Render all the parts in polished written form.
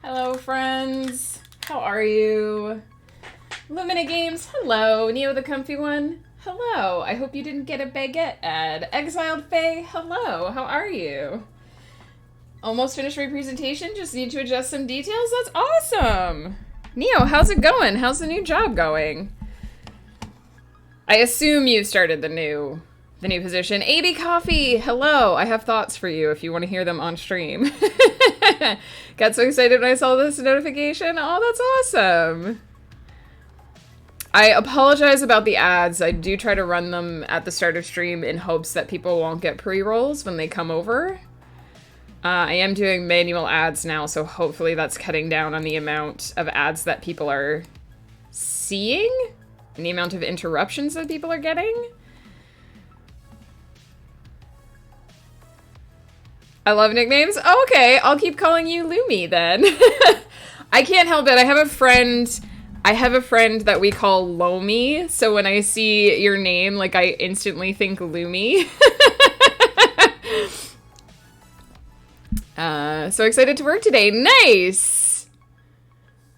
Hello, friends. How are you? Lumina Games, hello. Neo the Comfy One, hello. I hope you didn't get a baguette ad. Exiled Faye, hello. How are you? Almost finished my presentation, just need to adjust some details. That's awesome. Neo, how's it going? How's the new job going? I assume you've started the new position. AB Coffee, hello. I have thoughts for you if you want to hear them on stream. Got so excited when I saw this notification. Oh, that's awesome. I apologize about the ads. I do try to run them at the start of stream in hopes that people won't get pre-rolls when they come over. I am doing manual ads now, so hopefully that's cutting down on the amount of ads that people are seeing and the amount of interruptions that people are getting. I love nicknames. Oh, okay, I'll keep calling you Lumi then. I can't help it. I have a friend that we call Lomi, so when I see your name, like, I instantly think Lumi. So excited to work today. Nice!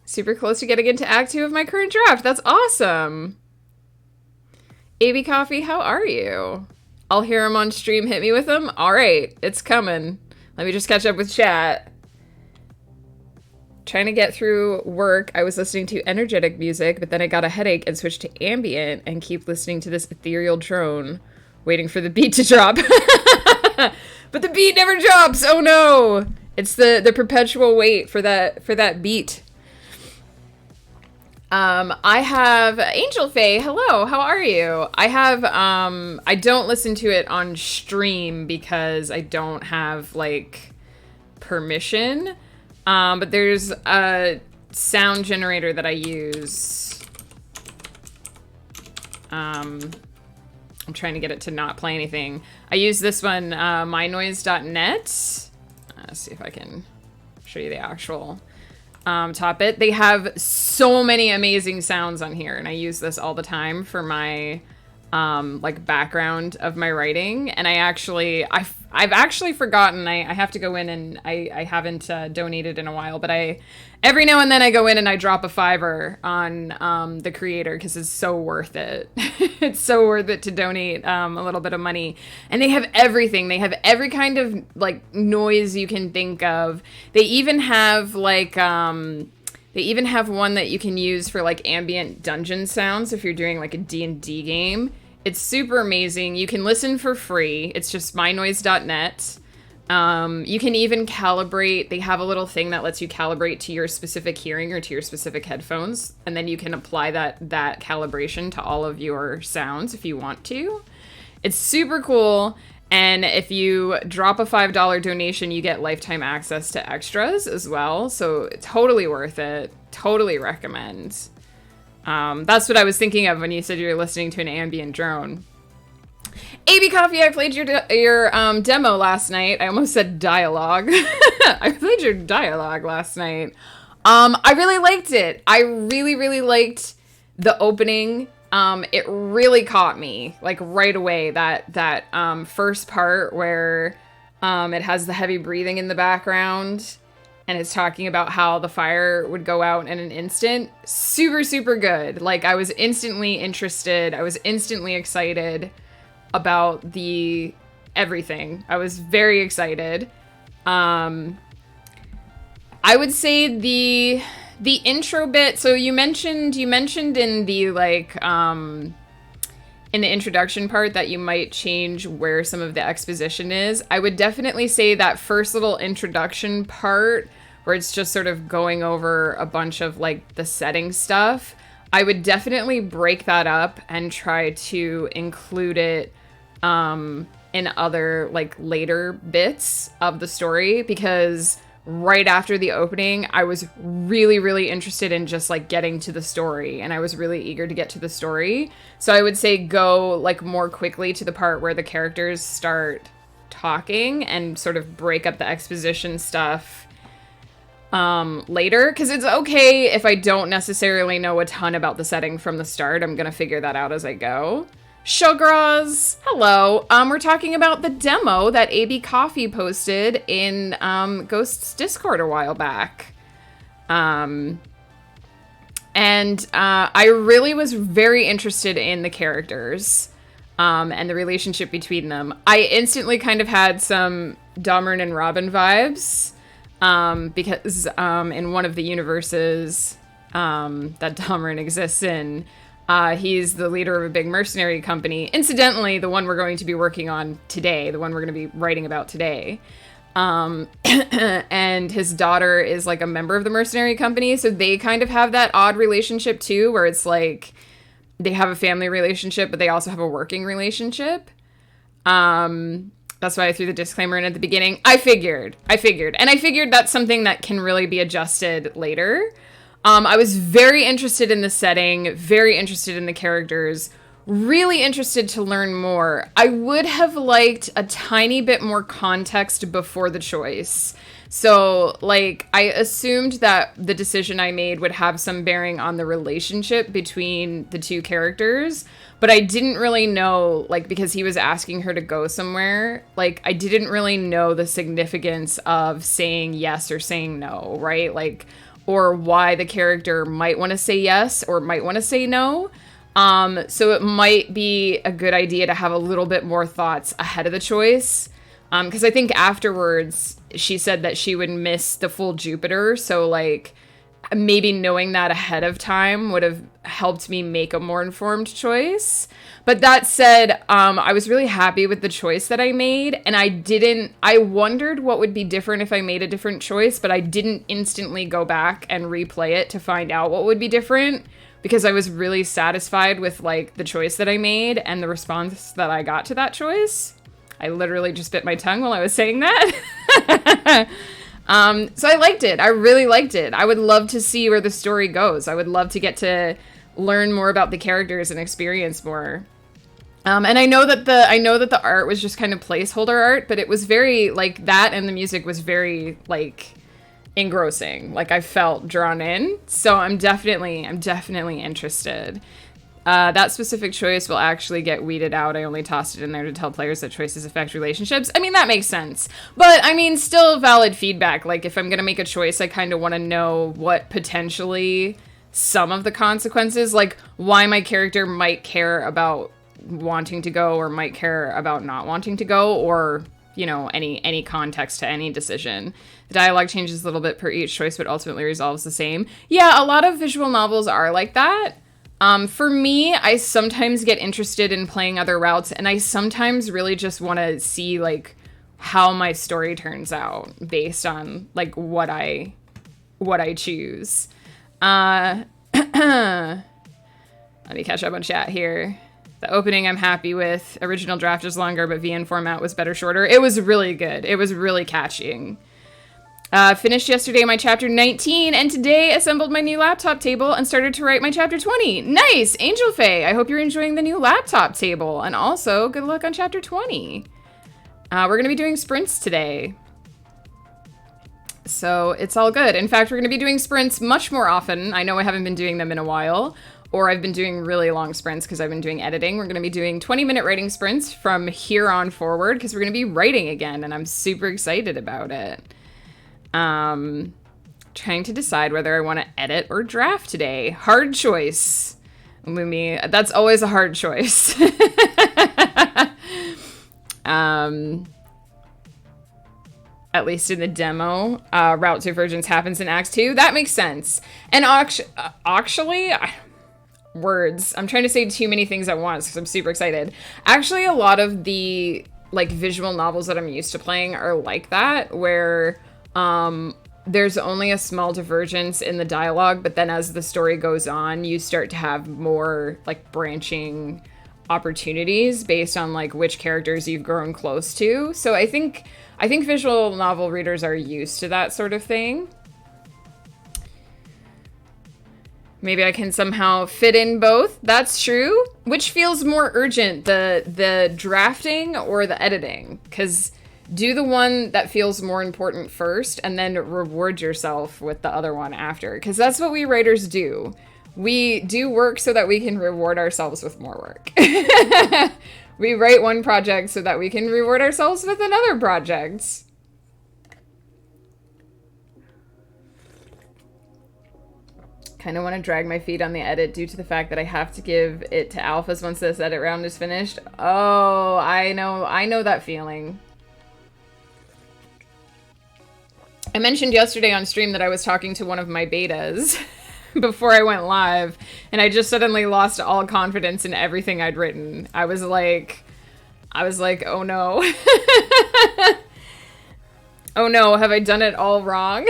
Super close to getting into Act 2 of my current draft. That's awesome. AB Coffee, how are you? I'll hear him on stream. Hit me with him. All right, it's coming. Let me just catch up with chat. Trying to get through work. I was listening to energetic music, but then I got a headache and switched to ambient and keep listening to this ethereal drone, waiting for the beat to drop. But the beat never drops. Oh no! It's the perpetual wait for that beat. I have Angel Faye. Hello, how are you? I have, I don't listen to it on stream because I don't have, like, permission. But there's a sound generator that I use. I'm trying to get it to not play anything. I use this one, mynoise.net. Let's see if I can show you the actual... top it. They have so many amazing sounds on here, and I use this all the time for my like background of my writing. And I've actually forgotten. I have to go in, and I haven't donated in a while, but every now and then I go in and I drop a $5 on the creator because it's so worth it. It's so worth it to donate a little bit of money. And they have everything. They have every kind of like noise you can think of. They even have like they even have one that you can use for like ambient dungeon sounds if you're doing like a D&D game. It's super amazing. You can listen for free. It's just mynoise.net. You can even calibrate. They have a little thing that lets you calibrate to your specific hearing or to your specific headphones. And then you can apply that calibration to all of your sounds if you want to. It's super cool. And if you drop a $5 donation, you get lifetime access to extras as well. So it's totally worth it. Totally recommend. That's what I was thinking of when you said you were listening to an ambient drone. AB Coffee, I played your demo last night. I almost said dialogue. I played your dialogue last night. I really liked it. I really, really liked the opening. It really caught me, like, right away. That first part where it has the heavy breathing in the background, and it's talking about how the fire would go out in an instant. Super, super good. Like, I was instantly interested. I was instantly excited about everything. I was very excited. I would say the intro bit. So you mentioned in the like in the introduction part that you might change where some of the exposition is. I would definitely say that first little introduction part where it's just sort of going over a bunch of like the setting stuff. I would definitely break that up and try to include it in other like later bits of the story, because right after the opening, I was really, really interested in just like getting to the story, and I was really eager to get to the story. So I would say go like more quickly to the part where the characters start talking and sort of break up the exposition stuff later, because it's okay if I don't necessarily know a ton about the setting from the start. I'm gonna figure that out as I go. Shograz, hello. We're talking about the demo that AB Coffee posted in Ghost's Discord a while back. And I really was very interested in the characters and the relationship between them. I instantly kind of had some Dahlmern and Robin vibes because in one of the universes that Dahlmern exists in, he's the leader of a big mercenary company. Incidentally, the one we're going to be working on today, the one we're going to be writing about today. And his daughter is like a member of the mercenary company, so they kind of have that odd relationship too, where it's like they have a family relationship, but they also have a working relationship. That's why I threw the disclaimer in at the beginning. I figured that's something that can really be adjusted later. I was very interested in the setting, very interested in the characters, really interested to learn more. I would have liked a tiny bit more context before the choice. So, like, I assumed that the decision I made would have some bearing on the relationship between the two characters, but I didn't really know, like, because he was asking her to go somewhere, like, I didn't really know the significance of saying yes or saying no, right? Like, or why the character might want to say yes or might want to say no. So it might be a good idea to have a little bit more thoughts ahead of the choice. Because I think afterwards she said that she would miss the full Jupiter. So like maybe knowing that ahead of time would have helped me make a more informed choice. But that said, I was really happy with the choice that I made. And I wondered what would be different if I made a different choice, but I didn't instantly go back and replay it to find out what would be different. Because I was really satisfied with, like, the choice that I made and the response that I got to that choice. I literally just bit my tongue while I was saying that. So I liked it. I really liked it. I would love to see where the story goes. I would love to get to learn more about the characters and experience more. And I know that the art was just kind of placeholder art, but it was very, like, that and the music was very, like, engrossing. Like, I felt drawn in, so I'm definitely interested. That specific choice will actually get weeded out. I only tossed it in there to tell players that choices affect relationships. I mean, that makes sense, but I mean, still valid feedback. Like, if I'm gonna make a choice, I kind of want to know what potentially some of the consequences, like why my character might care about wanting to go or might care about not wanting to go, or you know, any context to any decision. The dialogue changes a little bit per each choice, but ultimately resolves the same. Yeah, a lot of visual novels are like that. For me, I sometimes get interested in playing other routes, and I sometimes really just want to see, like, how my story turns out based on, like, what I choose. Let me catch up on chat here. The opening I'm happy with. Original draft is longer, but VN format was better shorter. It was really good. It was really catching. Finished yesterday my chapter 19, and today assembled my new laptop table and started to write my chapter 20. Nice! Angel Faye, I hope you're enjoying the new laptop table. And also, good luck on chapter 20. We're going to be doing sprints today. So it's all good. In fact, we're going to be doing sprints much more often. I know I haven't been doing them in a while. Or I've been doing really long sprints because I've been doing editing. We're going to be doing 20-minute writing sprints from here on forward because we're going to be writing again, and I'm super excited about it. Trying to decide whether I want to edit or draft today. Hard choice. Lumi, that's always a hard choice. At least in the demo, Route Divergence happens in Act 2. That makes sense. And actually... words. I'm trying to say too many things at once because I'm super excited. Actually, a lot of the like visual novels that I'm used to playing are like that, where there's only a small divergence in the dialogue, but then as the story goes on, you start to have more like branching opportunities based on like which characters you've grown close to. So I think visual novel readers are used to that sort of thing. Maybe I can somehow fit in both. That's true. Which feels more urgent, the drafting or the editing? Because do the one that feels more important first and then reward yourself with the other one after. Because that's what we writers do. We do work so that we can reward ourselves with more work. We write one project so that we can reward ourselves with another project. Kind of want to drag my feet on the edit due to the fact that I have to give it to alphas once this edit round is finished. Oh, I know that feeling. I mentioned yesterday on stream that I was talking to one of my betas before I went live, and I just suddenly lost all confidence in everything I'd written. I was like, oh no. Oh no, have I done it all wrong?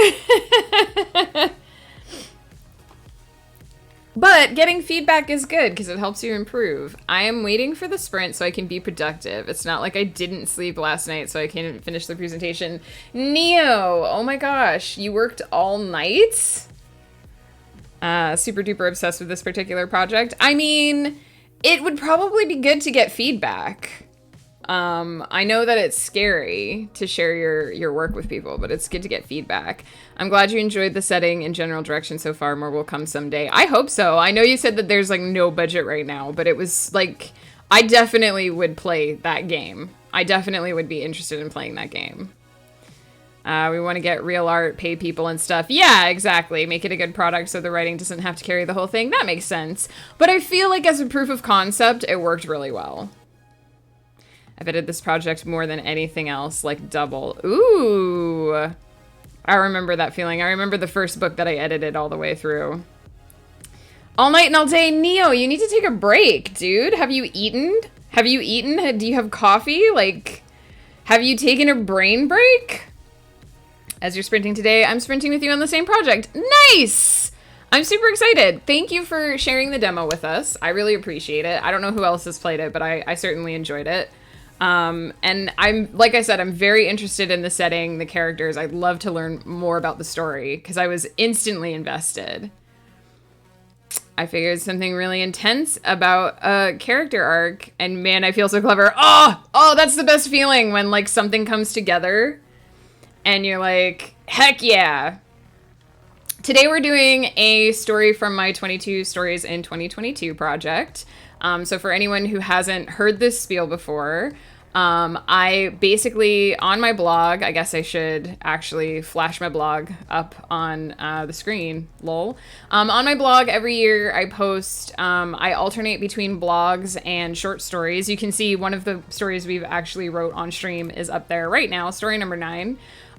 But getting feedback is good because it helps you improve. I am waiting for the sprint so I can be productive. It's not like I didn't sleep last night so I can't finish the presentation. Neo, oh my gosh, you worked all night? Super duper obsessed with this particular project. I mean, it would probably be good to get feedback. I know that it's scary to share your work with people, but it's good to get feedback. I'm glad you enjoyed the setting and general direction so far. More will come someday. I hope so. I know you said that there's like no budget right now, but it was like, I definitely would play that game. I definitely would be interested in playing that game. We want to get real art, pay people and stuff. Yeah, exactly. Make it a good product so the writing doesn't have to carry the whole thing. That makes sense. But I feel like as a proof of concept, it worked really well. I've edited this project more than anything else, like double. Ooh. I remember that feeling. I remember the first book that I edited all the way through. All night and all day. Neo, you need to take a break, dude. Have you eaten? Have you eaten? Do you have coffee? Like, have you taken a brain break? As you're sprinting today, I'm sprinting with you on the same project. Nice! I'm super excited. Thank you for sharing the demo with us. I really appreciate it. I don't know who else has played it, but I certainly enjoyed it. And like I said, I'm very interested in the setting, the characters. I'd love to learn more about the story because I was instantly invested. I figured something really intense about a character arc, and man, I feel so clever. Oh, that's the best feeling when like something comes together and you're like, heck yeah. Today we're doing a story from my 22 Stories in 2022 project. So for anyone who hasn't heard this spiel before, I basically, on my blog, I guess I should actually flash my blog up on the screen, lol. On my blog, every year I post, I alternate between blogs and short stories. You can see one of the stories we've actually wrote on stream is up there right now, story number 9.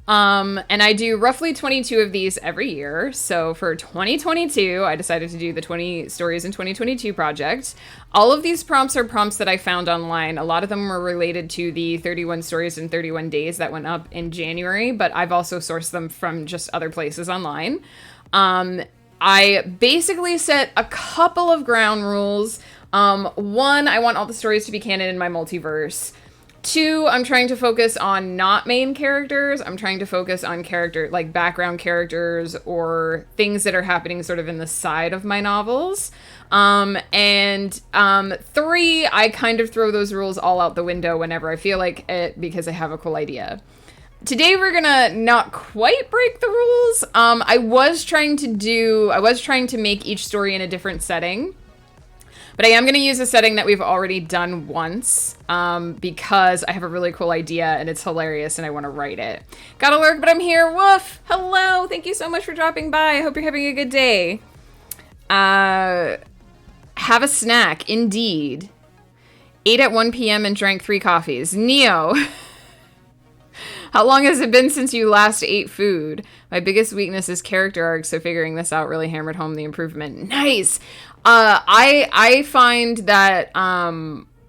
And I do roughly 22 of these every year. So for 2022, I decided to do the 20 Stories in 2022 project. All of these prompts are prompts that I found online. A lot of them were related to the 31 Stories in 31 Days that went up in January, but I've also sourced them from just other places online. I basically set a couple of ground rules. One, I want all the stories to be canon in my multiverse. 2, I'm trying to focus on not main characters. I'm trying to focus on like background characters or things that are happening sort of in the side of my novels. 3, I kind of throw those rules all out the window whenever I feel like it because I have a cool idea. Today we're gonna not quite break the rules. I was trying to make each story in a different setting. But I am going to use a setting that we've already done once because I have a really cool idea and it's hilarious and I want to write it. Gotta lurk, but I'm here. Woof! Hello! Thank you so much for dropping by. I hope you're having a good day. Have a snack, indeed. Ate at 1 p.m. and drank 3 coffees. Neo! How long has it been since you last ate food? My biggest weakness is character arcs, so figuring this out really hammered home the improvement. Nice! I find that,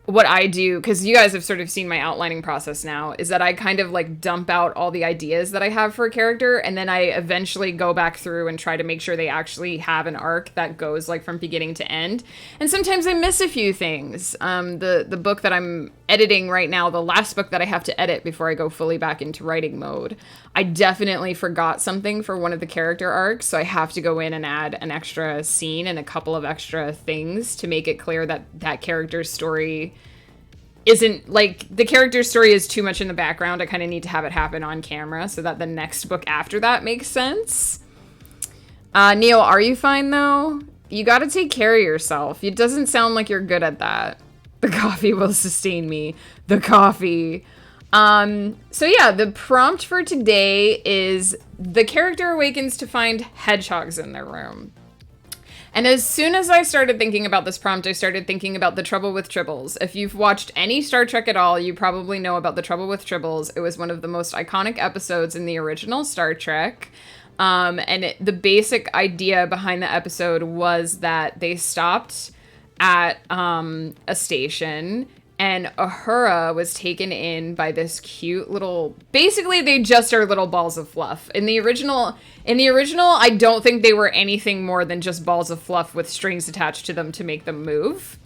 what I do, because you guys have sort of seen my outlining process now, is that I kind of like dump out all the ideas that I have for a character, and then I eventually go back through and try to make sure they actually have an arc that goes like from beginning to end. And sometimes I miss a few things. The book that I'm editing right now, the last book that I have to edit before I go fully back into writing mode, I definitely forgot something for one of the character arcs, so I have to go in and add an extra scene and a couple of extra things to make it clear that that character's story isn't, like, the character's story is too much in the background. I kind of need to have it happen on camera so that the next book after that makes sense. Neil, are you fine, though? You gotta take care of yourself. It doesn't sound like you're good at that. The coffee will sustain me. The coffee. So yeah, the prompt for today is the character awakens to find hedgehogs in their room. And as soon as I started thinking about this prompt, I started thinking about The Trouble with Tribbles. If you've watched any Star Trek at all, you probably know about The Trouble with Tribbles. It was one of the most iconic episodes in the original Star Trek. The basic idea behind the episode was that they stopped at a station, and Uhura was taken in by this cute little... Basically, they just are little balls of fluff. In the original, I don't think they were anything more than just balls of fluff with strings attached to them to make them move.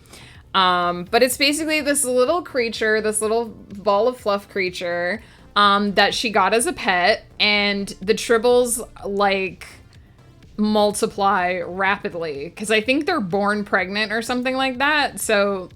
But it's basically this little creature, this little ball of fluff creature, that she got as a pet, and the Tribbles, like, multiply rapidly. Because I think they're born pregnant or something like that. So...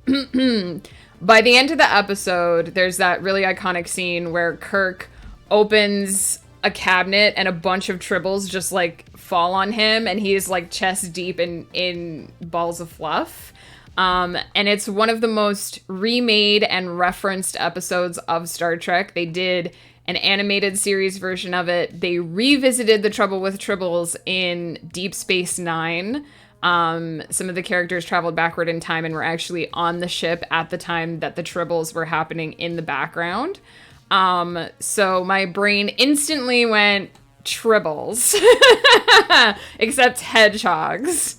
By the end of the episode, there's that really iconic scene where Kirk opens a cabinet and a bunch of Tribbles just, like, fall on him, and he is, like, chest deep in balls of fluff. And it's one of the most remade and referenced episodes of Star Trek. They did an animated series version of it. They revisited The Trouble with Tribbles in Deep Space Nine. Some of the characters traveled backward in time and were actually on the ship at the time that the Tribbles were happening in the background. So my brain instantly went Tribbles, except Hedgehogs.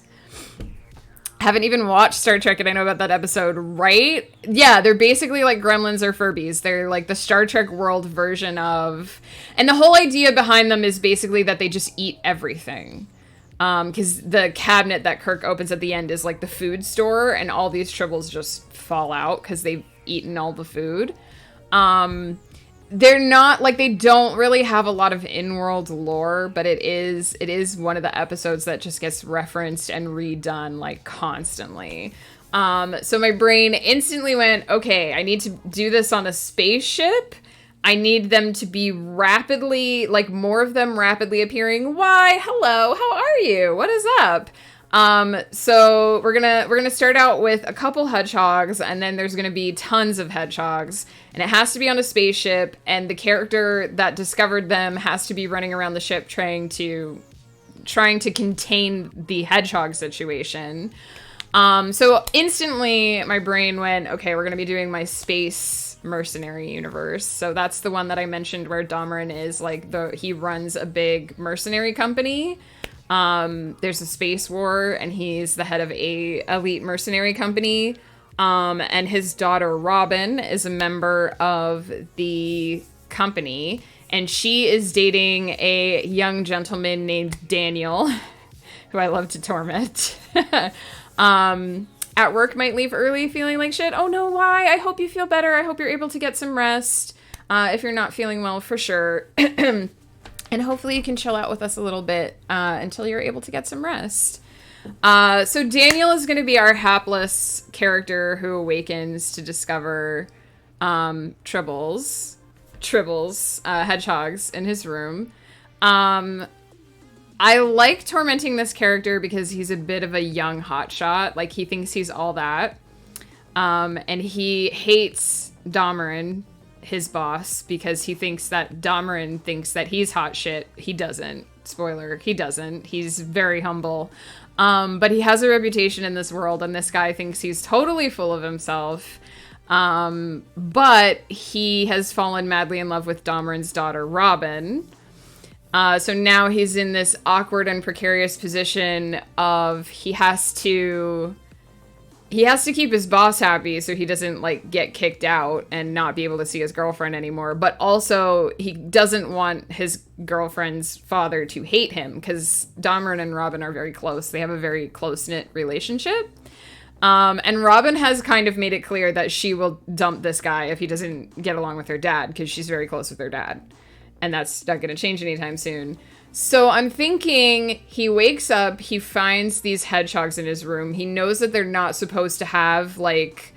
Haven't even watched Star Trek and I know about that episode, right? Yeah, they're basically like Gremlins or Furbies. They're like the Star Trek world version of... And the whole idea behind them is basically that they just eat everything. Because the cabinet that Kirk opens at the end is like the food store, and all these Tribbles just fall out because they've eaten all the food. They're not, like, they don't really have a lot of in-world lore, but it is one of the episodes that just gets referenced and redone, like, constantly. So my brain instantly went, okay, I need to do this on a spaceship. I need them to be rapidly, like, more of them rapidly appearing. Why? Hello, how are you? What is up? So we're gonna start out with a couple hedgehogs, and then there's gonna be tons of hedgehogs, and it has to be on a spaceship, and the character that discovered them has to be running around the ship trying to contain the hedgehog situation. So instantly my brain went, okay, we're gonna be doing my space mercenary universe. So that's the one that I mentioned where Dameron is like he runs a big mercenary company. There's a space war and he's the head of a elite mercenary company. And his daughter Robin is a member of the company, and she is dating a young gentleman named Daniel, who I love to torment. At work might leave early feeling like shit. Oh no, why? I hope you feel better. I hope you're able to get some rest. If you're not feeling well, for sure. And hopefully you can chill out with us a little bit until you're able to get some rest. So Daniel is going to be our hapless character who awakens to discover Tribbles, hedgehogs in his room. I like tormenting this character because he's a bit of a young hotshot. Like, he thinks he's all that. And he hates Dameron, his boss, because he thinks that Dameron thinks that he's hot shit. He doesn't. Spoiler, he doesn't. He's very humble. But he has a reputation in this world, and this guy thinks he's totally full of himself. But he has fallen madly in love with Dameron's daughter, Robin. So now he's in this awkward and precarious position of he has to keep his boss happy so he doesn't, like, get kicked out and not be able to see his girlfriend anymore. But also he doesn't want his girlfriend's father to hate him because Dameron and Robin are very close. They have a very close-knit relationship. And Robin has kind of made it clear that she will dump this guy if he doesn't get along with her dad because she's very close with her dad. And that's not going to change anytime soon. So I'm thinking he wakes up, he finds these hedgehogs in his room. He knows that they're not supposed to have, like,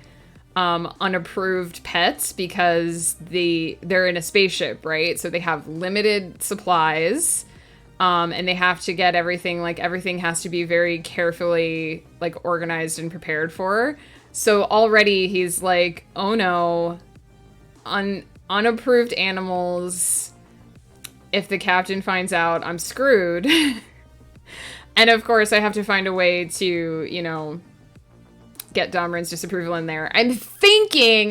unapproved pets because they're in a spaceship, right? So they have limited supplies, and they have to get everything, like, everything has to be very carefully, like, organized and prepared for. So already he's like, oh no, unapproved animals... If the captain finds out, I'm screwed. And of course, I have to find a way to, you know, get Domran's disapproval in there. I'm thinking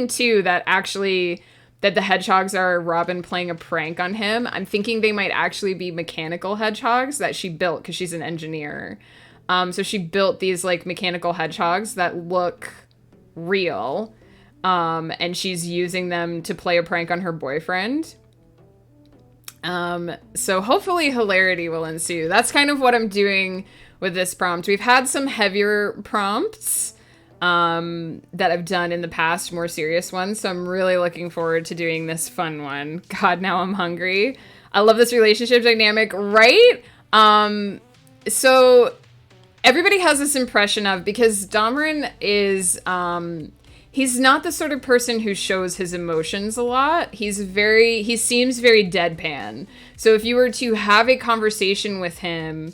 too that actually that the hedgehogs are Robin playing a prank on him. I'm thinking they might actually be mechanical hedgehogs that she built because she's an engineer. So she built these like mechanical hedgehogs that look real. And she's using them to play a prank on her boyfriend. So hopefully hilarity will ensue. That's kind of what I'm doing with this prompt. We've had some heavier prompts that I've done in the past, more serious ones. So I'm really looking forward to doing this fun one. God, now I'm hungry. I love this relationship dynamic, right? So everybody has this impression of, because Domran is, he's not the sort of person who shows his emotions a lot. He seems very deadpan. So if you were to have a conversation with him,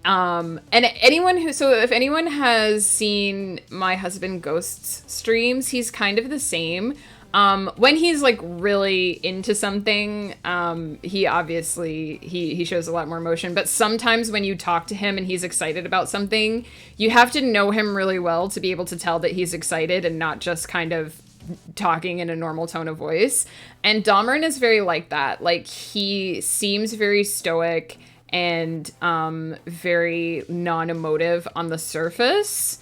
and if anyone has seen my husband Ghost's streams, he's kind of the same. When he's like really into something, he obviously, he shows a lot more emotion, but sometimes when you talk to him and he's excited about something, you have to know him really well to be able to tell that he's excited and not just kind of talking in a normal tone of voice. And Domran is very like that. Like, he seems very stoic and very non-emotive on the surface,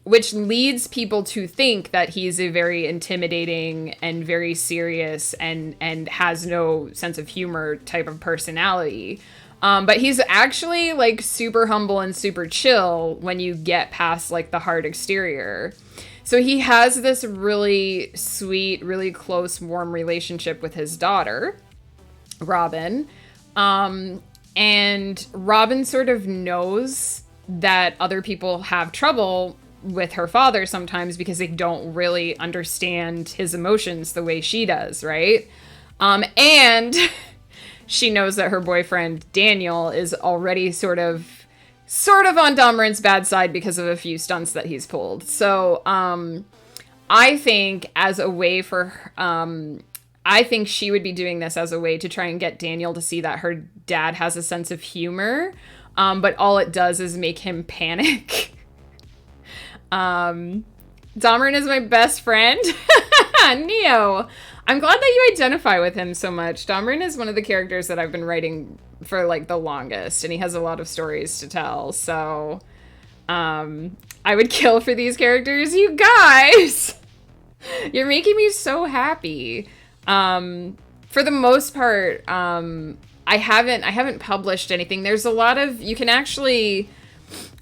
which leads people to think that he's a very intimidating and very serious and has no sense of humor type of personality. But he's actually like super humble and super chill when you get past like the hard exterior. So he has this really sweet, really close, warm relationship with his daughter, Robin. And Robin sort of knows that other people have trouble with her father sometimes because they don't really understand his emotions the way she does, right? And she knows that her boyfriend, Daniel, is already sort of on Domran's bad side because of a few stunts that he's pulled. So I think as a way for... I think she would be doing this as a way to try and get Daniel to see that her dad has a sense of humor, but all it does is make him panic. Domran is my best friend. Neo. I'm glad that you identify with him so much. Domran is one of the characters that I've been writing for like the longest, and he has a lot of stories to tell. So I would kill for these characters. You guys, you're making me so happy. For the most part, I haven't published anything. There's a lot of, you can actually,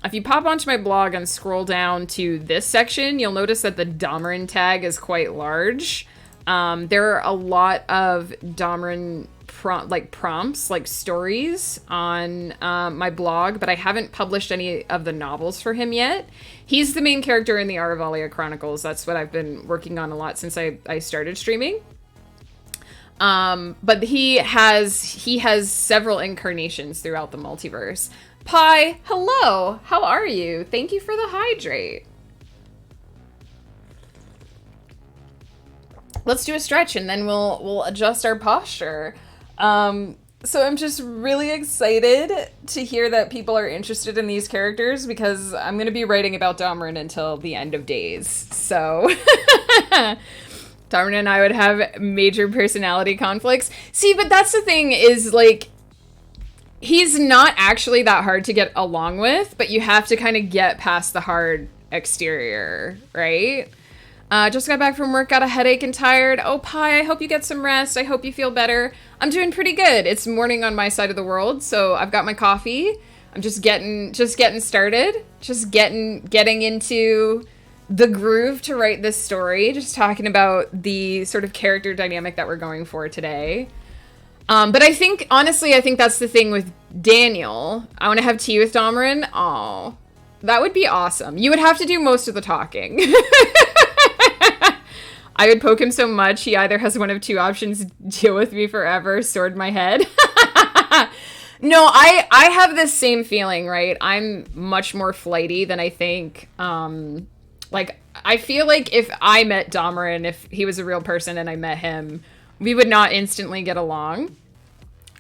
if you pop onto my blog and scroll down to this section, you'll notice that the Domran tag is quite large. There are a lot of Domran prompts, like stories on my blog, but I haven't published any of the novels for him yet. He's the main character in the Aravalia Chronicles. That's what I've been working on a lot since I started streaming. But he has several incarnations throughout the multiverse. Pi, hello, how are you? Thank you for the hydrate. Let's do a stretch and then we'll adjust our posture. So I'm just really excited to hear that people are interested in these characters because I'm going to be writing about Domran until the end of days. So Domran and I would have major personality conflicts. See, but that's the thing is, like, he's not actually that hard to get along with, but you have to kind of get past the hard exterior, right? Just got back from work, got a headache and tired. Oh, Pi, I hope you get some rest. I hope you feel better. I'm doing pretty good. It's morning on my side of the world, so I've got my coffee. I'm just getting started. Just getting into the groove to write this story, just talking about the sort of character dynamic that we're going for today. But I think, honestly, that's the thing with Daniel. I want to have tea with Domran. Oh, that would be awesome. You would have to do most of the talking. I would poke him so much, he either has one of two options: deal with me forever, sword my head. No, I have this same feeling, right? I'm much more flighty than I think. Like, I feel like if I met Domran, if he was a real person and I met him, we would not instantly get along.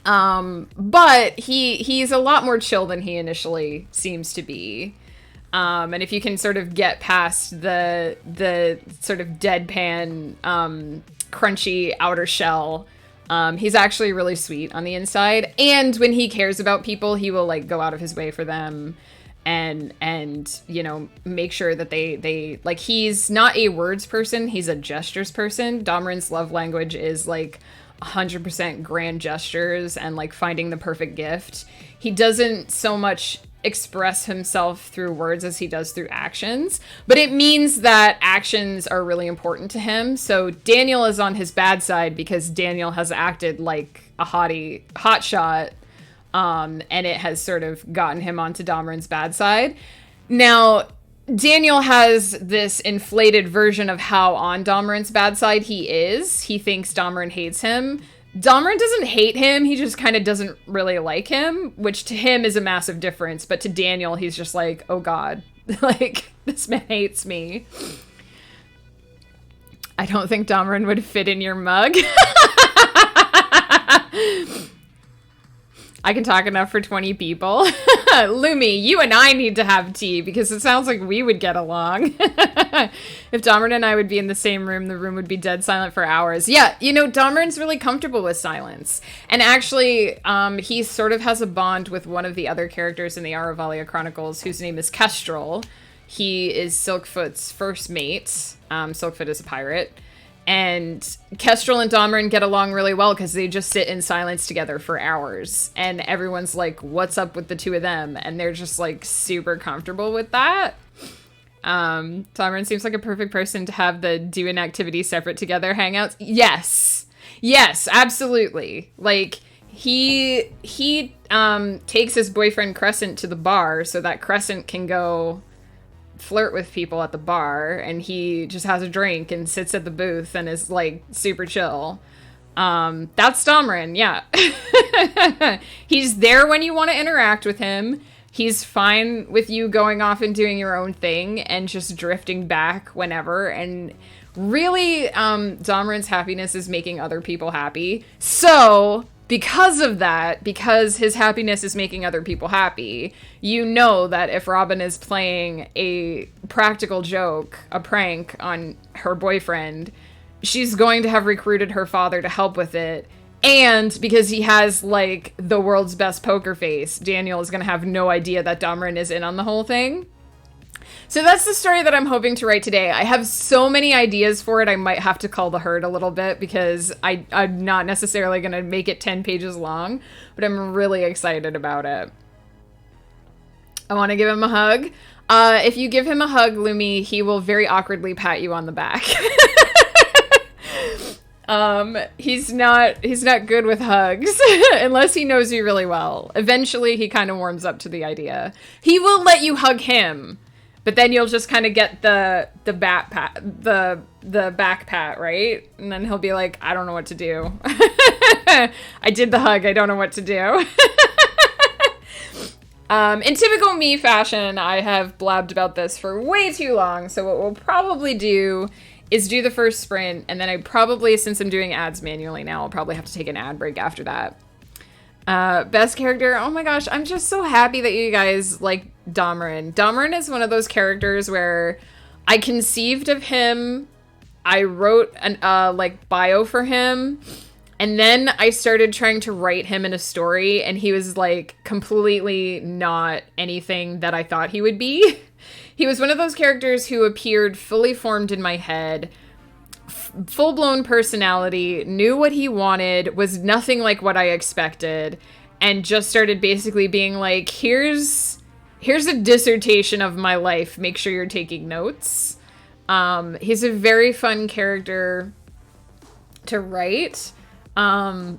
But he's a lot more chill than he initially seems to be. And if you can sort of get past the sort of deadpan, crunchy outer shell, he's actually really sweet on the inside. And when he cares about people, he will like go out of his way for them and you know, make sure that they like, he's not a words person, he's a gestures person. Domran's love language is like 100% grand gestures and like finding the perfect gift. He doesn't so much express himself through words as he does through actions, but it means that actions are really important to him. So Daniel is on his bad side because Daniel has acted like a hotshot, and it has sort of gotten him onto Domran's bad side. Now, Daniel has this inflated version of how on Domran's bad side he is. He thinks Domran hates him. Domran doesn't hate him, he just kind of doesn't really like him, which to him is a massive difference, but to Daniel, he's just like, oh god, like, this man hates me. I don't think Domran would fit in your mug. I can talk enough for 20 people. Lumi, you and I need to have tea because it sounds like we would get along. If Domran and I would be in the same room, the room would be dead silent for hours. Yeah, you know, Domran's really comfortable with silence. And actually, he sort of has a bond with one of the other characters in the Aravalia Chronicles, whose name is Kestrel. He is Silkfoot's first mate. Silkfoot is a pirate. And Kestrel and Domran get along really well because they just sit in silence together for hours. And everyone's like, what's up with the two of them? And they're just like super comfortable with that. Domran seems like a perfect person to have the do an activity separate together hangouts. Yes, absolutely. Like he takes his boyfriend Crescent to the bar so that Crescent can go flirt with people at the bar, and he just has a drink and sits at the booth and is like super chill. That's Domran, yeah. He's there when you want to interact with him. He's fine with you going off and doing your own thing and just drifting back whenever. And really, Domran's happiness is making other people happy. So because of that, because his happiness is making other people happy, you know that if Robin is playing a practical joke, a prank on her boyfriend, she's going to have recruited her father to help with it. And because he has, like, the world's best poker face, Daniel is going to have no idea that Domran is in on the whole thing. So that's the story that I'm hoping to write today. I have so many ideas for it, I might have to cull the herd a little bit because I'm not necessarily going to make it 10 pages long, but I'm really excited about it. I want to give him a hug. If you give him a hug, Lumi, he will very awkwardly pat you on the back. He's not good with hugs unless he knows you really well. Eventually, he kind of warms up to the idea. He will let you hug him. But then you'll just kind of get the back pat, right? And then he'll be like, I don't know what to do. I did the hug. I don't know what to do. In typical me fashion, I have blabbed about this for way too long. So what we'll probably do is do the first sprint. And then I probably, since I'm doing ads manually now, I'll probably have to take an ad break after that. Best character. Oh my gosh. I'm just so happy that you guys like Domran. Domran is one of those characters where I conceived of him. I wrote an, like bio for him. And then I started trying to write him in a story, and he was like completely not anything that I thought he would be. He was one of those characters who appeared fully formed in my head, full-blown personality, knew what he wanted, was nothing like what I expected, and just started basically being like, here's a dissertation of my life. Make sure you're taking notes. He's a very fun character to write. For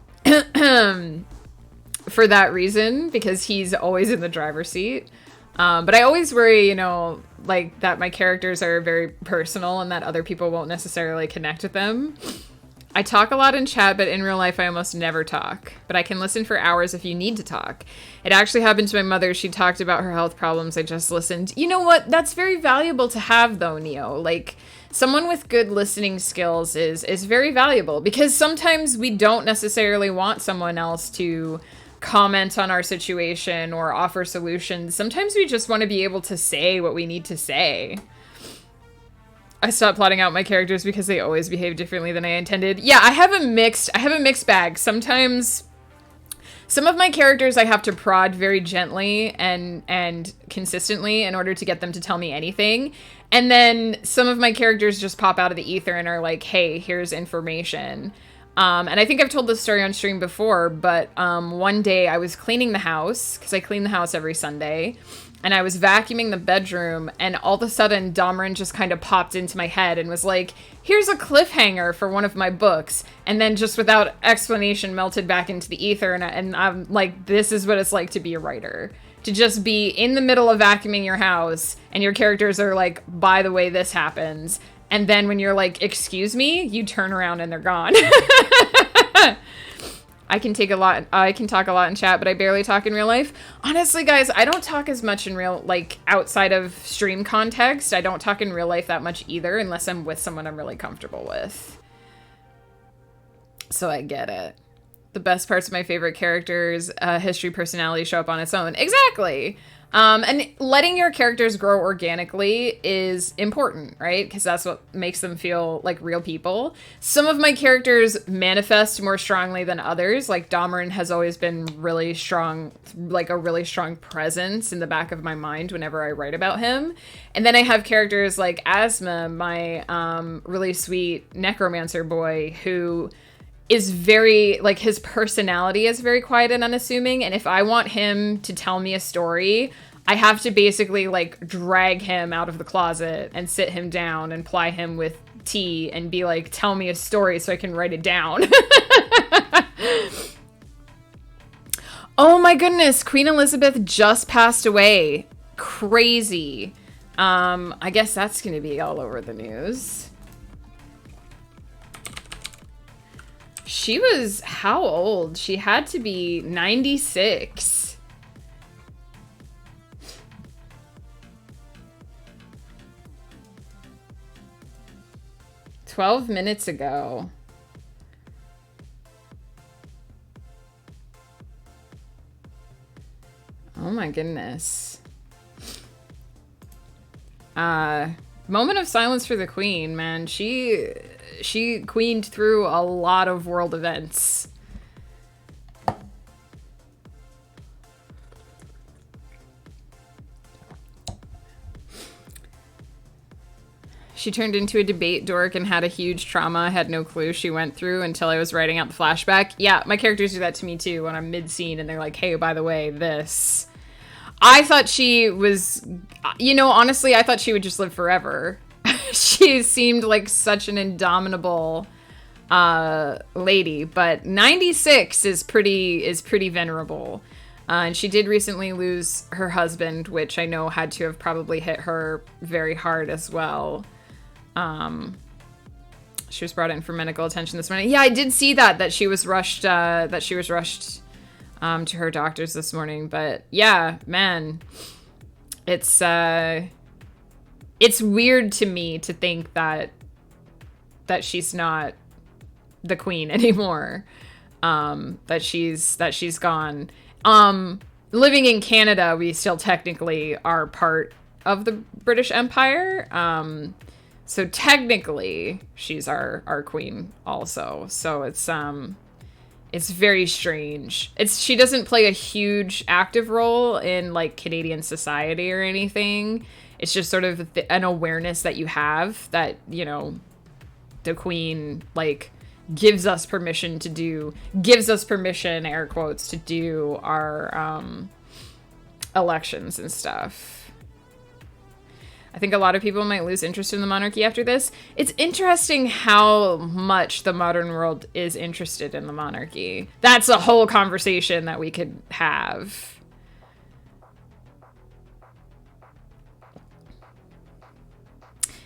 that reason, because he's always in the driver's seat. But I always worry, you know, like that my characters are very personal and that other people won't necessarily connect with them. I talk a lot in chat, but in real life I almost never talk. But I can listen for hours if you need to talk. It actually happened to my mother. She talked about her health problems. I just listened. You know what? That's very valuable to have, though, Neo. Like, someone with good listening skills is very valuable, because sometimes we don't necessarily want someone else to comment on our situation or offer solutions. Sometimes we just want to be able to say what we need to say. I stopped plotting out my characters because they always behave differently than I intended. Yeah, I have a mixed bag. Sometimes some of my characters I have to prod very gently and consistently in order to get them to tell me anything. And then some of my characters just pop out of the ether and are like, hey, here's information. And I think I've told this story on stream before, but one day I was cleaning the house, because I clean the house every Sunday. And I was vacuuming the bedroom, and all of a sudden, Damarin just kind of popped into my head and was like, here's a cliffhanger for one of my books. And then just without explanation, melted back into the ether. And I'm like, this is what it's like to be a writer. To just be in the middle of vacuuming your house, and your characters are like, by the way, this happens. And then when you're like, excuse me, you turn around and they're gone. I can talk a lot in chat, but I barely talk in real life. Honestly, guys, I don't talk as much in real, like, outside of stream context. I don't talk in real life that much either, unless I'm with someone I'm really comfortable with. So I get it. The best parts of my favorite characters, history, personality show up on its own. Exactly. And letting your characters grow organically is important, right? Because that's what makes them feel like real people. Some of my characters manifest more strongly than others. Like Damarin has always been really strong, like a really strong presence in the back of my mind whenever I write about him. And then I have characters like Asma, my really sweet necromancer boy, who is very, like, his personality is very quiet and unassuming, and if I want him to tell me a story, I have to basically, like, drag him out of the closet and sit him down and ply him with tea and be like, tell me a story so I can write it down. Oh my goodness, Queen Elizabeth just passed away. Crazy. I guess that's gonna be all over the news. She was how old? She had to be 96. "12 minutes ago. Oh my goodness. Moment of silence for the Queen, man. She queened through a lot of world events. She turned into a debate dork and had a huge trauma I had no clue she went through until I was writing out the flashback. Yeah, my characters do that to me too when I'm mid-scene and they're like, hey, by the way, this. I thought she was, you know, honestly, I thought she would just live forever. She seemed like such an indomitable lady, but 96 is pretty venerable. And she did recently lose her husband, which I know had to have probably hit her very hard as well. She was brought in for medical attention this morning. Yeah, I did see that she was rushed to her doctors this morning. But yeah, man, it's weird to me to think that she's not the queen anymore. That she's gone. Living in Canada, we still technically are part of the British Empire. So technically she's our queen also. So it's very strange. She doesn't play a huge active role in like Canadian society or anything. It's just sort of an awareness that you have that, you know, the queen like gives us permission, air quotes, to do our elections and stuff. I think a lot of people might lose interest in the monarchy after this. It's interesting how much the modern world is interested in the monarchy. That's a whole conversation that we could have.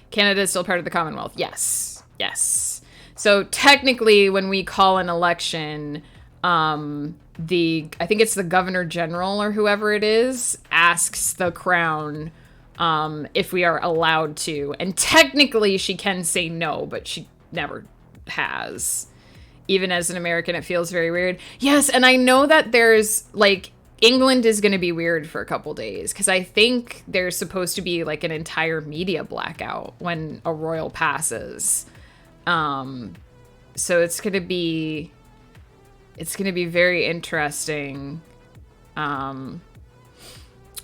Canada is still part of the Commonwealth. Yes. Yes. So technically, when we call an election, I think it's the governor general or whoever it is asks the crown if we are allowed to. And technically, she can say no, but she never has. Even as an American, it feels very weird. Yes, and I know that there's, like, England is going to be weird for a couple days, because I think there's supposed to be, like, an entire media blackout when a royal passes. So it's going to be very interesting.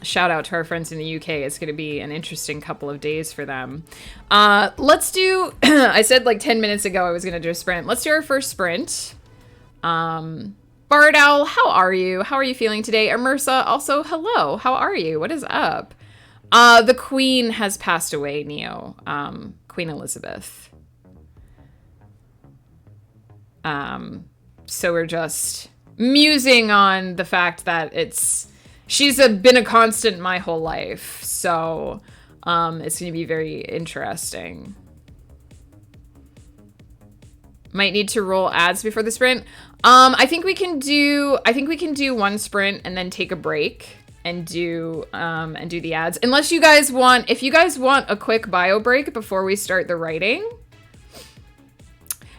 Shout out to our friends in the UK. It's going to be an interesting couple of days for them. Let's do, I said like 10 minutes ago I was going to do a sprint. Let's do our first sprint. Bard Owl, how are you? How are you feeling today? Emersa, also, hello. How are you? What is up? The Queen has passed away, Neo. Queen Elizabeth. So we're just musing on the fact that she's been a constant my whole life. So, it's going to be very interesting. Might need to roll ads before the sprint. I think we can do one sprint and then take a break and do the ads. Unless you guys want, if you guys want a quick bio break before we start the writing.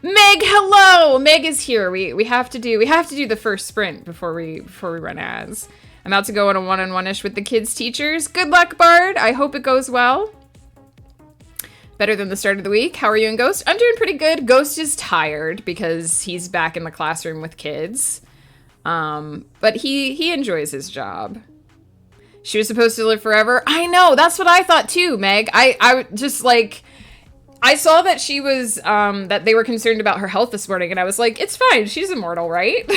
Meg, hello! Meg is here. We have to do the first sprint before we run ads. I'm about to go on a one-on-one-ish with the kids' teachers. Good luck, Bard. I hope it goes well. Better than the start of the week. How are you and Ghost? I'm doing pretty good. Ghost is tired because he's back in the classroom with kids. But he enjoys his job. She was supposed to live forever. I know. That's what I thought too, Meg. I just like... I saw that she was, that they were concerned about her health this morning, and I was like, it's fine, she's immortal, right?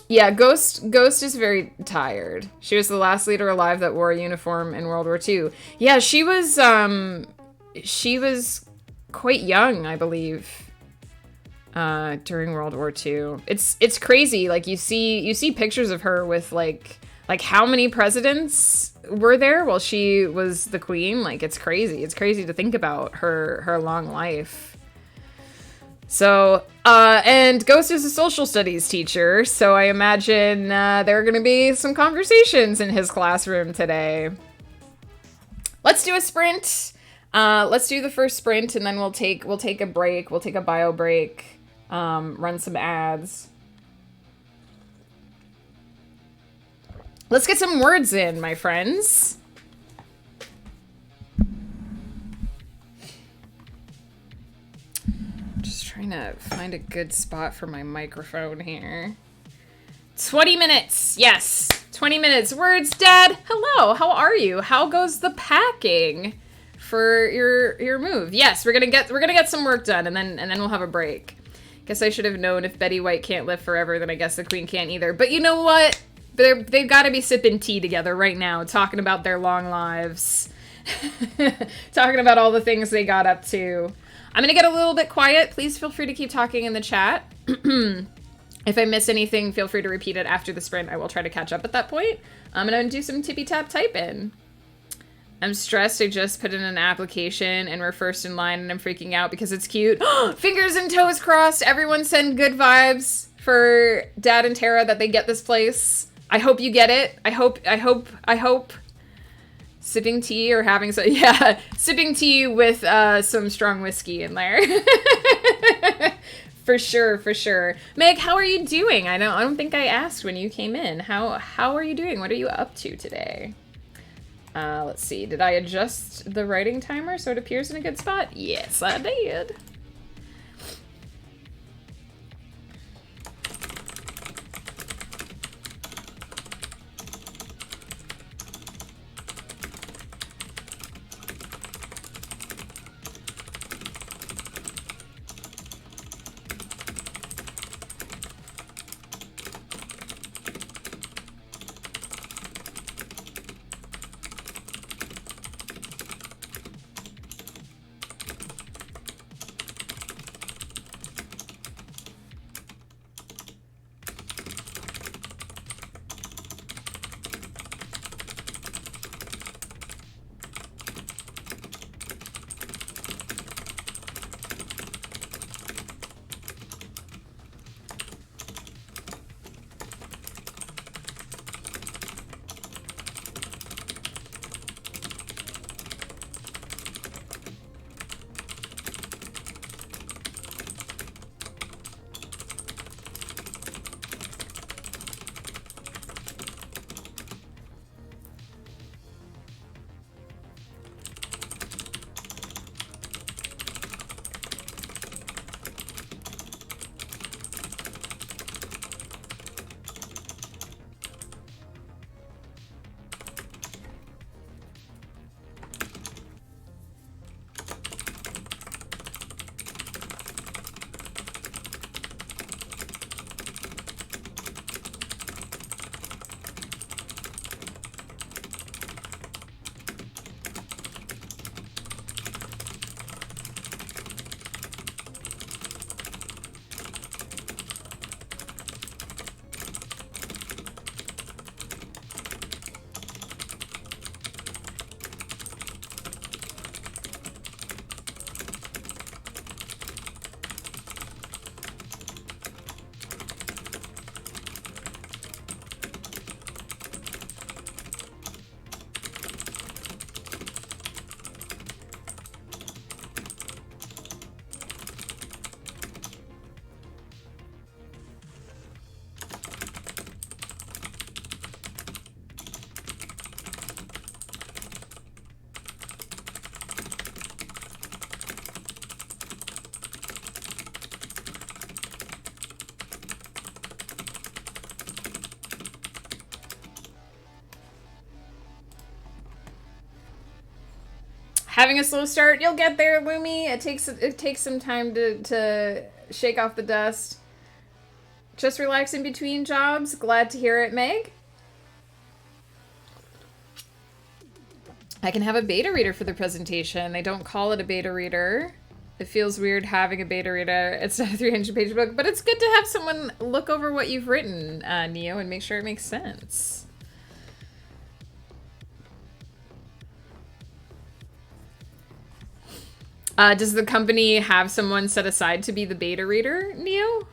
Yeah, Ghost is very tired. She was the last leader alive that wore a uniform in World War II. Yeah, she was quite young, I believe, during World War II. It's crazy, like, you see pictures of her with, like how many presidents were there while she was the queen. Like, it's crazy. It's crazy to think about her long life. So, and Ghost is a social studies teacher, so I imagine there are going to be some conversations in his classroom today. Let's do a sprint. Let's do the first sprint, and then we'll take a break. We'll take a bio break, run some ads. Let's get some words in, my friends. Just trying to find a good spot for my microphone here. 20 minutes. Yes, 20 minutes. Words, Dad. Hello. How are you? How goes the packing for your move? Yes, we're gonna get some work done, and then we'll have a break. Guess I should have known if Betty White can't live forever, then I guess the Queen can't either. But you know what? They've got to be sipping tea together right now, talking about their long lives. Talking about all the things they got up to. I'm going to get a little bit quiet. Please feel free to keep talking in the chat. If I miss anything, feel free to repeat it after the sprint. I will try to catch up at that point. I'm going to do some tippy-tap typing. I'm stressed. I just put in an application and we're first in line and I'm freaking out because it's cute. Fingers and toes crossed. Everyone send good vibes for Dad and Tara that they get this place. I hope you get it. I hope. Sipping tea or having some, yeah, sipping tea with some strong whiskey in there. For sure. Meg, how are you doing? I don't think I asked when you came in. How are you doing? What are you up to today? Let's see. Did I adjust the writing timer so it appears in a good spot? Yes, I did. Having a slow start, you'll get there, Lumi. It takes some time to shake off the dust. Just relax in between jobs. Glad to hear it, Meg. I can have a beta reader for the presentation. They don't call it a beta reader. It feels weird having a beta reader. It's not a 300-page book, but it's good to have someone look over what you've written, Neo, and make sure it makes sense. Does the company have someone set aside to be the beta reader, Neo?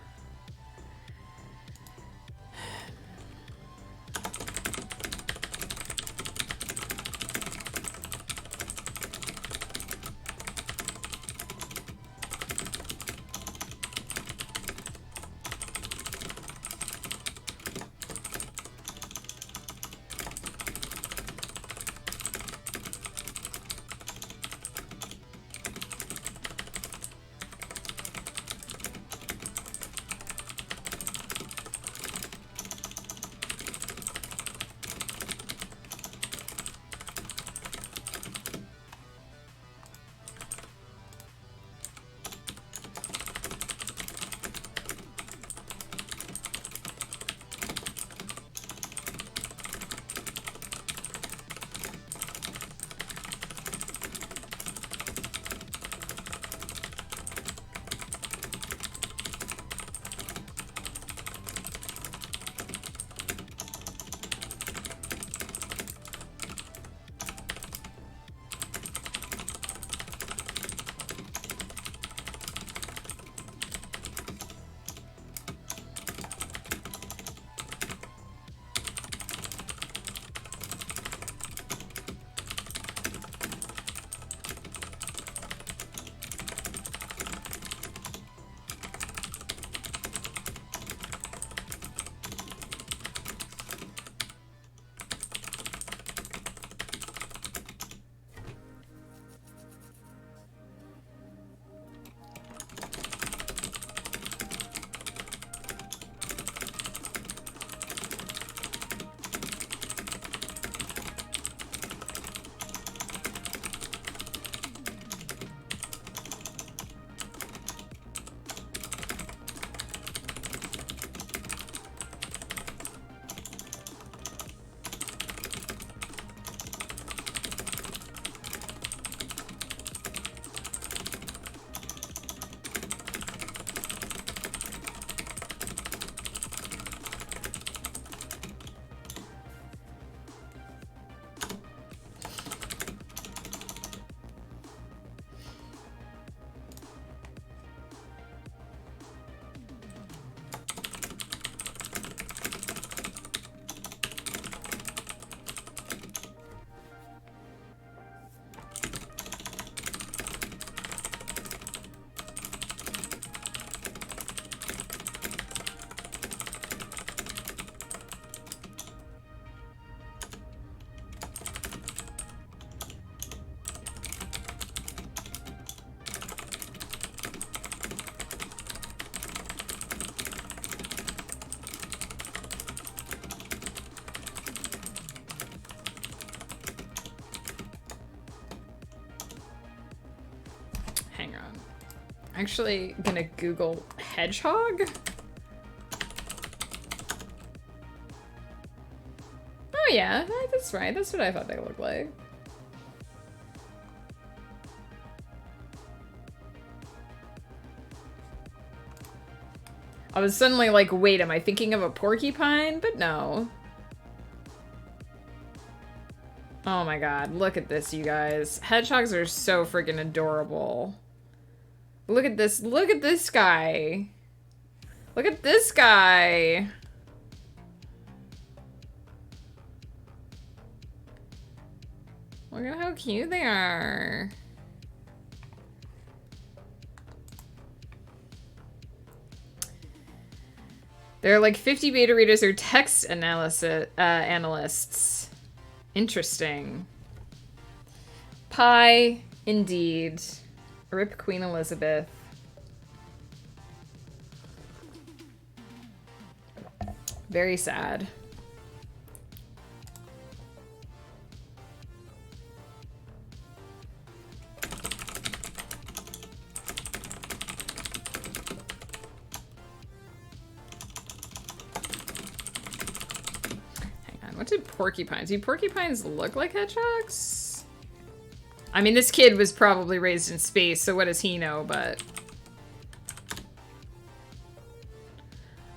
Actually gonna Google hedgehog. Oh yeah, that's right. That's what I thought they looked like. I was suddenly like, wait, am I thinking of a porcupine? But no. Oh my god, look at this, you guys. Hedgehogs are so freaking adorable. Look at this guy. Look at this guy. Look at how cute they are. There are like 50 beta readers or text analysts. Interesting. Pie, indeed. Rip Queen Elizabeth. Very sad. What did porcupines? Do porcupines look like hedgehogs? I mean, this kid was probably raised in space, so what does he know, but...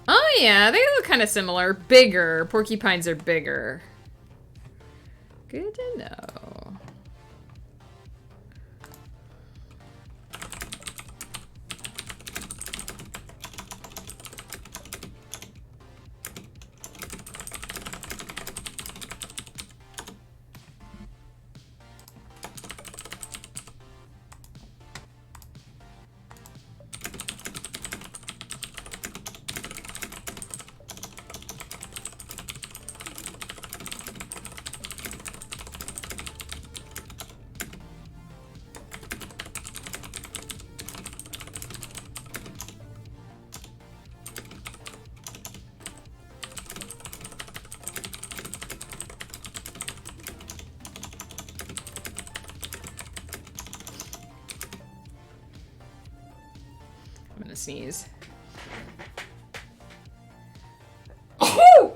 Oh yeah, they look kind of similar. Bigger. Porcupines are bigger. Good to know. Sneeze. Oh!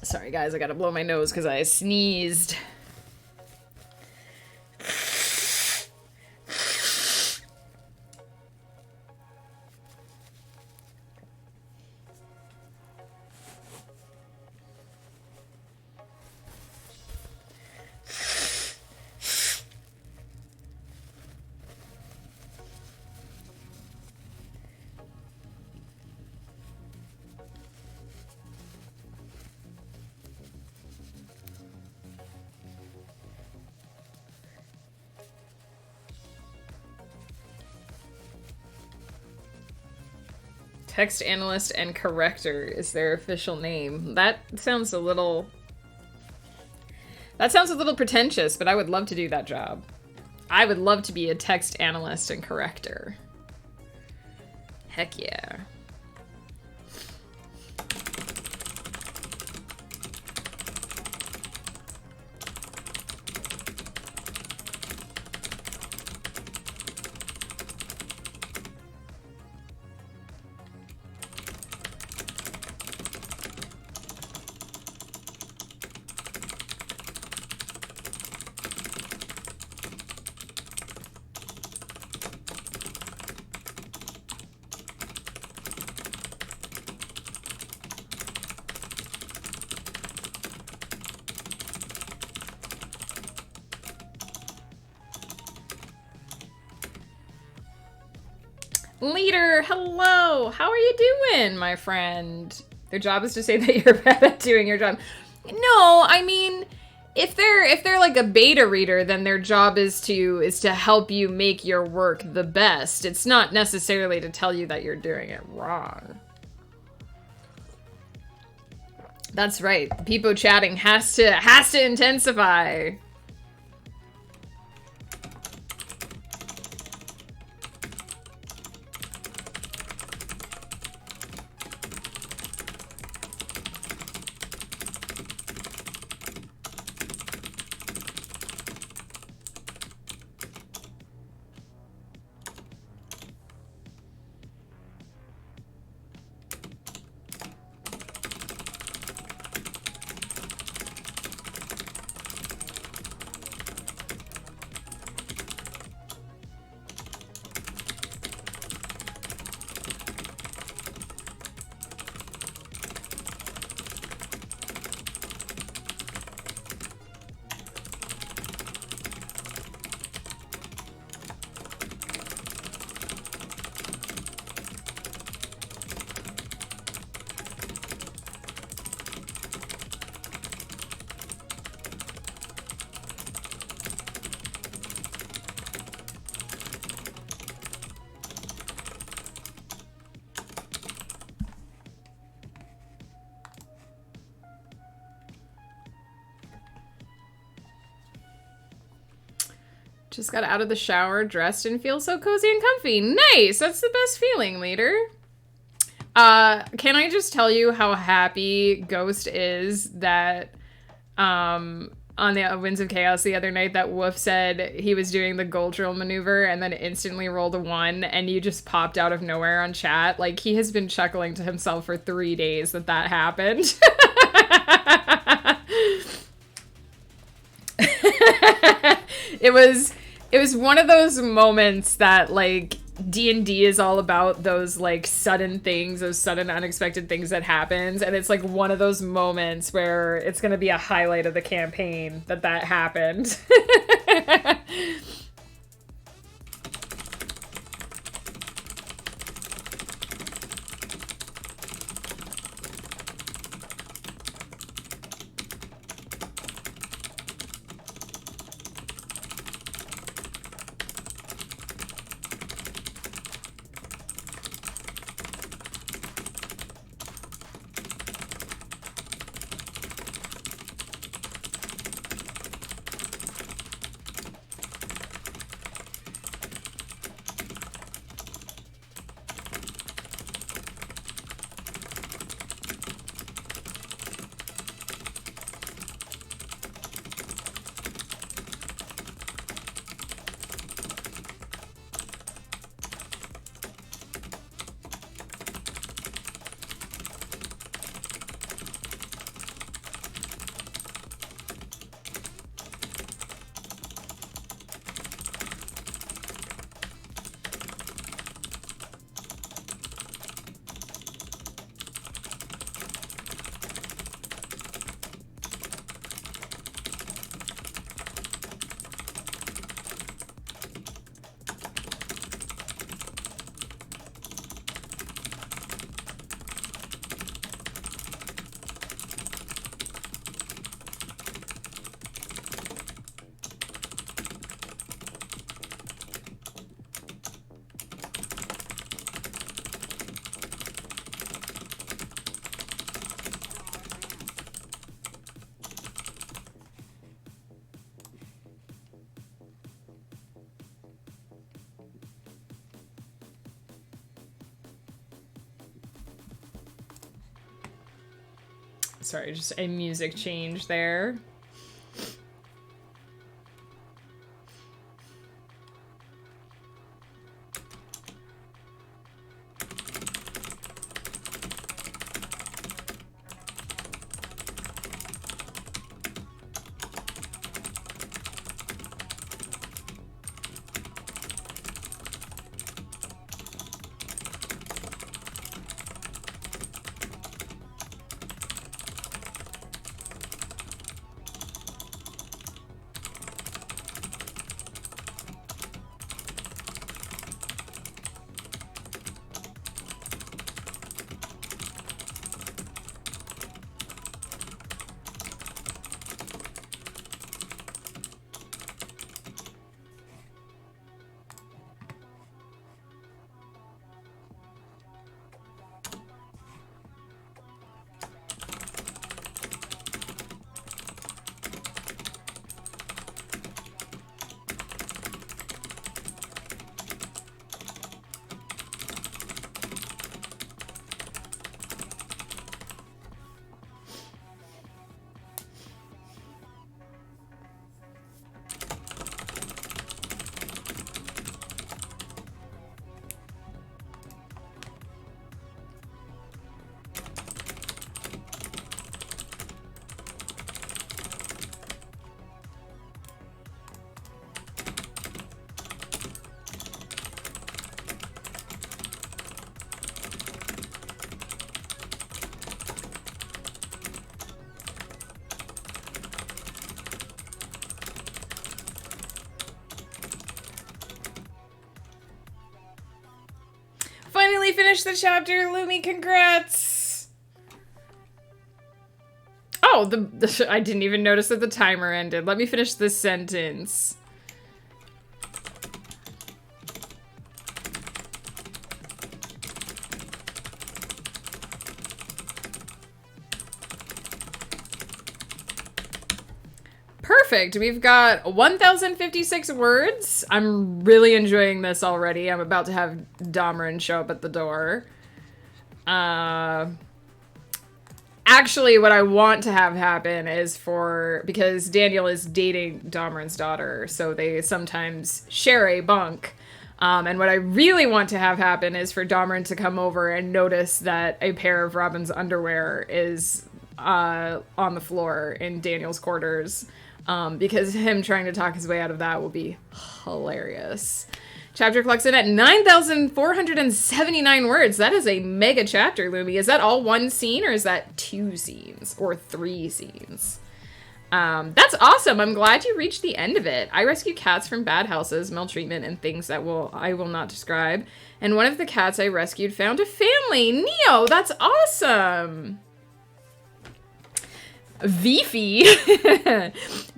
Sorry, guys, I gotta blow my nose because I sneezed. Text analyst and corrector is their official name. That sounds a little pretentious, but I would love to do that job. I would love to be a text analyst and corrector. Heck yeah. Leader, hello! How are you doing, my friend? Their job is to say that you're bad at doing your job. No, I mean, if they're like a beta reader, then their job is to help you make your work the best. It's not necessarily to tell you that you're doing it wrong. That's right. Peepo chatting has to intensify. Just got out of the shower, dressed, and feel so cozy and comfy. Nice! That's the best feeling, leader. Can I just tell you how happy Ghost is that, on the Winds of Chaos the other night, that Wolf said he was doing the gold drill maneuver and then instantly rolled a 1 and you just popped out of nowhere on chat? Like, he has been chuckling to himself for 3 days that happened. It was one of those moments that, like, D&D is all about those, like, sudden things, those sudden unexpected things that happens, and it's, like, one of those moments where it's gonna be a highlight of the campaign that happened. Sorry, just a music change there. Finally finished the chapter, Lumi, congrats! Oh, I didn't even notice that the timer ended. Let me finish this sentence. Perfect. We've got 1,056 words. I'm really enjoying this already. I'm about to have Dameron show up at the door. Actually, what I want to have happen is because Daniel is dating Dameron's daughter, so they sometimes share a bunk. And what I really want to have happen is for Dameron to come over and notice that a pair of Robin's underwear is on the floor in Daniel's quarters. Because him trying to talk his way out of that will be hilarious. Chapter clocks in at 9,479 words. That is a mega chapter, Lumi. Is that all one scene, or is that 2 scenes or 3 scenes? That's awesome. I'm glad you reached the end of it. I rescue cats from bad houses, maltreatment, and things that I will not describe. And one of the cats I rescued found a family. Neo, that's awesome. Beefy.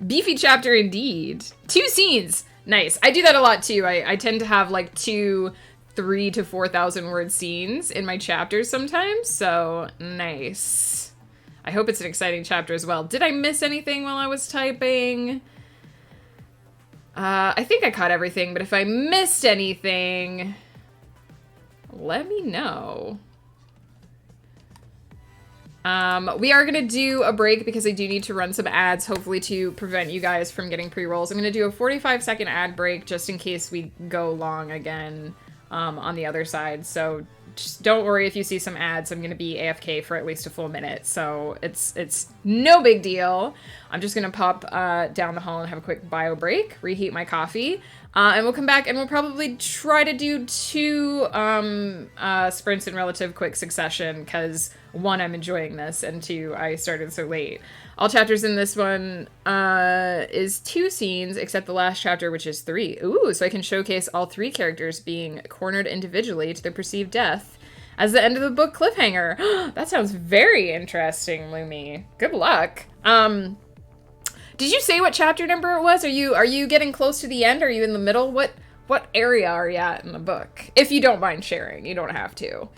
Beefy chapter indeed. 2 scenes. Nice. I do that a lot too. I tend to have like 3,000 to 4,000 word scenes in my chapters sometimes. So nice. I hope it's an exciting chapter as well. Did I miss anything while I was typing? I think I caught everything, but if I missed anything, let me know. We are going to do a break because I do need to run some ads, hopefully to prevent you guys from getting pre-rolls. I'm going to do a 45-second ad break just in case we go long again on the other side. So just don't worry if you see some ads. I'm going to be AFK for at least a full minute. So it's no big deal. I'm just going to pop down the hall and have a quick bio break, reheat my coffee. And we'll come back and we'll probably try to do 2 sprints in relative quick succession because 1, I'm enjoying this, and 2, I started so late. All chapters in this one is 2 scenes, except the last chapter, which is 3. Ooh, so I can showcase all 3 characters being cornered individually to their perceived death as the end of the book cliffhanger. That sounds very interesting, Lumi. Good luck. Did you say what chapter number it was? Are you getting close to the end? Are you in the middle? What area are you at in the book? If you don't mind sharing, you don't have to.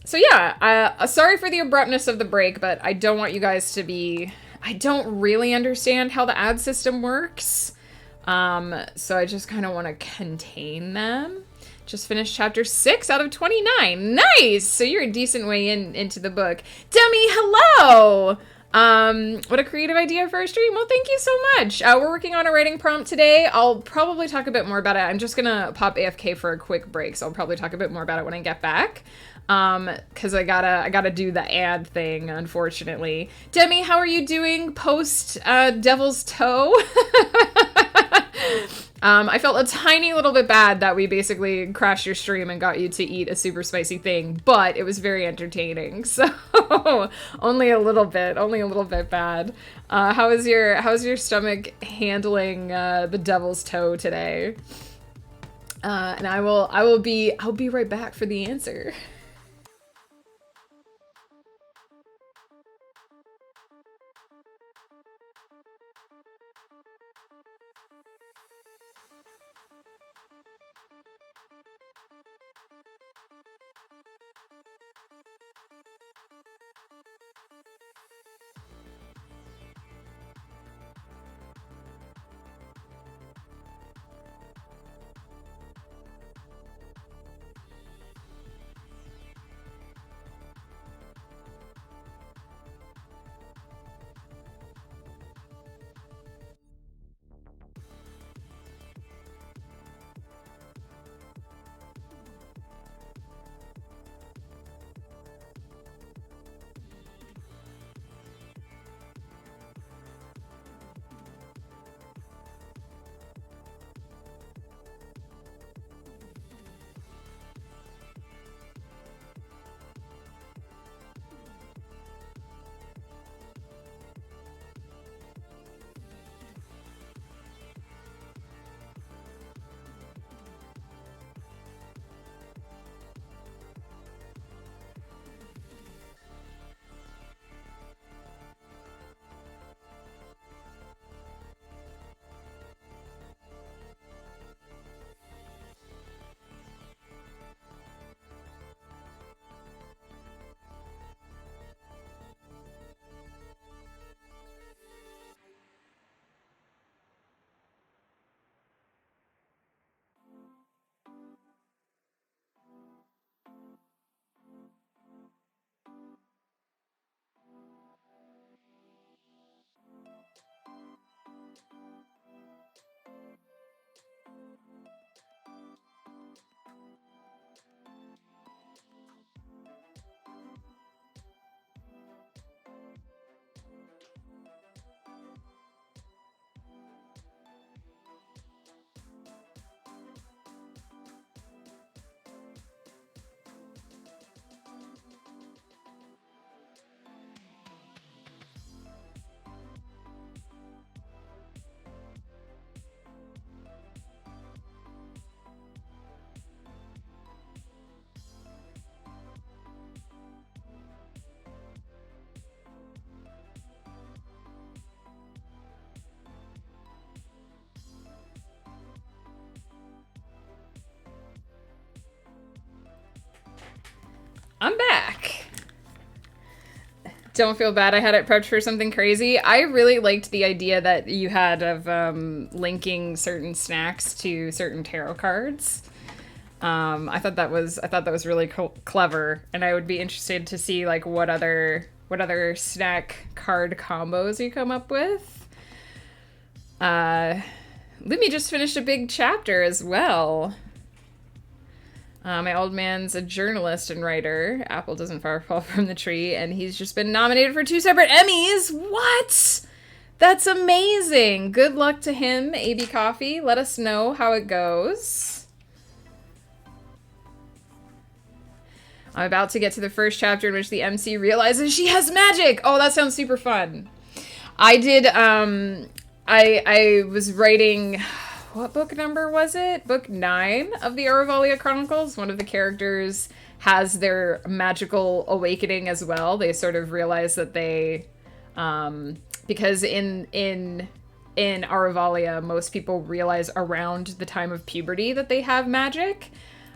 So yeah, sorry for the abruptness of the break, but I don't want you guys to be... I don't really understand how the ad system works. So I just kind of want to contain them. Just finished chapter 6 out of 29. Nice! So you're a decent way into the book. Demi, hello! What a creative idea for a stream. Well, thank you so much. We're working on a writing prompt today. I'll probably talk a bit more about it. I'm just gonna pop AFK for a quick break, so I'll probably talk a bit more about it when I get back. Cause I gotta do the ad thing, unfortunately. Demi, how are you doing post, Devil's Toe? I felt a tiny little bit bad that we basically crashed your stream and got you to eat a super spicy thing, but it was very entertaining, so only a little bit bad. How's your stomach handling the Devil's Toe today? And I'll be right back for the answer. I'm back. Don't feel bad I had it prepped for something crazy. I really liked the idea that you had of linking certain snacks to certain tarot cards. I thought that was really clever, and I would be interested to see like what other snack card combos you come up with. Lumi just finished a big chapter as well. My old man's a journalist and writer. Apple doesn't far fall from the tree, and he's just been nominated for 2 separate Emmys. What? That's amazing. Good luck to him, AB Coffee. Let us know how it goes. I'm about to get to the first chapter in which the MC realizes she has magic. Oh, that sounds super fun. I did, I was writing... What book number was it? Book 9 of the Aravalia Chronicles. One of the characters has their magical awakening as well. They sort of realize that they, because in Aravalia, most people realize around the time of puberty that they have magic.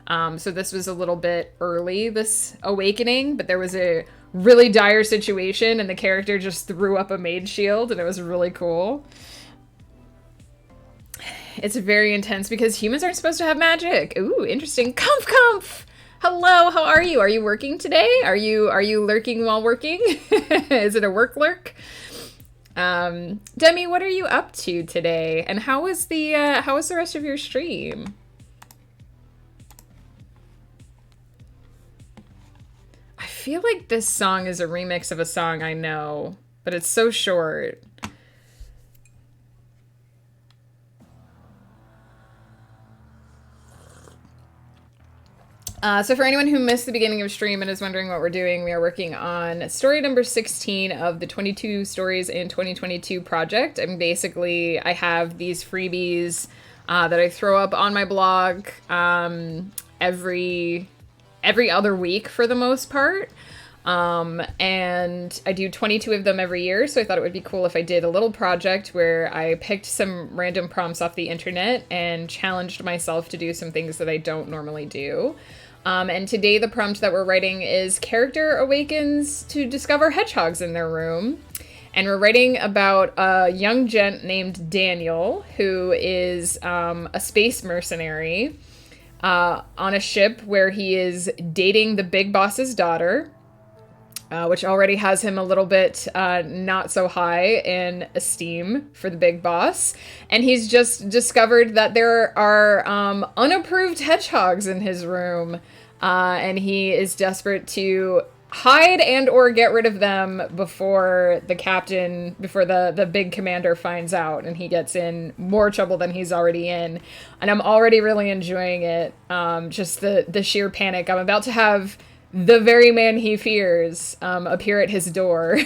So this was a little bit early, this awakening, but there was a really dire situation and the character just threw up a mage shield and it was really cool. It's very intense because humans aren't supposed to have magic. Ooh, interesting. Comf. Hello, how are you? Are you working today? Are you lurking while working? Is it a work lurk? Demi, what are you up to today? And how was the rest of your stream? I feel like this song is a remix of a song I know, but it's so short. So for anyone who missed the beginning of stream and is wondering what we're doing, we are working on story number 16 of the 22 stories in 2022 project. And basically, I have these freebies that I throw up on my blog every other week for the most part. And I do 22 of them every year, so I thought it would be cool if I did a little project where I picked some random prompts off the internet and challenged myself to do some things that I don't normally do. And today the prompt that we're writing is character awakens to discover hedgehogs in their room. And we're writing about a young gent named Daniel, who is a space mercenary on a ship where he is dating the big boss's daughter, which already has him a little bit not so high in esteem for the big boss. And he's just discovered that there are unapproved hedgehogs in his room. And he is desperate to hide and or get rid of them before the big commander finds out, and he gets in more trouble than he's already in. And I'm already really enjoying it. Just the sheer panic. I'm about to have the very man he fears appear at his door.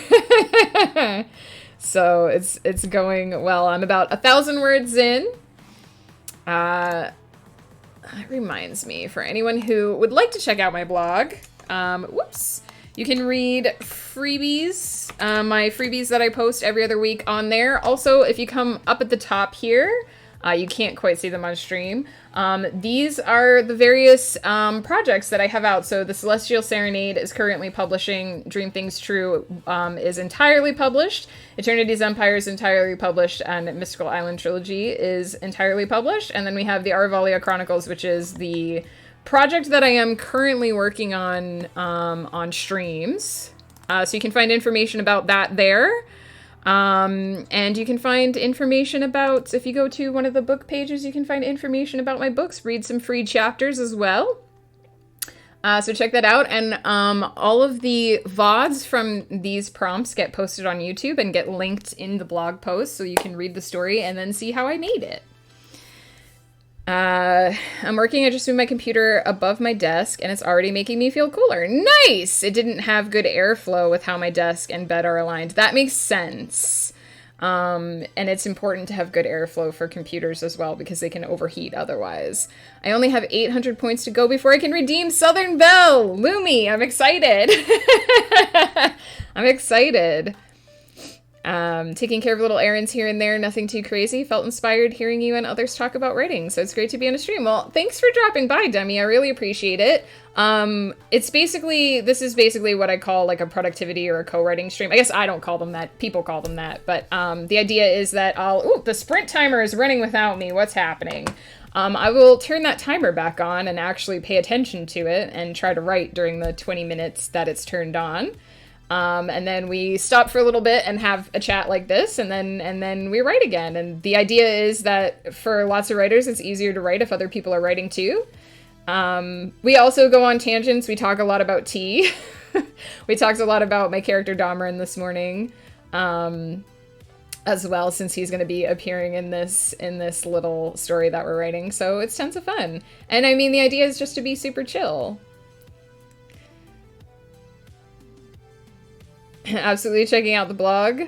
So it's going well. I'm about 1,000 words in. That reminds me, for anyone who would like to check out my blog, you can read freebies, my freebies that I post every other week on there. Also, if you come up at the top here, you can't quite see them on stream. These are the various projects that I have out. So the Celestial Serenade is currently publishing. Dream Things True is entirely published. Eternity's Empire is entirely published. And Mystical Island Trilogy is entirely published. And then we have the Arvalia Chronicles, which is the project that I am currently working on streams. So you can find information about that there. And you can find information about, if you go to one of the book pages, you can find information about my books, read some free chapters as well. So check that out. And all of the VODs from these prompts get posted on YouTube and get linked in the blog post, so you can read the story and then see how I made it. I just moved my computer above my desk and it's already making me feel cooler. Nice! It didn't have good airflow with how my desk and bed are aligned. That makes sense. And it's important to have good airflow for computers as well because they can overheat otherwise. I only have 800 points to go before I can redeem Southern Belle! Lumi, I'm excited! I'm excited. Taking care of little errands here and there, nothing too crazy. Felt inspired hearing you and others talk about writing, so it's great to be on a stream. Well, thanks for dropping by, Demi. I really appreciate it. This is basically what I call like a productivity or a co-writing stream. I guess I don't call them that. People call them that. But the idea is that the sprint timer is running without me. What's happening? I will turn that timer back on and actually pay attention to it and try to write during the 20 minutes that it's turned on. And then we stop for a little bit and have a chat like this, and then we write again. And the idea is that for lots of writers, it's easier to write if other people are writing too. We also go on tangents. We talk a lot about tea. We talked a lot about my character Dameron this morning, as well, since he's going to be appearing in this little story that we're writing. So it's tons of fun. And I mean, the idea is just to be super chill. Absolutely checking out the blog.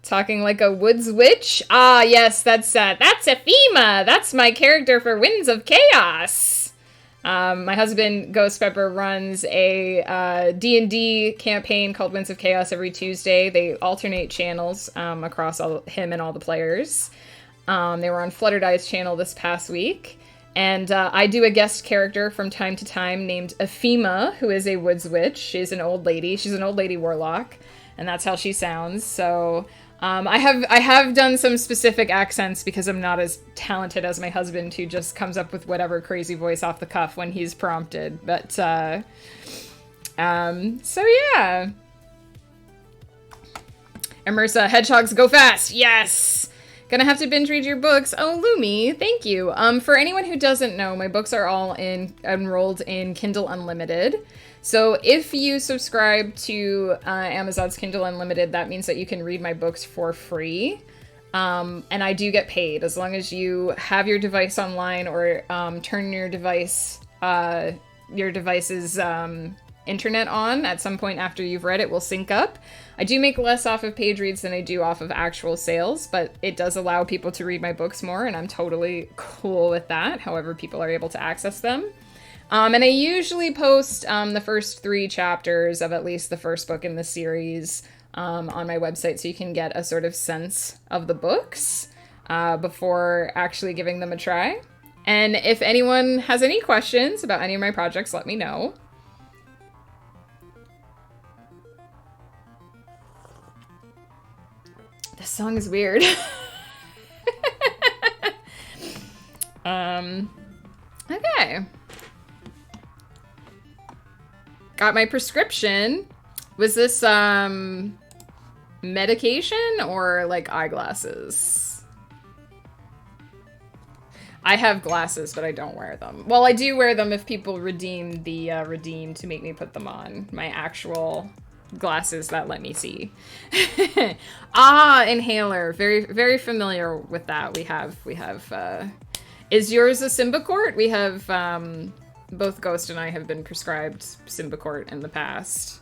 Talking like a woods witch. Ah, yes, that's Ephema. That's my character for Winds of Chaos. My husband, Ghost Pepper, runs a D&D campaign called Winds of Chaos every Tuesday. They alternate channels across him and all the players. They were on Flutterdy's channel this past week. And I do a guest character from time to time named Ephema, who is a woods witch. She's an old lady. She's an old lady warlock, and that's how she sounds. So I have done some specific accents because I'm not as talented as my husband, who just comes up with whatever crazy voice off the cuff when he's prompted. But so yeah. Immersa, hedgehogs go fast. Yes. Gonna have to binge read your books. Oh, Lumi, thank you. For anyone who doesn't know, my books are all enrolled in Kindle Unlimited. So if you subscribe to Amazon's Kindle Unlimited, that means that you can read my books for free. And I do get paid as long as you have your device online or turn your device's internet on at some point after you've read it will sync up. I do make less off of page reads than I do off of actual sales, but it does allow people to read my books more, and I'm totally cool with that, however people are able to access them. And I usually post the first 3 chapters of at least the first book in the series on my website, so you can get a sort of sense of the books before actually giving them a try. And if anyone has any questions about any of my projects, let me know. This song is weird. Okay. Got my prescription. Was this medication or like eyeglasses? I have glasses, but I don't wear them. Well, I do wear them if people redeem the redeem to make me put them on. My actual glasses that let me see. Inhaler. Very, very familiar with that. We have is yours a Symbicort? We have both Ghost and I have been prescribed Symbicort in the past.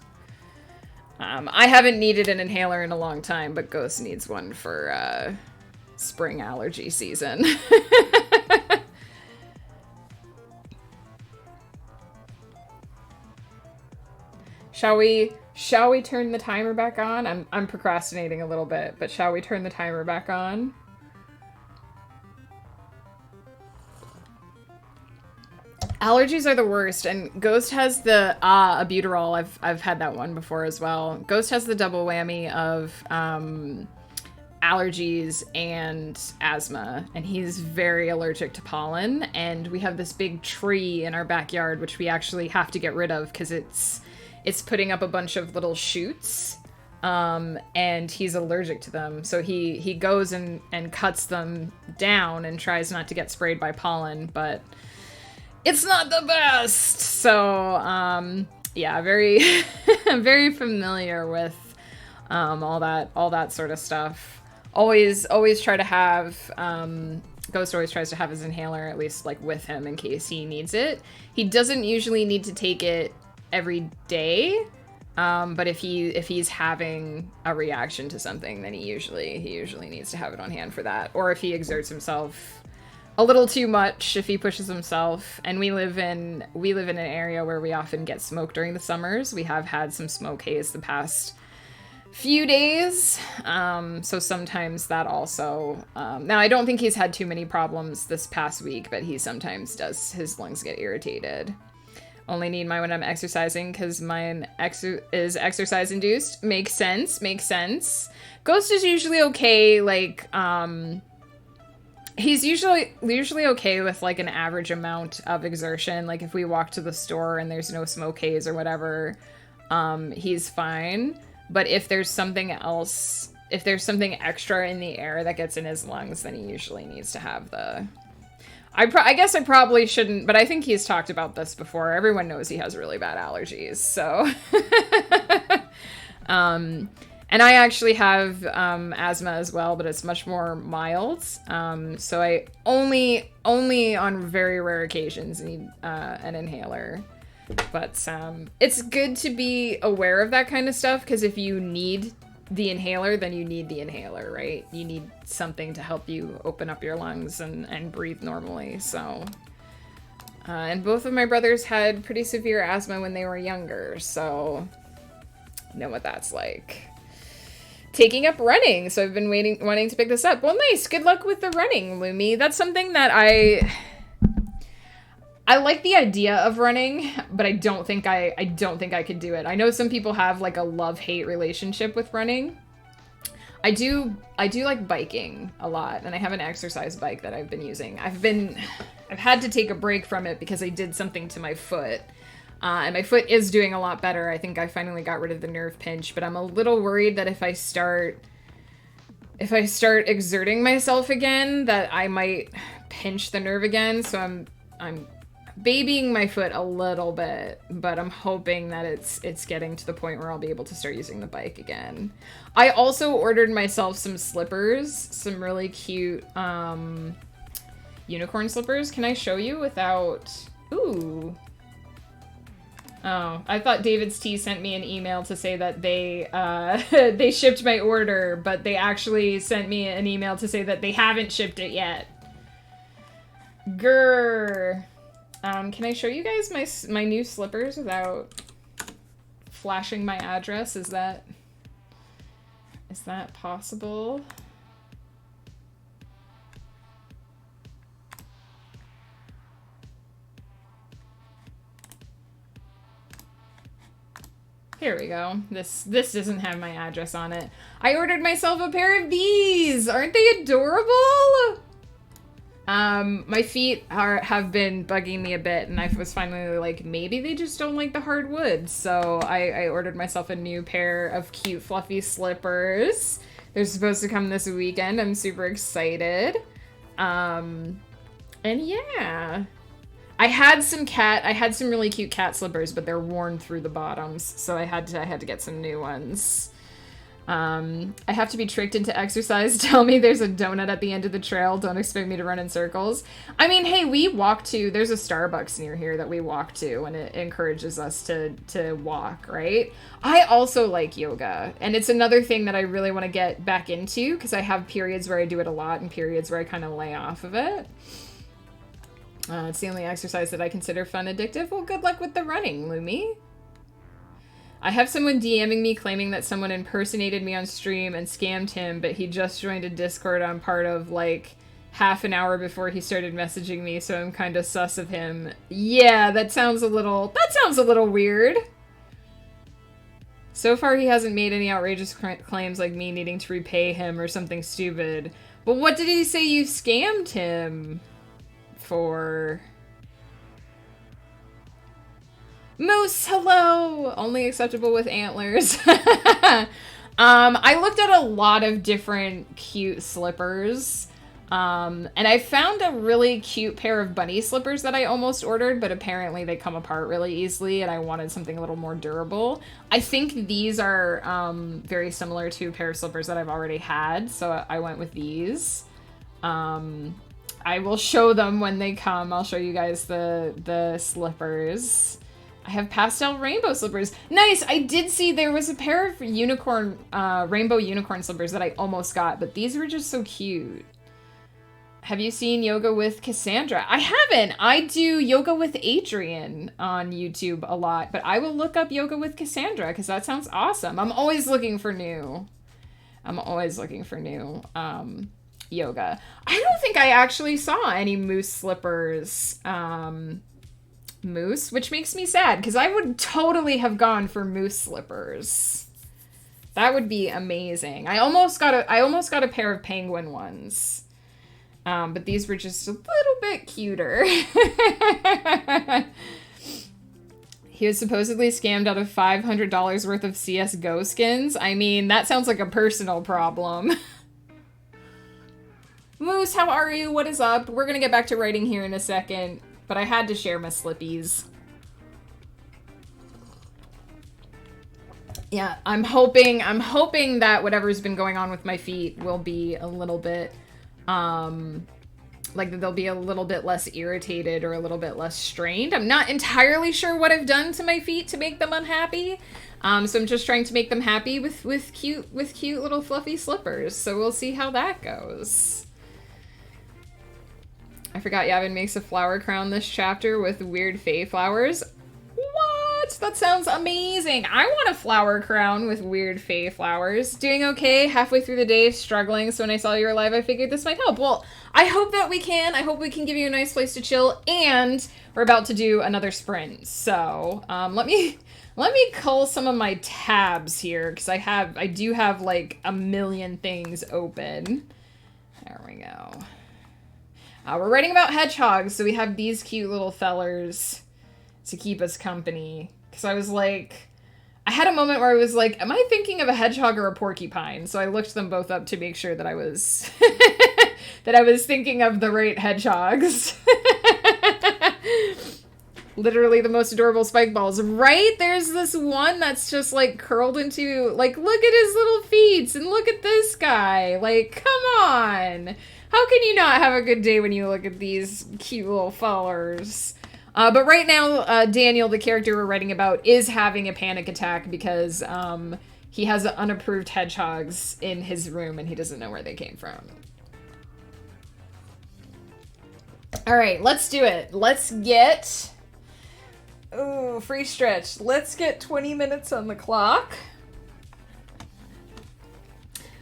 I haven't needed an inhaler in a long time, but Ghost needs one for spring allergy season. Shall we turn the timer back on? I'm procrastinating a little bit, but shall we turn the timer back on? Allergies are the worst, and Ghost has the albuterol. I've had that one before as well. Ghost has the double whammy of allergies and asthma, and he's very allergic to pollen. And we have this big tree in our backyard, which we actually have to get rid of because it's putting up a bunch of little shoots, and he's allergic to them. So he goes and cuts them down and tries not to get sprayed by pollen, but it's not the best. So, yeah, very, very familiar with all that sort of stuff. Always try to have, Ghost always tries to have his inhaler at least like with him in case he needs it. He doesn't usually need to take it every day, but if he's having a reaction to something, then he usually needs to have it on hand for that. Or if he exerts himself a little too much, if he pushes himself. And we live in an area where we often get smoke during the summers. We have had some smoke haze the past few days, so sometimes that also now I don't think he's had too many problems this past week, but he sometimes does, his lungs get irritated. Only need mine when I'm exercising because mine is exercise induced. Makes sense. Ghost is usually okay, like he's usually okay with like an average amount of exertion. Like if we walk to the store and there's no smoke haze or whatever, he's fine. But if there's something else, if there's something extra in the air that gets in his lungs, then he usually needs to have the... I guess I probably shouldn't, but I think he's talked about this before. Everyone knows he has really bad allergies, so... and I actually have asthma as well, but it's much more mild. So I only on very rare occasions need an inhaler. But it's good to be aware of that kind of stuff, because if you need the inhaler, then you need the inhaler, right? You need something to help you open up your lungs and breathe normally. So, and both of my brothers had pretty severe asthma when they were younger, so I know what that's like. Taking up running, so I've been wanting to pick this up. Well, nice. Good luck with the running, Lumi. That's something that I like the idea of running, but I don't think I could do it. I know some people have like a love-hate relationship with running. do like biking a lot, and I have an exercise bike that I've been using. I've had to take a break from it because I did something to my foot. And my foot is doing a lot better. I think I finally got rid of the nerve pinch, but I'm a little worried that if I start exerting myself again, that I might pinch the nerve again. So I'm babying my foot a little bit, but I'm hoping that it's getting to the point where I'll be able to start using the bike again. I also ordered myself some slippers, some really cute unicorn slippers. Can I show you without... Ooh. Oh, I thought David's Tea sent me an email to say that they they shipped my order, but they actually sent me an email to say that they haven't shipped it yet. Grr. Can I show you guys my new slippers without flashing my address? Is that possible? Here we go. This doesn't have my address on it. I ordered myself a pair of these. Aren't they adorable? My feet have been bugging me a bit, and I was finally like, maybe they just don't like the hard wood. So I ordered myself a new pair of cute fluffy slippers. They're supposed to come this weekend. I'm super excited. And yeah. I had some really cute cat slippers, but they're worn through the bottoms, so I had to get some new ones. I have to be tricked into exercise. Tell me there's a donut at the end of the trail. Don't expect me to run in circles. I mean, hey, there's a Starbucks near here that we walk to, and it encourages us to walk, right? I also like yoga, and it's another thing that I really want to get back into, because I have periods where I do it a lot and periods where I kind of lay off of it. It's the only exercise that I consider fun addictive. Well, good luck with the running, Lumi. I have someone DMing me claiming that someone impersonated me on stream and scammed him, but he just joined a Discord I'm part of like half an hour before he started messaging me, so I'm kind of sus of him. Yeah, that sounds a little weird. So far, he hasn't made any outrageous claims like me needing to repay him or something stupid. But what did he say you scammed him for? Moose, hello! Only acceptable with antlers. I looked at a lot of different cute slippers. And I found a really cute pair of bunny slippers that I almost ordered, but apparently they come apart really easily, and I wanted something a little more durable. I think these are very similar to a pair of slippers that I've already had, so I went with these. I will show them when they come. I'll show you guys the slippers. I have pastel rainbow slippers. Nice! I did see there was a pair of rainbow unicorn slippers that I almost got, but these were just so cute. Have you seen Yoga with Cassandra? I haven't. I do Yoga with Adrian on YouTube a lot, but I will look up Yoga with Cassandra because that sounds awesome. I'm always looking for new yoga. I don't think I actually saw any moose slippers. Moose, which makes me sad because I would totally have gone for moose slippers. That would be amazing. I almost got a pair of penguin ones. But these were just a little bit cuter. He was supposedly scammed out of $500 worth of CSGO skins. I mean, that sounds like a personal problem. Moose, how are you? What is up? We're gonna get back to writing here in a second, but I had to share my slippies. Yeah, I'm hoping that whatever's been going on with my feet will be a little bit, like they'll be a little bit less irritated or a little bit less strained. I'm not entirely sure what I've done to my feet to make them unhappy. So I'm just trying to make them happy with cute little fluffy slippers. So we'll see how that goes. I forgot Yavin makes a flower crown this chapter with weird fae flowers. What? That sounds amazing. I want a flower crown with weird fae flowers. Doing okay, halfway through the day, struggling, so when I saw you were live, I figured this might help. Well, I hope that we can. I hope we can give you a nice place to chill, and we're about to do another sprint. So, let me Let me cull some of my tabs here, because I do have like a million things open. There we go. We're writing about hedgehogs, so we have these cute little fellers to keep us company. Because I was like, I had a moment where I was like, am I thinking of a hedgehog or a porcupine? So I looked them both up to make sure that I was that I was thinking of the right hedgehogs. Literally the most adorable spike balls, right? There's this one that's just like curled into, like, look at his little feet and look at this guy. Like, come on. How can you not have a good day when you look at these cute little fellers? But right now, Daniel, the character we're writing about, is having a panic attack because he has unapproved hedgehogs in his room and he doesn't know where they came from. All right, let's do it. Let's get... Ooh, free stretch. Let's get 20 minutes on the clock.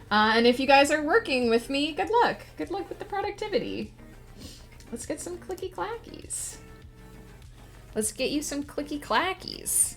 And if you guys are working with me, good luck. Good luck with the productivity. Let's get some clicky clackies. Let's get you some clicky clackies.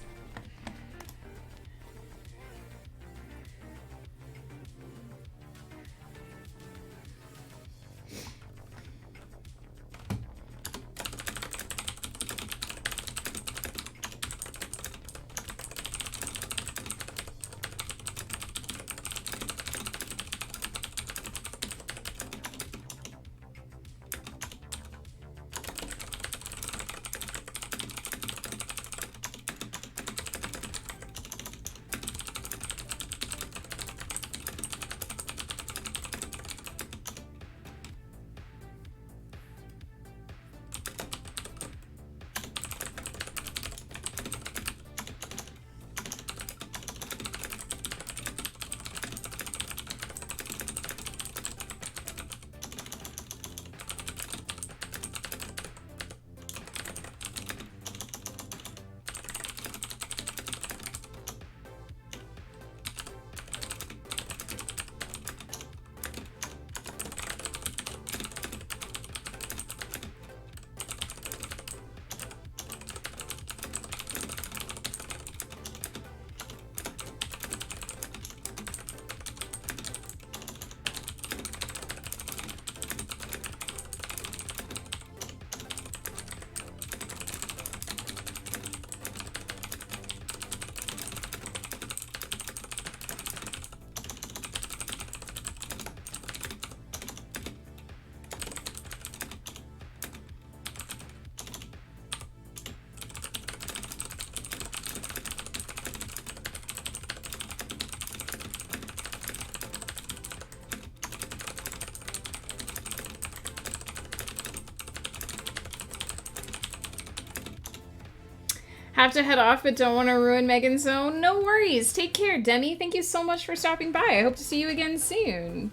Have to head off, but don't want to ruin Megan's zone? No worries. Take care, Demi. Thank you so much for stopping by. I hope to see you again soon.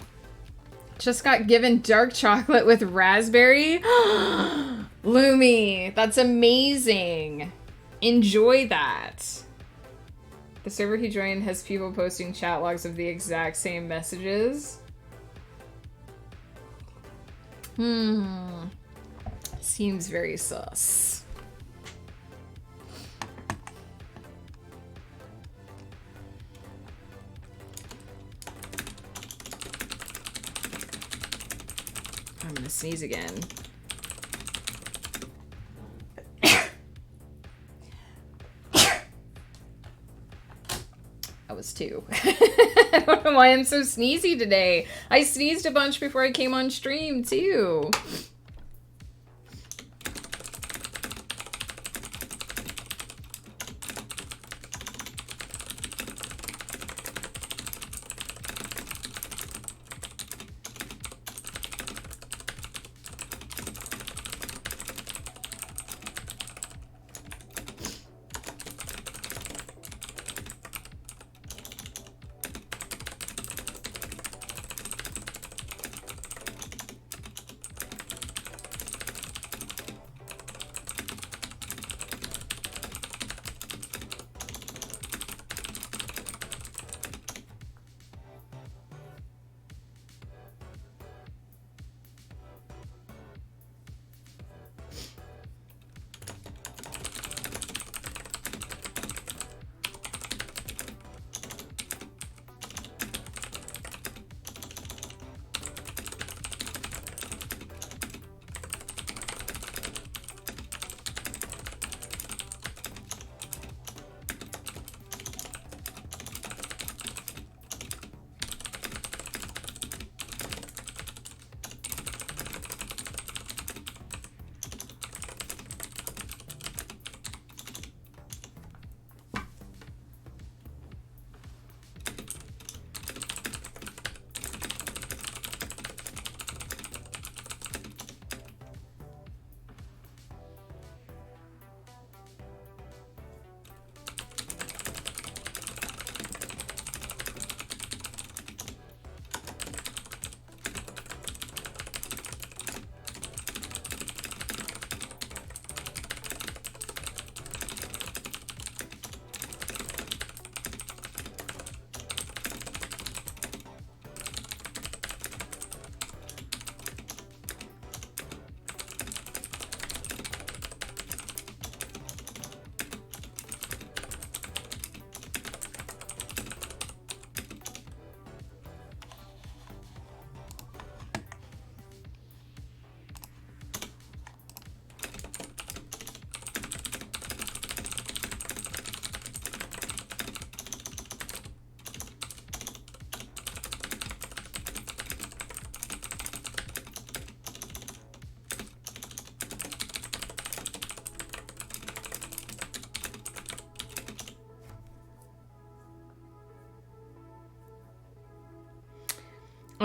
Just got given dark chocolate with raspberry. Lumi, that's amazing. Enjoy that. The server he joined has people posting chat logs of the exact same messages. Seems very sus. I'm gonna sneeze again. That was two. I don't know why I'm so sneezy today. I sneezed a bunch before I came on stream too.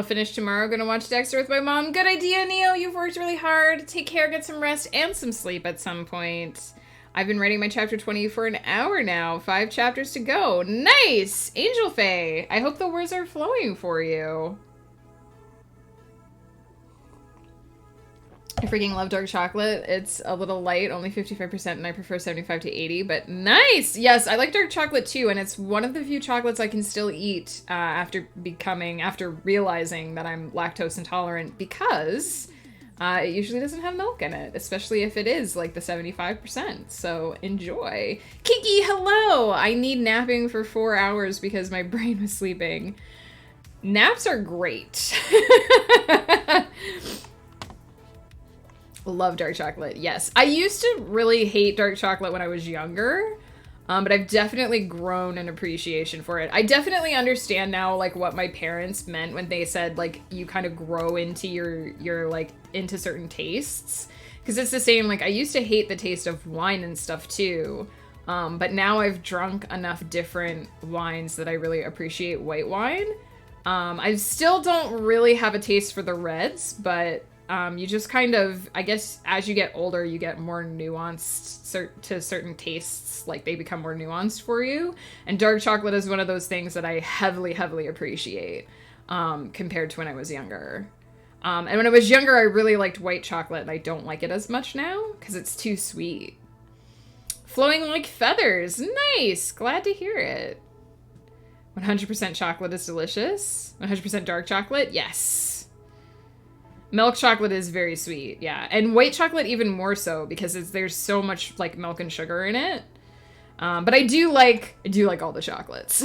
I'll finish tomorrow. Gonna watch Dexter with my mom. Good idea, Neo. You've worked really hard. Take care, get some rest and some sleep at some point. I've been writing my chapter 20 for an hour now. 5 chapters to go. Nice! Angel Faye. I hope the words are flowing for you. I freaking love dark chocolate. It's a little light, only 55%, and I prefer 75 to 80, but nice! Yes, I like dark chocolate too, and it's one of the few chocolates I can still eat after realizing that I'm lactose intolerant, because it usually doesn't have milk in it, especially if it is like the 75%, so enjoy. Kiki, hello! I need napping for 4 hours because my brain was sleeping. Naps are great. Love dark chocolate. Yes. I used to really hate dark chocolate when I was younger, but I've definitely grown an appreciation for it. I definitely understand now, like, what my parents meant when they said, like, you kind of grow into your like, into certain tastes. Because it's the same, like, I used to hate the taste of wine and stuff, too. But now I've drunk enough different wines that I really appreciate white wine. I still don't really have a taste for the reds, but you just kind of, I guess, as you get older, you get more nuanced to certain tastes. Like, they become more nuanced for you. And dark chocolate is one of those things that I heavily, heavily appreciate compared to when I was younger. And when I was younger, I really liked white chocolate, and I don't like it as much now because it's too sweet. Flowing like feathers. Nice. Glad to hear it. 100% chocolate is delicious. 100% dark chocolate. Yes. Milk chocolate is very sweet, yeah. And white chocolate even more so, because there's so much, like, milk and sugar in it. But I do like all the chocolates.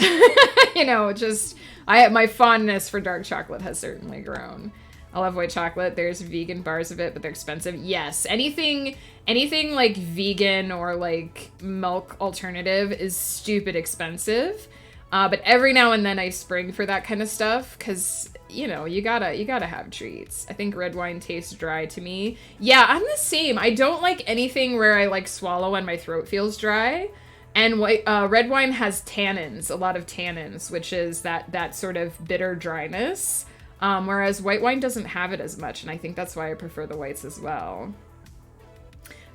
You know, just, my fondness for dark chocolate has certainly grown. I love white chocolate. There's vegan bars of it, but they're expensive. Yes, anything like vegan or, like, milk alternative is stupid expensive. But every now and then I spring for that kind of stuff, because, you know, you gotta have treats. I think red wine tastes dry to me. Yeah, I'm the same. I don't like anything where I, like, swallow and my throat feels dry. And red wine has tannins, a lot of tannins, which is that sort of bitter dryness. Whereas white wine doesn't have it as much, and I think that's why I prefer the whites as well.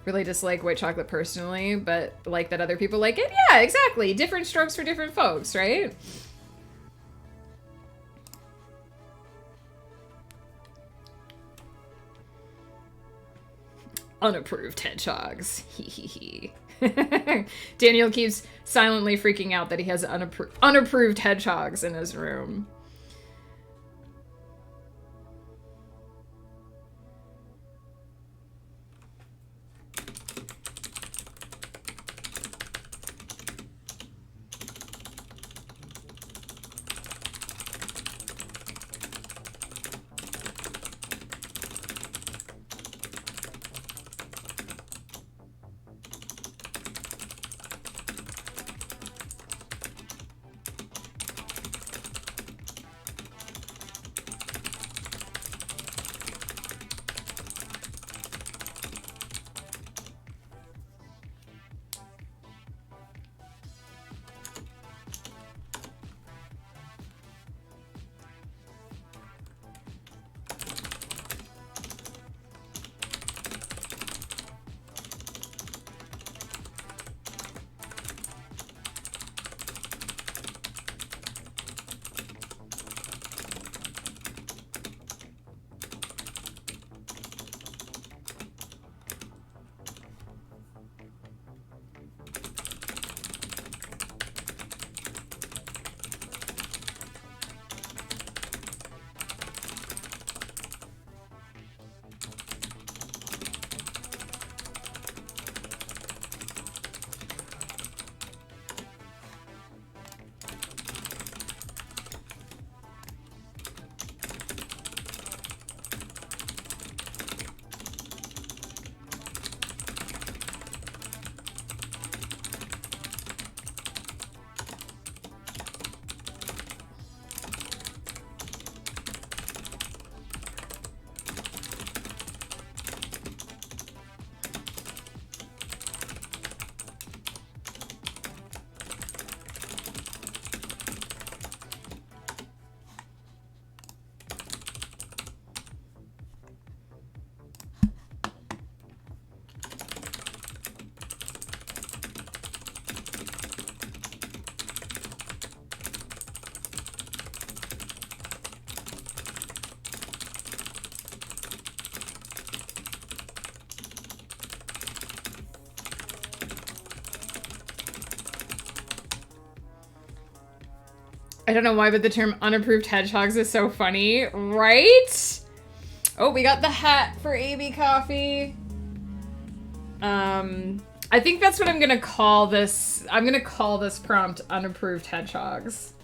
Really dislike white chocolate personally, but like that other people like it. Yeah, exactly. Different strokes for different folks, right? Unapproved hedgehogs. Hee. Daniel keeps silently freaking out that he has unapproved hedgehogs in his room. I don't know why, but the term unapproved hedgehogs is so funny, right? Oh, we got the hat for AB Coffee. I think that's what I'm gonna call this. I'm gonna call this prompt unapproved hedgehogs.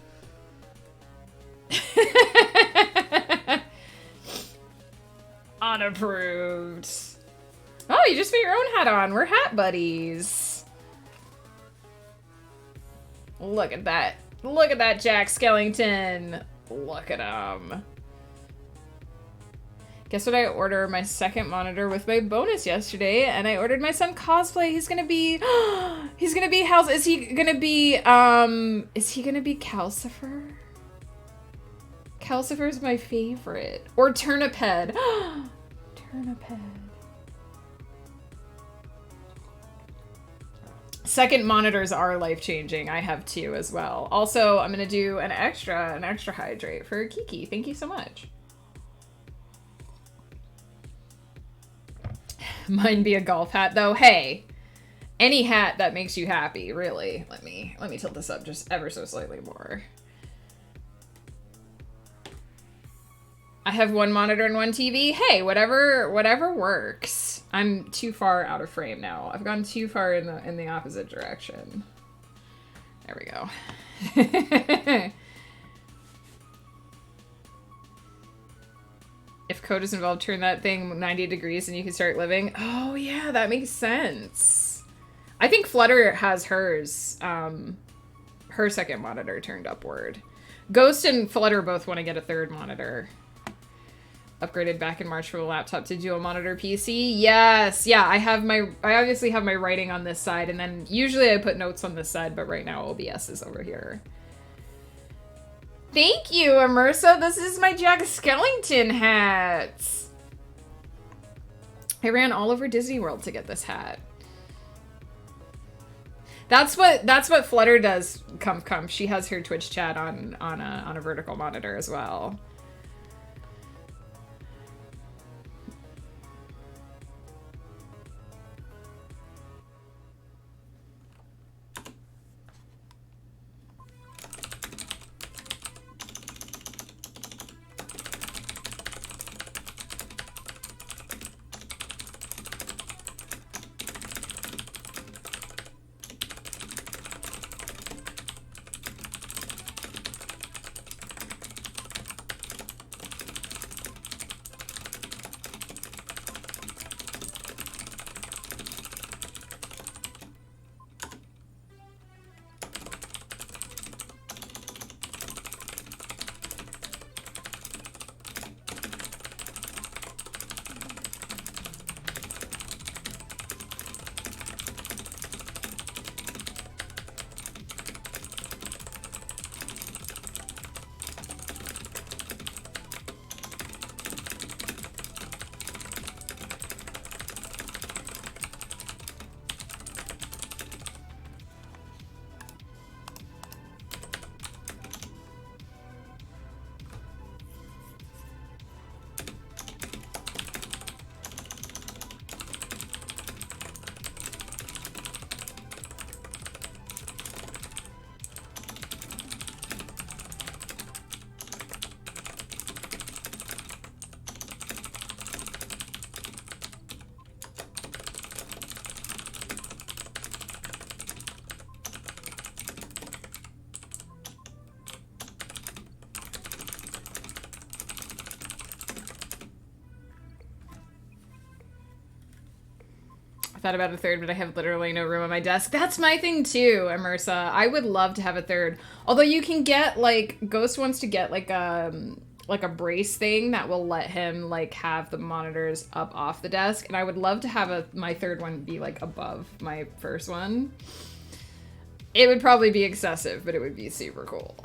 Unapproved. Oh, you just put your own hat on. We're hat buddies. Look at that. Look at that Jack Skellington. Look at him. Guess what? I ordered my second monitor with my bonus yesterday, and I ordered my son cosplay. He's gonna be, he's gonna be House. Is he gonna be Calcifer? Calcifer's my favorite. Or Turniphead. Turniphead. Second monitors are life-changing. I have two as well. Also, I'm gonna do an extra hydrate for Kiki. Thank you so much. Mine be a golf hat though. Hey, any hat that makes you happy, really. Let me tilt this up just ever so slightly more. I have one monitor and one TV. Hey, whatever works. I'm too far out of frame now. I've gone too far in the opposite direction. There we go. If code is involved, turn that thing 90 degrees and you can start living. Oh yeah, that makes sense. I think Flutter has hers, her second monitor turned upward. Ghost and Flutter both want to get a third monitor. Upgraded back in March from a laptop to dual monitor PC. Yes, yeah, I obviously have my writing on this side, and then usually I put notes on this side, but right now OBS is over here. Thank you, Immersa. This is my Jack Skellington hat. I ran all over Disney World to get this hat. That's what Flutter does. Come. She has her Twitch chat on a vertical monitor as well. Thought about a third, but I have literally no room on my desk. That's my thing too, Immersa. I would love to have a third. Although you can get, like, Ghost wants to get like a brace thing that will let him like have the monitors up off the desk, and I would love to have my third one be like above my first one. It would probably be excessive, but it would be super cool.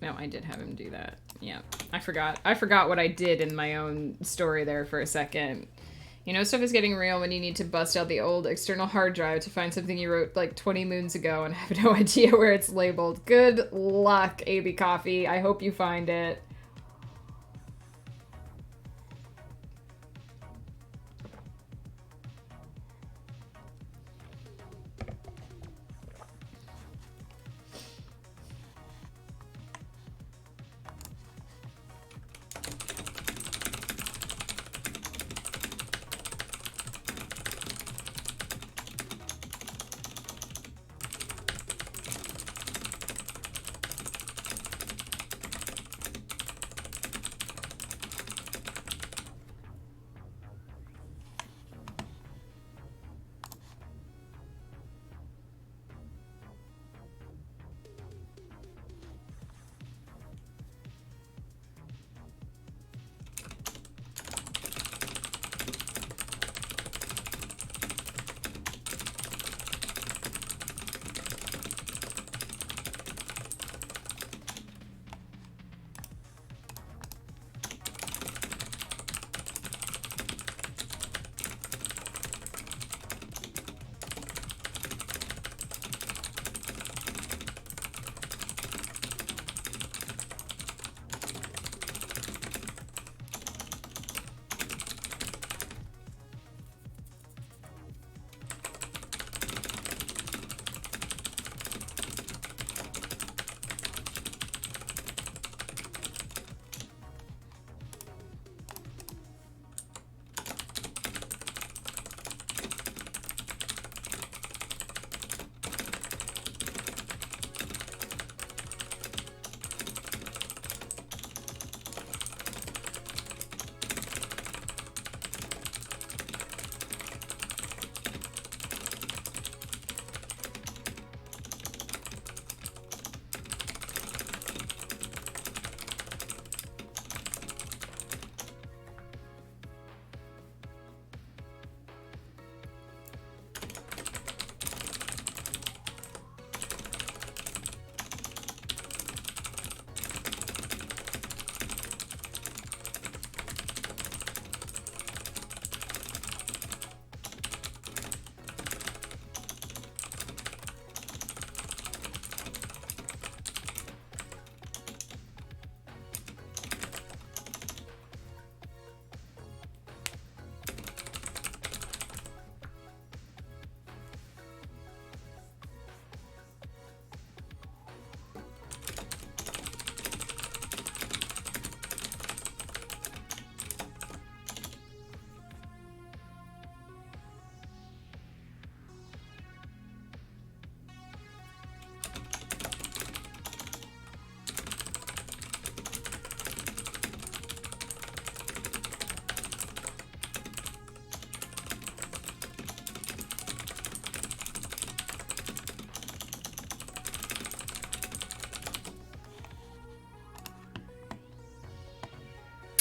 No, I did have him do that. Yeah, I forgot what I did in my own story there for a second. You know, stuff is getting real when you need to bust out the old external hard drive to find something you wrote like 20 moons ago and have no idea where it's labeled. Good luck, AB Coffee. I hope you find it.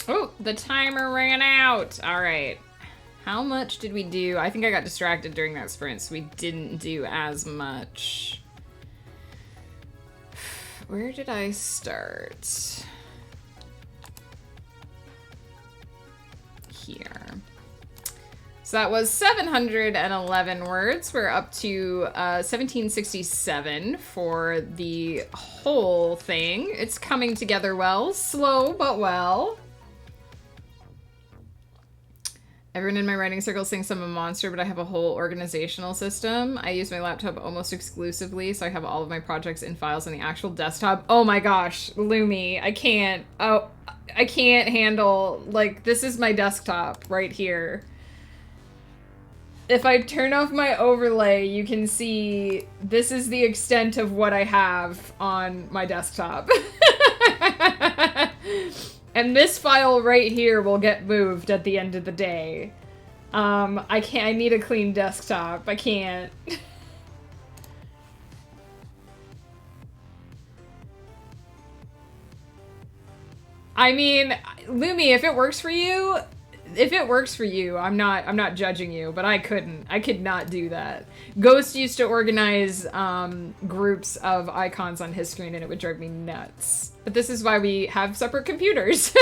Oh, the timer ran out. All right. How much did we do? I think I got distracted during that sprint, so we didn't do as much. Where did I start? Here. So that was 711 words. We're up to 1767 for the whole thing. It's coming together well. Slow, but well. Everyone in my writing circle thinks I'm a monster, but I have a whole organizational system. I use my laptop almost exclusively, so I have all of my projects and files on the actual desktop. Oh my gosh, Lumi, I can't. Oh, I can't handle, like, this is my desktop right here. If I turn off my overlay, you can see this is the extent of what I have on my desktop. And this file right here will get moved at the end of the day. I need a clean desktop. I can't. I mean, Lumi, if it works for you, if it works for you, I'm not judging you, but I could not do that. Ghost used to organize groups of icons on his screen and it would drive me nuts. But this is why we have separate computers.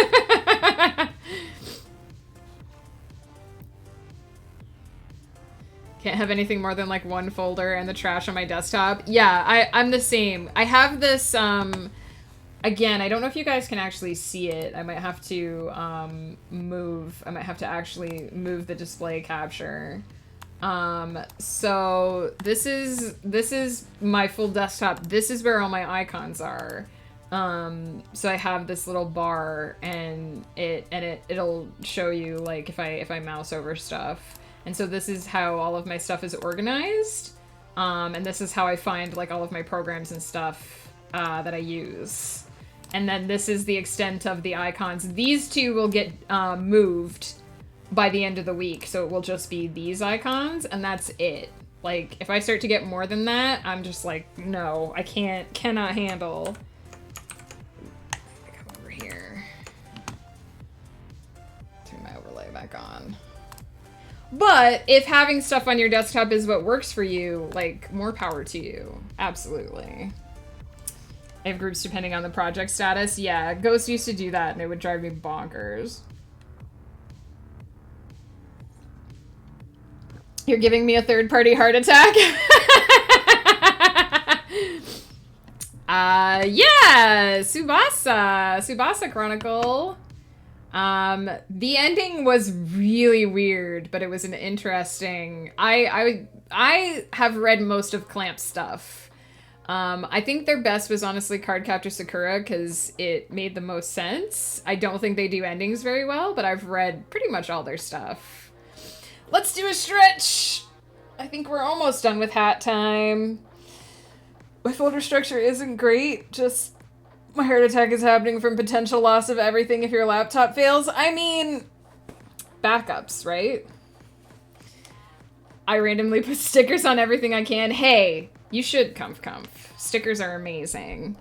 Can't have anything more than like one folder and the trash on my desktop. Yeah, I'm the same. I have this, again, I don't know if you guys can actually see it. I might have to I might have to actually move the display capture. So this is my full desktop. This is where all my icons are. So I have this little bar and it'll show you like if I mouse over stuff. And so this is how all of my stuff is organized. And this is how I find like all of my programs and stuff that I use. And then this is the extent of the icons. These two will get moved by the end of the week. So it will just be these icons and that's it. Like if I start to get more than that, I'm just like, no, I cannot handle. Come over here. Turn my overlay back on. But if having stuff on your desktop is what works for you, like, more power to you. Absolutely. I have groups depending on the project status. Yeah, Ghost used to do that and it would drive me bonkers. You're giving me a third-party heart attack? Yeah! Tsubasa Chronicle. The ending was really weird, but it was an interesting... I have read most of Clamp's stuff. I think their best was honestly Cardcaptor Sakura, because it made the most sense. I don't think they do endings very well, but I've read pretty much all their stuff. Let's do a stretch! I think we're almost done with hat time. My folder structure isn't great, just... My heart attack is happening from potential loss of everything if your laptop fails. I mean, backups, right? I randomly put stickers on everything I can. Hey, you should, Comf. Stickers are amazing.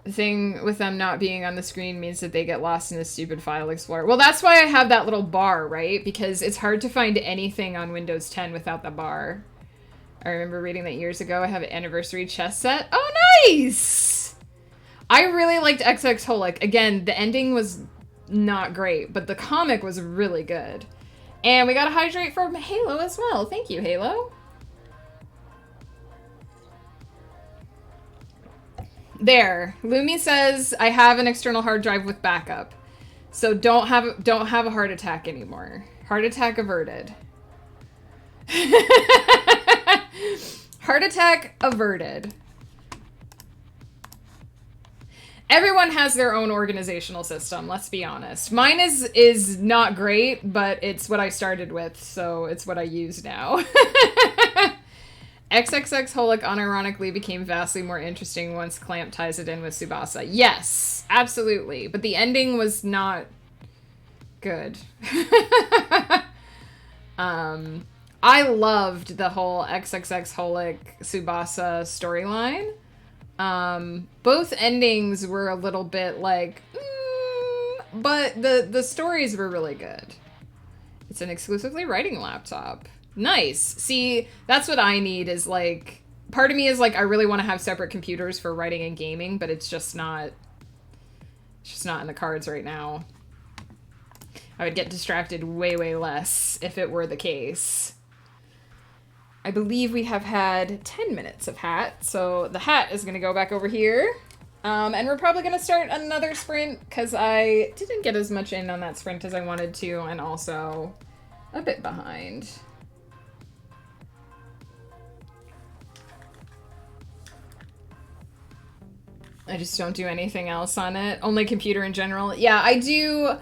The thing with them not being on the screen means that they get lost in the stupid file explorer. Well, that's why I have that little bar, right? Because it's hard to find anything on Windows 10 without the bar. I remember reading that years ago. I have an anniversary chess set. Oh, nice! I really liked XX Holic. Again, the ending was not great, but the comic was really good. And we got a hydrate from Halo as well. Thank you, Halo. There. Lumi says, I have an external hard drive with backup. So don't have a heart attack anymore. Heart attack averted. Heart attack averted. Everyone has their own organizational system, let's be honest. Mine is not great, but it's what I started with, so it's what I use now. XXX Holic unironically became vastly more interesting once Clamp ties it in with Tsubasa. Yes, absolutely. But the ending was not good. I loved the whole XXX Holic Tsubasa storyline. Both endings were a little bit like, but the stories were really good. It's an exclusively writing laptop. Nice. See, that's what I need is like, part of me is like, I really want to have separate computers for writing and gaming, but it's just not in the cards right now. I would get distracted way, way less if it were the case. I believe we have had 10 minutes of hat, so the hat is going to go back over here. And we're probably going to start another sprint, because I didn't get as much in on that sprint as I wanted to, and also a bit behind. I just don't do anything else on it. Only computer in general. Yeah, I do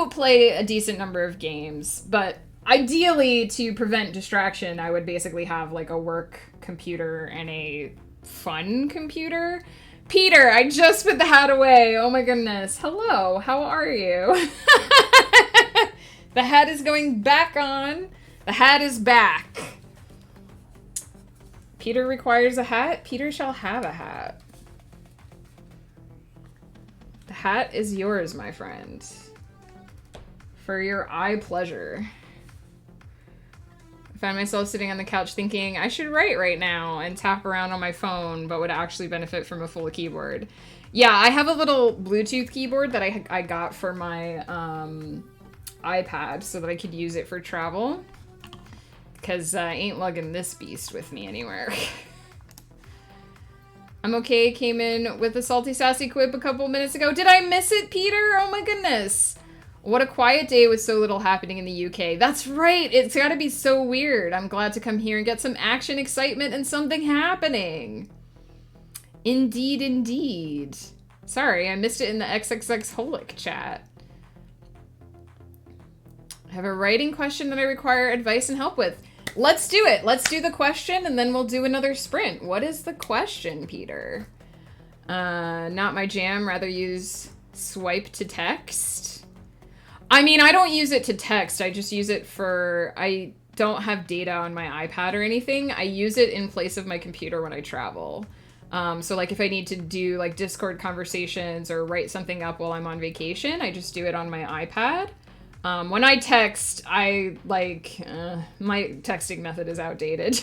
play a decent number of games, but ideally, to prevent distraction, I would basically have like a work computer and a fun computer. Peter, I just put the hat away. Oh my goodness. Hello, how are you? The hat is going back on. The hat is back. Peter requires a hat. Peter shall have a hat. The hat is yours, my friend. for your eye pleasure. I found myself sitting on the couch thinking, I should write right now and tap around on my phone, but would actually benefit from a full keyboard. Yeah, I have a little Bluetooth keyboard that I got for my iPad so that I could use it for travel. Because I ain't lugging this beast with me anywhere. I'm okay, came in with a salty sassy quip a couple minutes ago. Did I miss it, Peter? Oh my goodness. What a quiet day with so little happening in the UK. That's right, it's gotta be so weird. I'm glad to come here and get some action, excitement, and something happening. Indeed, indeed. Sorry, I missed it in the XXX Holic chat. I have a writing question that I require advice and help with. Let's do it. Let's do the question and then we'll do another sprint. What is the question, Peter? Not my jam, rather use swipe to text. I mean, I don't use it to text. I just use it for, I don't have data on my iPad or anything. I use it in place of my computer when I travel. So like if I need to do like Discord conversations or write something up while I'm on vacation, I just do it on my iPad. When I text, my texting method is outdated.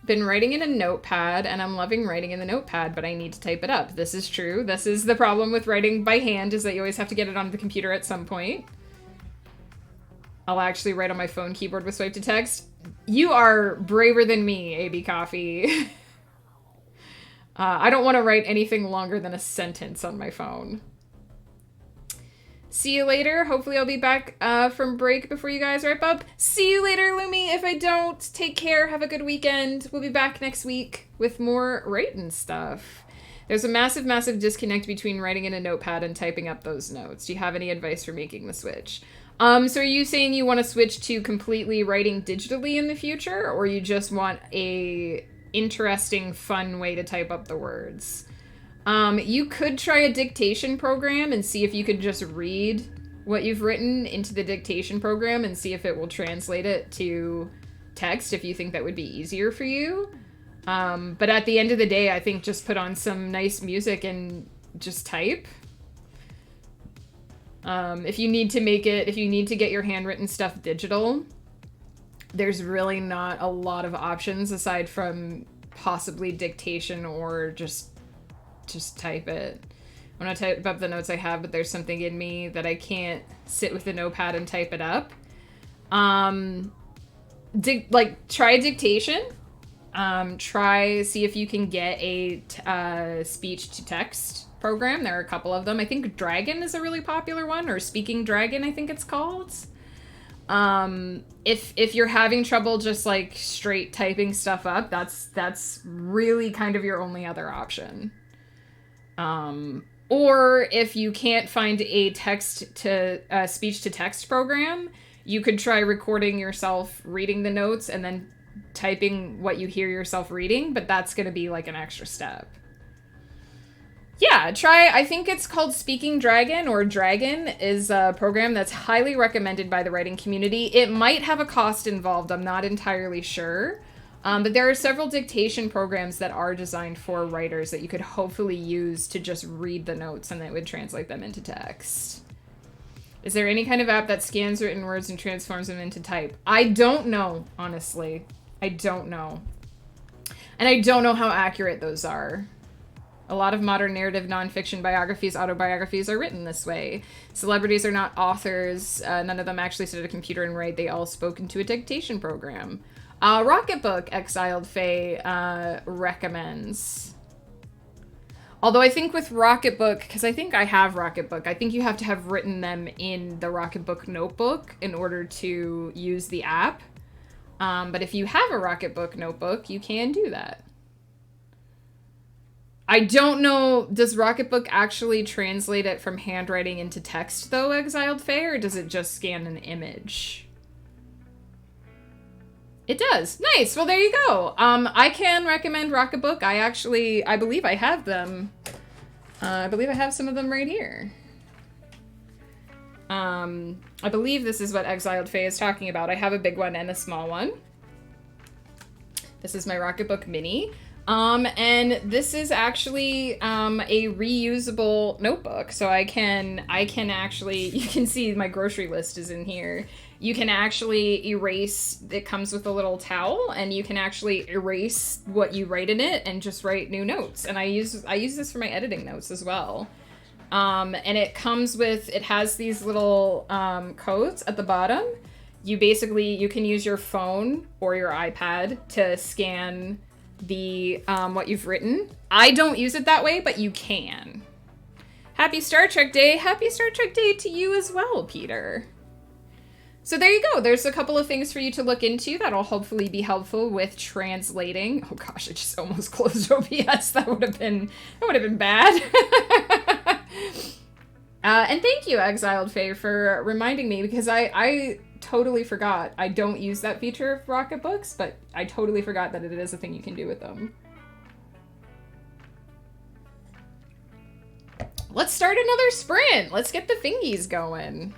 Been writing in a notepad, and I'm loving writing in the notepad, but I need to type it up. This is true. This is the problem with writing by hand, is that you always have to get it onto the computer at some point. I'll actually write on my phone keyboard with swipe to text. You are braver than me, AB Coffee. I don't want to write anything longer than a sentence on my phone. See you later. Hopefully I'll be back from break before you guys wrap up. See you later, Lumi. If I don't, take care. Have a good weekend. We'll be back next week with more writing stuff. There's a massive, massive disconnect between writing in a notepad and typing up those notes. Do you have any advice for making the switch? So are you saying you want to switch to completely writing digitally in the future, or you just want a interesting, fun way to type up the words? You could try a dictation program and see if you could just read what you've written into the dictation program and see if it will translate it to text, if you think that would be easier for you. But at the end of the day, I think just put on some nice music and just type. If you need to get your handwritten stuff digital, there's really not a lot of options aside from possibly dictation or just type it. I want to type up the notes I have, but there's something in me that I can't sit with the notepad and type it up. Try dictation. See if you can get a speech to text program. There are a couple of them. I think Dragon is a really popular one, or Speaking Dragon, I think it's called. If you're having trouble just like straight typing stuff up, that's really kind of your only other option. Or if you can't find a speech to text program, you could try recording yourself reading the notes and then typing what you hear yourself reading, but that's going to be like an extra step. Yeah, I think it's called Speaking Dragon, or Dragon is a program that's highly recommended by the writing community. It might have a cost involved, I'm not entirely sure. But there are several dictation programs that are designed for writers that you could hopefully use to just read the notes and it would translate them into text. Is there any kind of app that scans written words and transforms them into type? I don't know, honestly. I don't know. And I don't know how accurate those are. A lot of modern narrative nonfiction biographies, autobiographies are written this way. Celebrities are not authors. None of them actually sit at a computer and write. They all spoke into a dictation program. Rocketbook, Exiled Fae recommends. Although I think with Rocketbook, because I think I have Rocketbook, I think you have to have written them in the Rocketbook notebook in order to use the app. But if you have a Rocketbook notebook, you can do that. I don't know, does Rocketbook actually translate it from handwriting into text, though, Exiled Fae, or does it just scan an image? It does. Nice. Well, there you go. I can recommend Rocketbook. I believe I have them. I believe I have some of them right here. I believe this is what Exiled Fae is talking about. I have a big one and a small one. This is my Rocketbook Mini. And this is actually a reusable notebook, so I can actually, you can see my grocery list is in here. You can actually erase, it comes with a little towel, and you can actually erase what you write in it and just write new notes. And I use this for my editing notes as well. And it comes with, it has these little codes at the bottom. You can use your phone or your iPad to scan the what you've written. I don't use it that way, but you can. Happy Star Trek Day. Happy Star Trek Day to you as well, Peter. So there you go. There's a couple of things for you to look into that'll hopefully be helpful with translating. Oh gosh, I just almost closed OBS. That would have been bad. And thank you, Exiled Faye, for reminding me, because I totally forgot. I don't use that feature of Rocketbooks, but I totally forgot that it is a thing you can do with them. Let's start another sprint. Let's get the thingies going.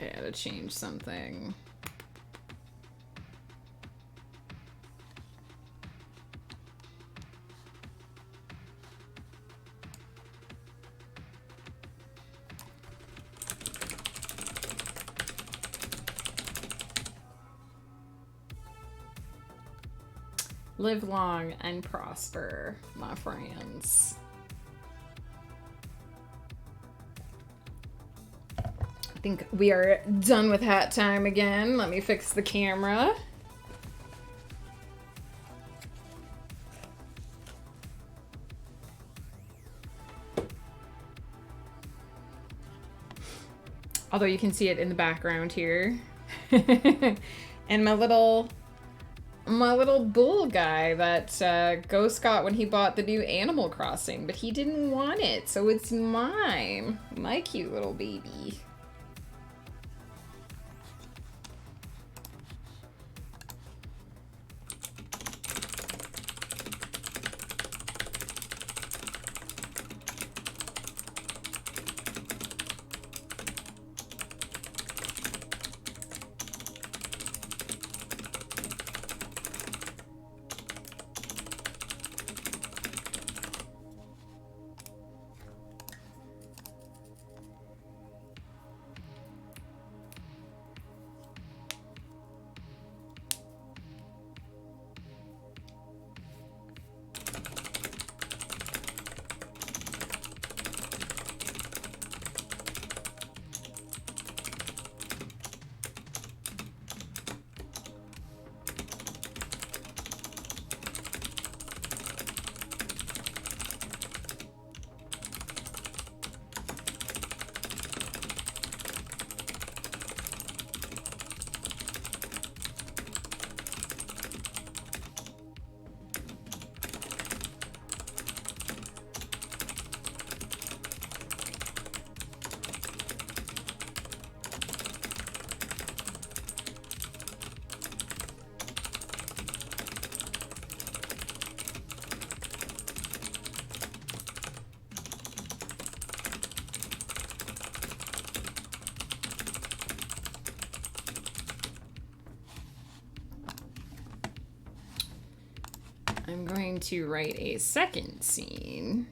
I gotta change something. Live long and prosper, my friends. I think we are done with hat time again. Let me fix the camera. Although you can see it in the background here. And my little bull guy that Ghost got when he bought the new Animal Crossing, but he didn't want it, so it's mine. My cute little baby. I'm going to write a second scene.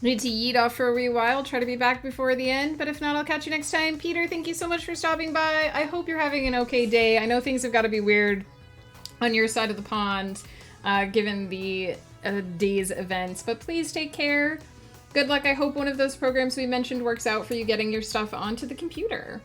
Need to yeet off for a wee while, try to be back before the end, but if not, I'll catch you next time. Peter, thank you so much for stopping by. I hope you're having an okay day. I know things have got to be weird on your side of the pond, given the day's events, but please take care. Good luck. I hope one of those programs we mentioned works out for you getting your stuff onto the computer.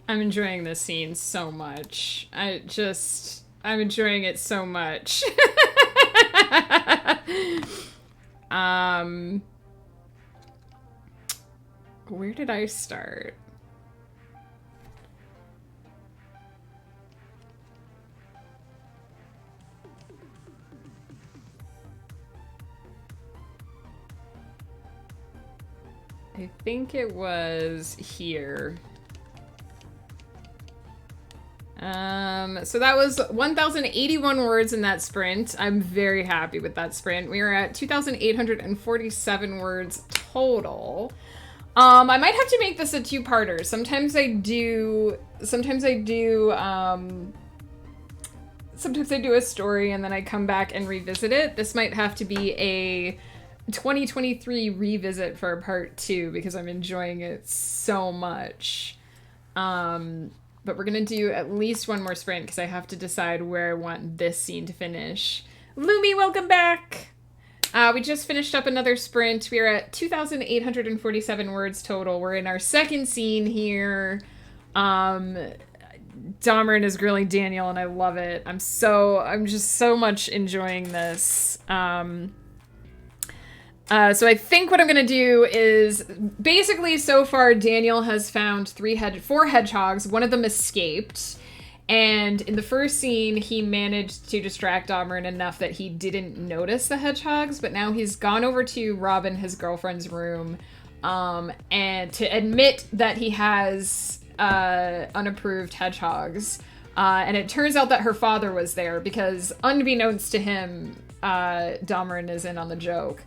I'm enjoying this scene so much. I'm enjoying it so much. Where did I start? I think it was here. So that was 1,081 words in that sprint. I'm very happy with that sprint. We are at 2,847 words total. I might have to make this a two-parter. Sometimes I do a story and then I come back and revisit it. This might have to be a 2023 revisit for part 2 because I'm enjoying it so much. But we're gonna do at least one more sprint because I have to decide where I want this scene to finish. Lumi, welcome back! We just finished up another sprint. We are at 2,847 words total. We're in our second scene here. Dameron is grilling Daniel, and I love it. I'm just so much enjoying this. So I think what I'm gonna do is basically so far Daniel has found four hedgehogs. One of them escaped. And in the first scene, he managed to distract Dameron enough that he didn't notice the hedgehogs, but now he's gone over to Robin, his girlfriend's room, and to admit that he has unapproved hedgehogs. And it turns out that her father was there because, unbeknownst to him, Dameron is in on the joke.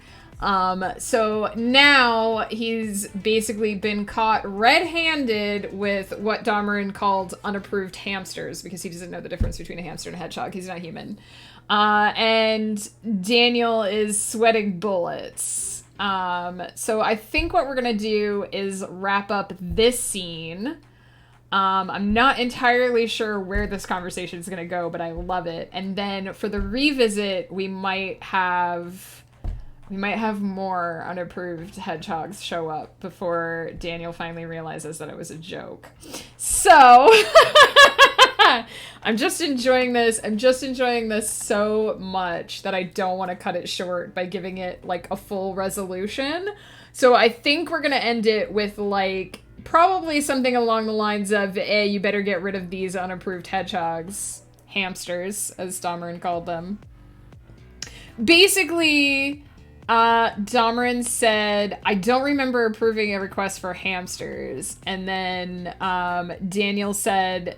So now he's basically been caught red-handed with what Dameron called unapproved hamsters because he doesn't know the difference between a hamster and a hedgehog. He's not human. And Daniel is sweating bullets. So I think what we're gonna do is wrap up this scene. I'm not entirely sure where this conversation is gonna go, but I love it. And then for the revisit, we might have more unapproved hedgehogs show up before Daniel finally realizes that it was a joke. So I'm just enjoying this. I'm just enjoying this so much that I don't want to cut it short by giving it like a full resolution. So I think we're going to end it with like probably something along the lines of, hey, you better get rid of these unapproved hedgehogs. Hamsters, as Dameron called them. Basically, Dameron said, I don't remember approving a request for hamsters. And then Daniel said,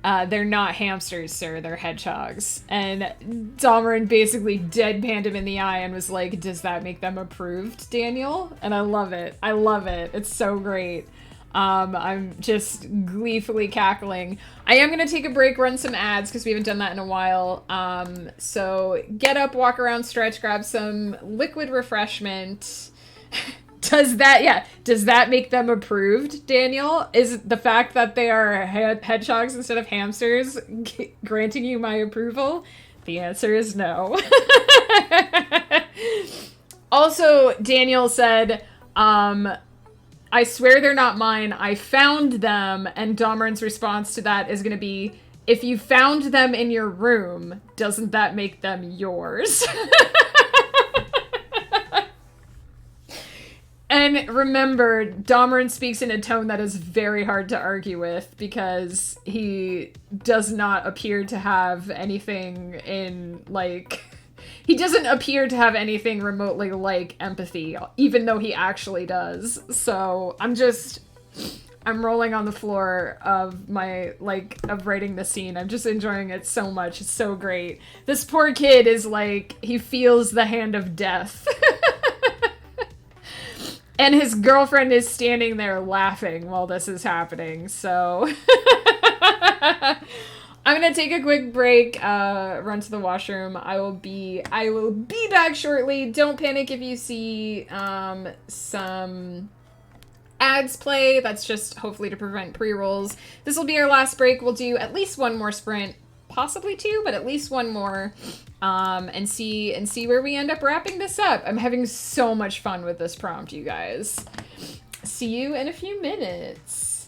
they're not hamsters, sir. They're hedgehogs. And Dameron basically deadpanned him in the eye and was like, does that make them approved, Daniel? And I love it. I love it. It's so great. I'm just gleefully cackling. I am going to take a break, run some ads, because we haven't done that in a while. So get up, walk around, stretch, grab some liquid refreshment. Does that make them approved, Daniel? Is the fact that they are hedgehogs instead of hamsters granting you my approval? The answer is no. Also, Daniel said, I swear they're not mine. I found them. And Dameron's response to that is going to be, if you found them in your room, doesn't that make them yours? And remember, Dameron speaks in a tone that is very hard to argue with because he does not appear to have anything in, like... He doesn't appear to have anything remotely like empathy, even though he actually does. So I'm rolling on the floor of of writing the scene. I'm just enjoying it so much. It's so great. This poor kid is like, he feels the hand of death. And his girlfriend is standing there laughing while this is happening. So... I'm gonna take a quick break, run to the washroom. I will be back shortly. Don't panic if you see some ads play. That's just hopefully to prevent pre-rolls. This will be our last break. We'll do at least one more sprint, possibly two, but at least one more, and see where we end up wrapping this up. I'm having so much fun with this prompt, you guys. See you in a few minutes.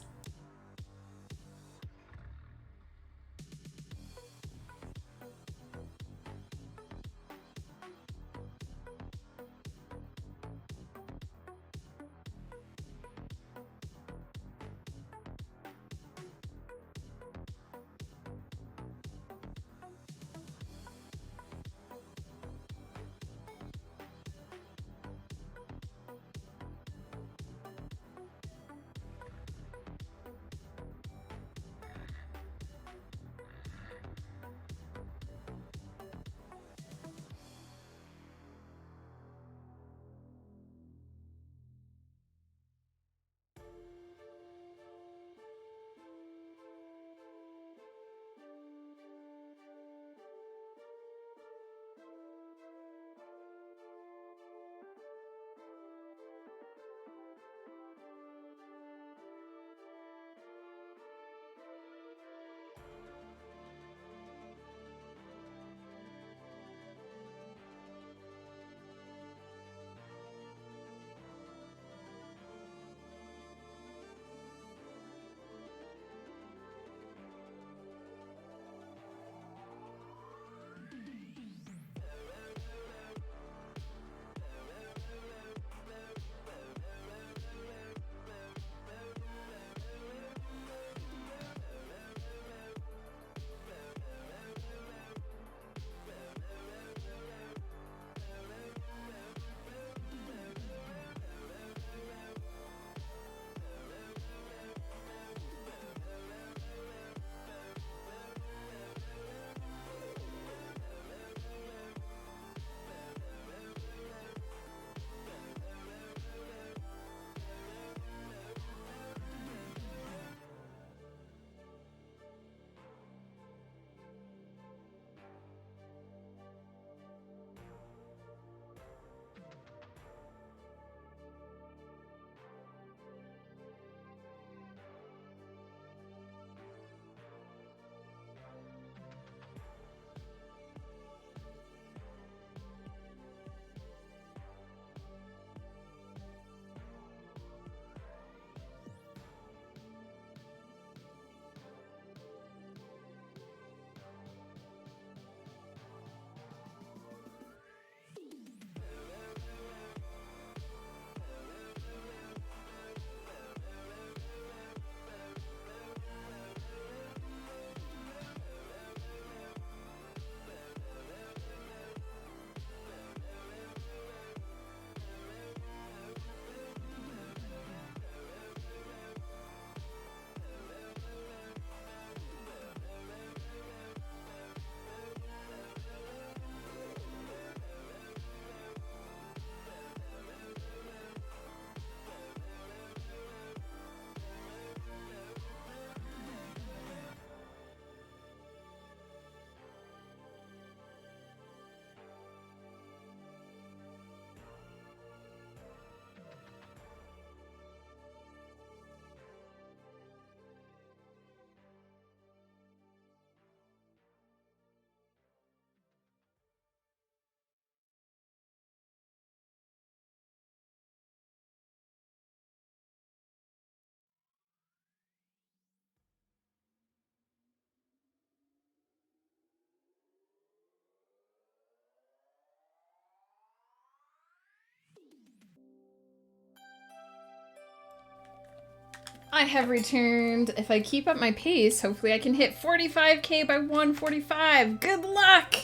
I have returned. If I keep up my pace, hopefully I can hit 45k by 145. Good luck!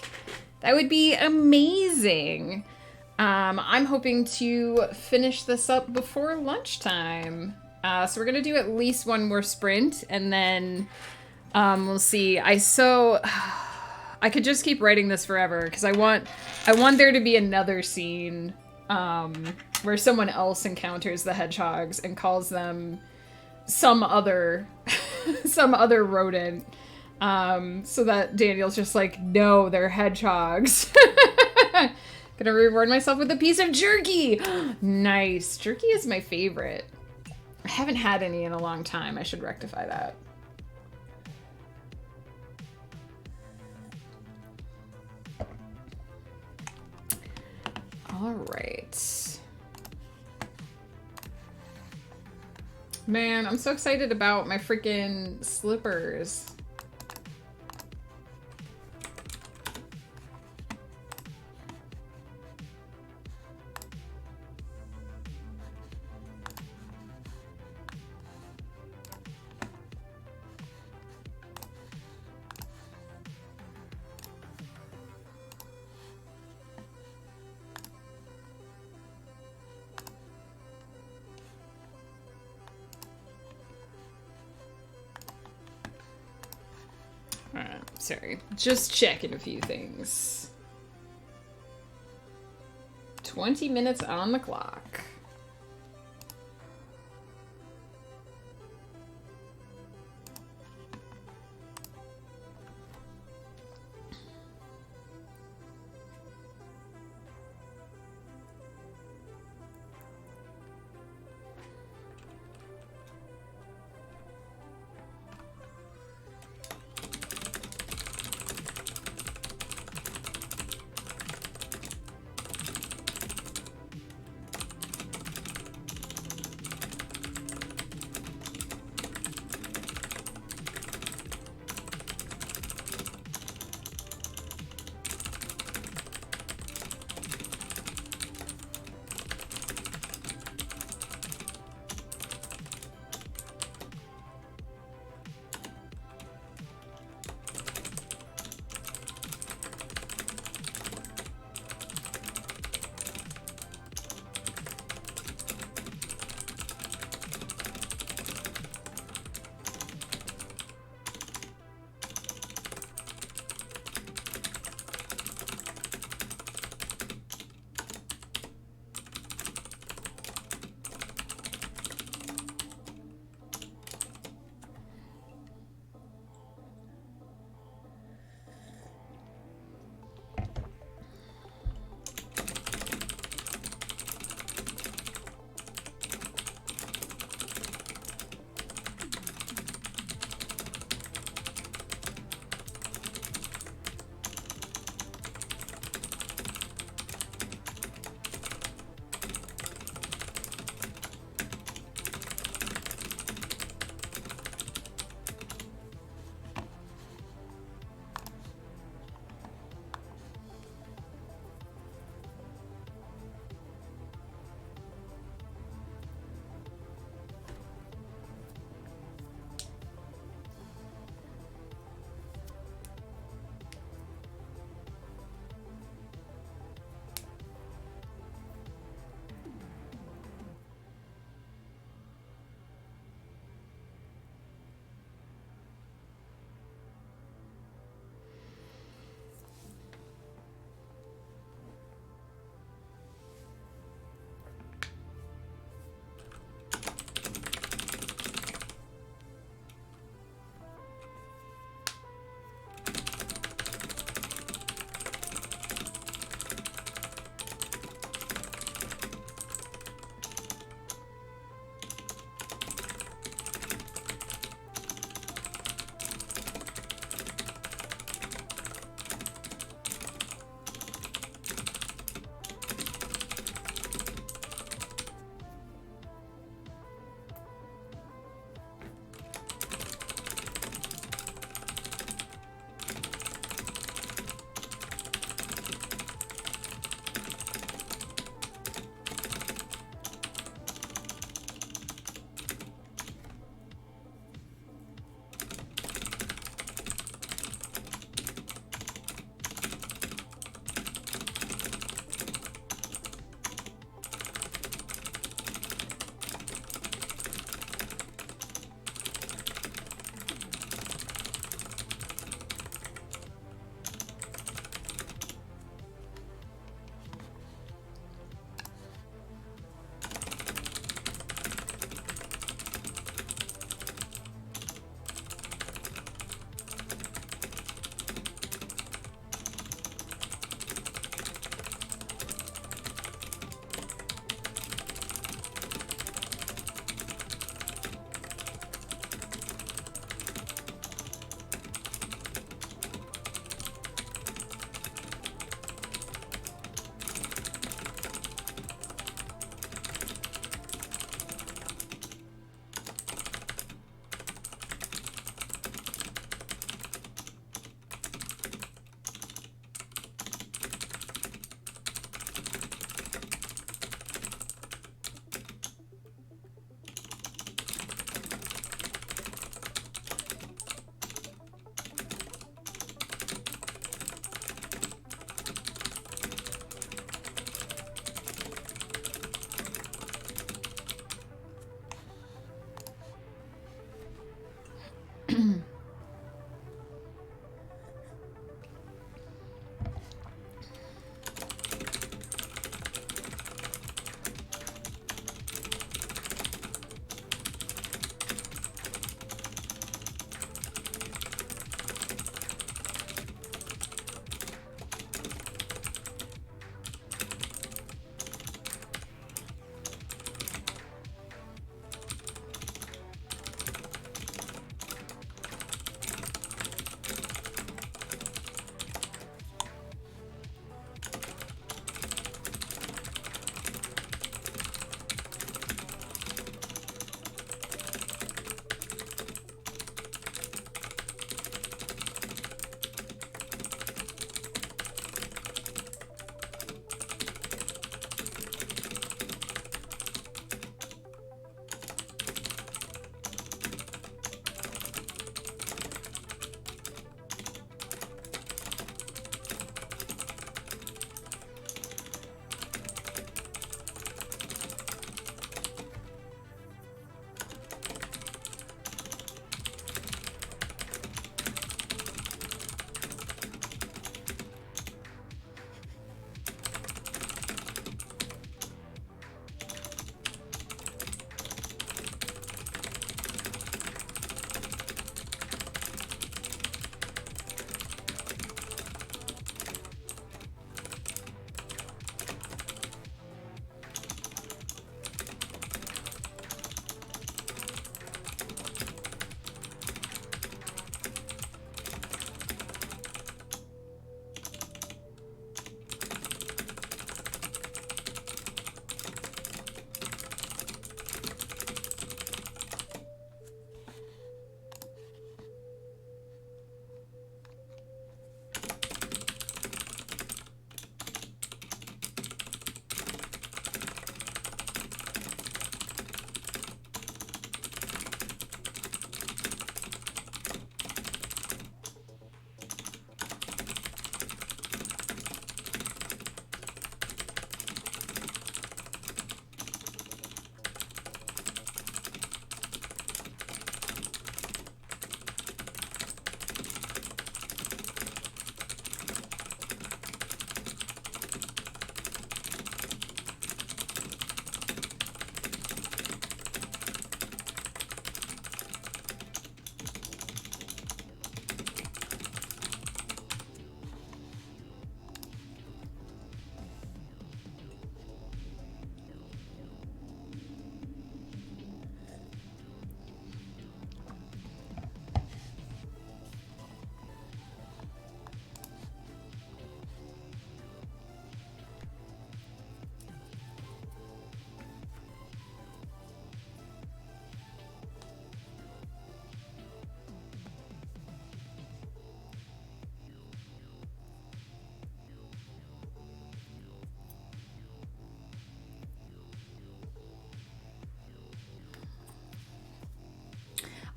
That would be amazing. I'm hoping to finish this up before lunchtime. So we're gonna do at least one more sprint, and then we'll see. I could just keep writing this forever because I want there to be another scene where someone else encounters the hedgehogs and calls them some other rodent, so that Daniel's just like, no, they're hedgehogs. Gonna reward myself with a piece of jerky. Nice. Jerky is my favorite. I haven't had any in a long time. I should rectify that. All right. Man, I'm so excited about my freaking slippers. Sorry, just checking a few things. 20 minutes on the clock.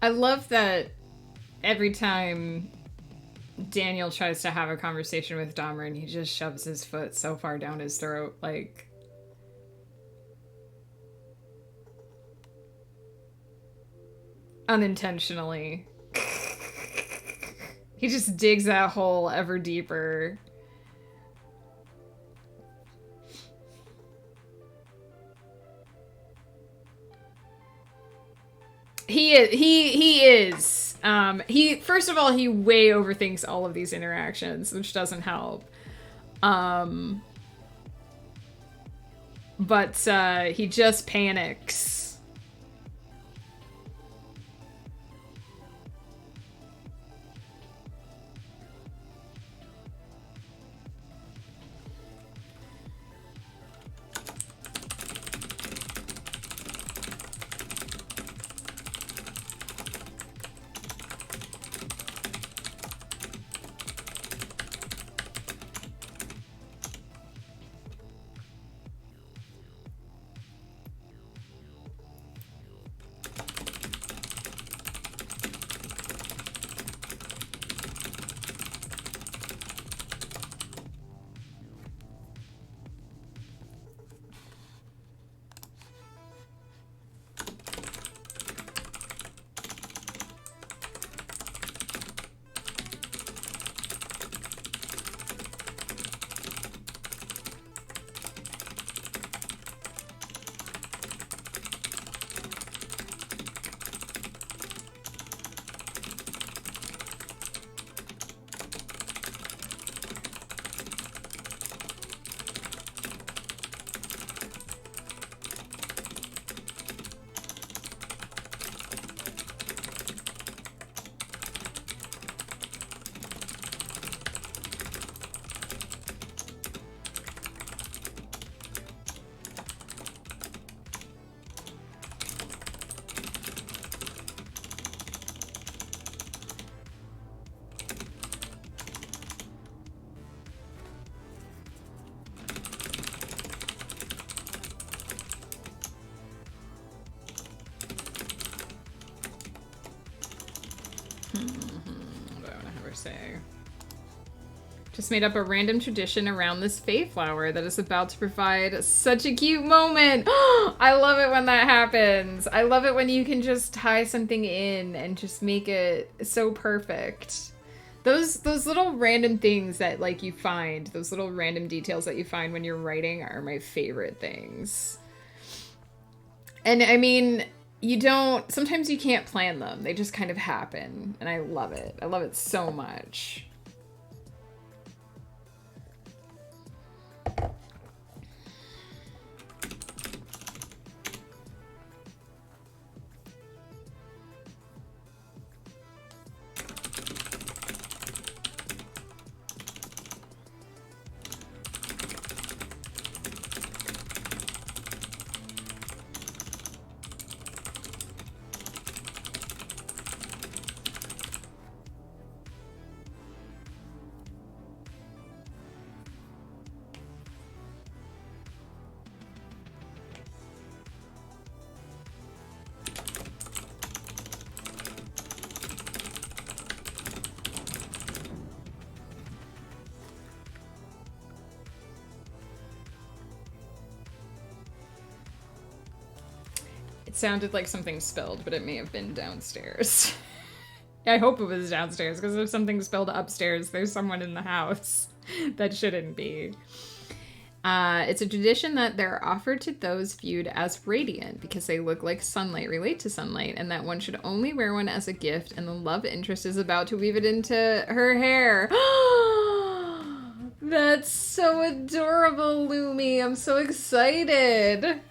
I love that every time Daniel tries to have a conversation with Dahmer and he just shoves his foot so far down his throat, like... unintentionally. He just digs that hole ever deeper. He is. He first of all, he way overthinks all of these interactions, which doesn't help. But he just panics. What do I want to have her say? Just made up a random tradition around this Fae flower that is about to provide such a cute moment. I love it when that happens. I love it when you can just tie something in and just make it so perfect. Those little random things that like you find, those little random details that you find when you're writing are my favorite things. And I mean, sometimes you can't plan them. They just kind of happen. And I love it. I love it so much. It sounded like something spilled, but it may have been downstairs. I hope it was downstairs, because if something spilled upstairs, there's someone in the house that shouldn't be. It's a tradition that they're offered to those viewed as radiant because they look like sunlight, relate to sunlight, and that one should only wear one as a gift, and the love interest is about to weave it into her hair. That's so adorable, Lumi. I'm so excited.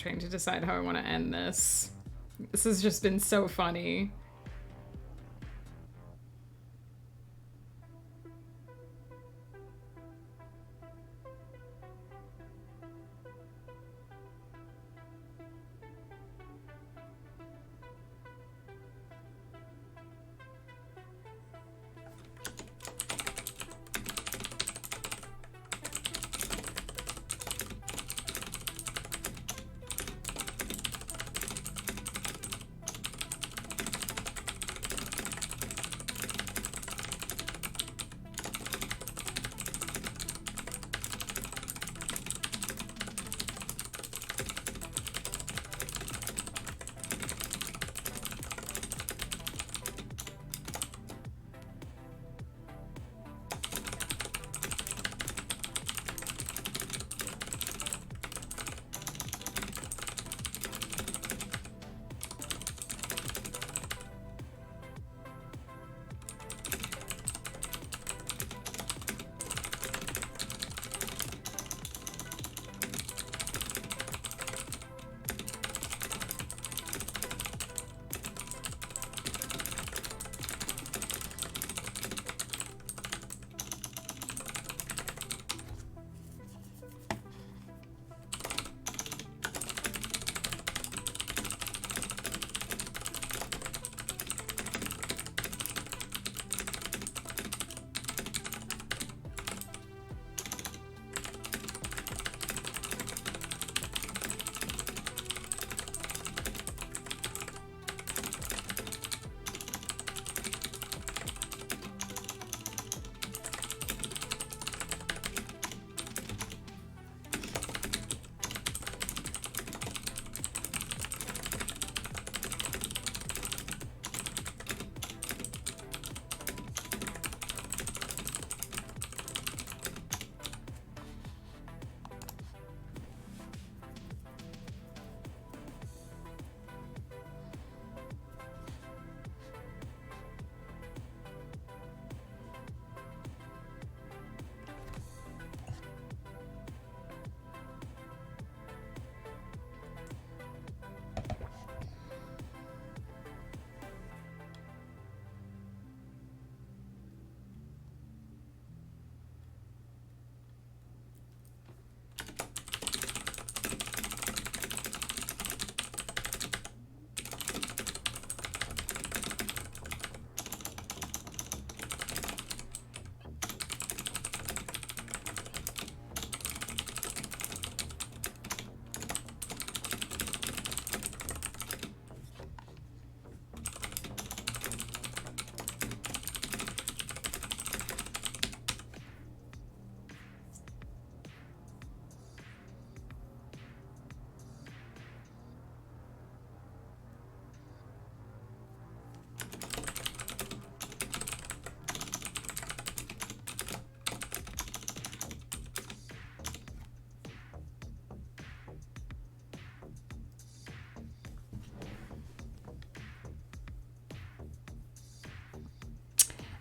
trying to decide how I want to end this. This has just been so funny.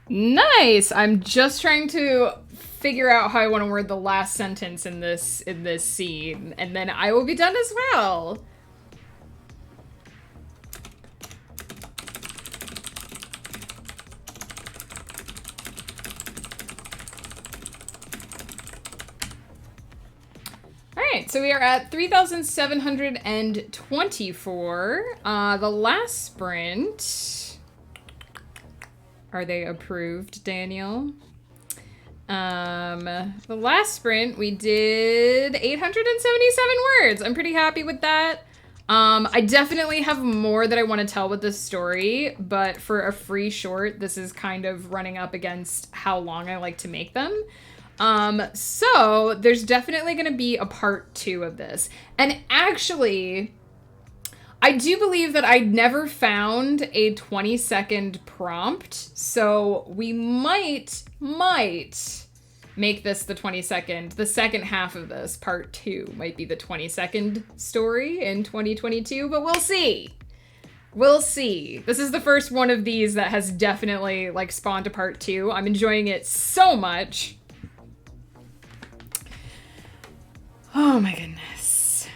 Nice! I'm just trying to figure out how I want to word the last sentence in this scene, and then I will be done as well. Alright, so we are at 3,724. The last sprint... Are they approved, Daniel? The last sprint, we did 877 words. I'm pretty happy with that. I definitely have more that I want to tell with this story, but for a free short, this is kind of running up against how long I like to make them. So there's definitely going to be a part 2 of this. And actually... I do believe that I never found a 20-second prompt, so we might make this the 20-second. The second half of this, part 2, might be the 20-second story in 2022, but we'll see. We'll see. This is the first one of these that has definitely, like, spawned a part 2. I'm enjoying it so much. Oh my goodness.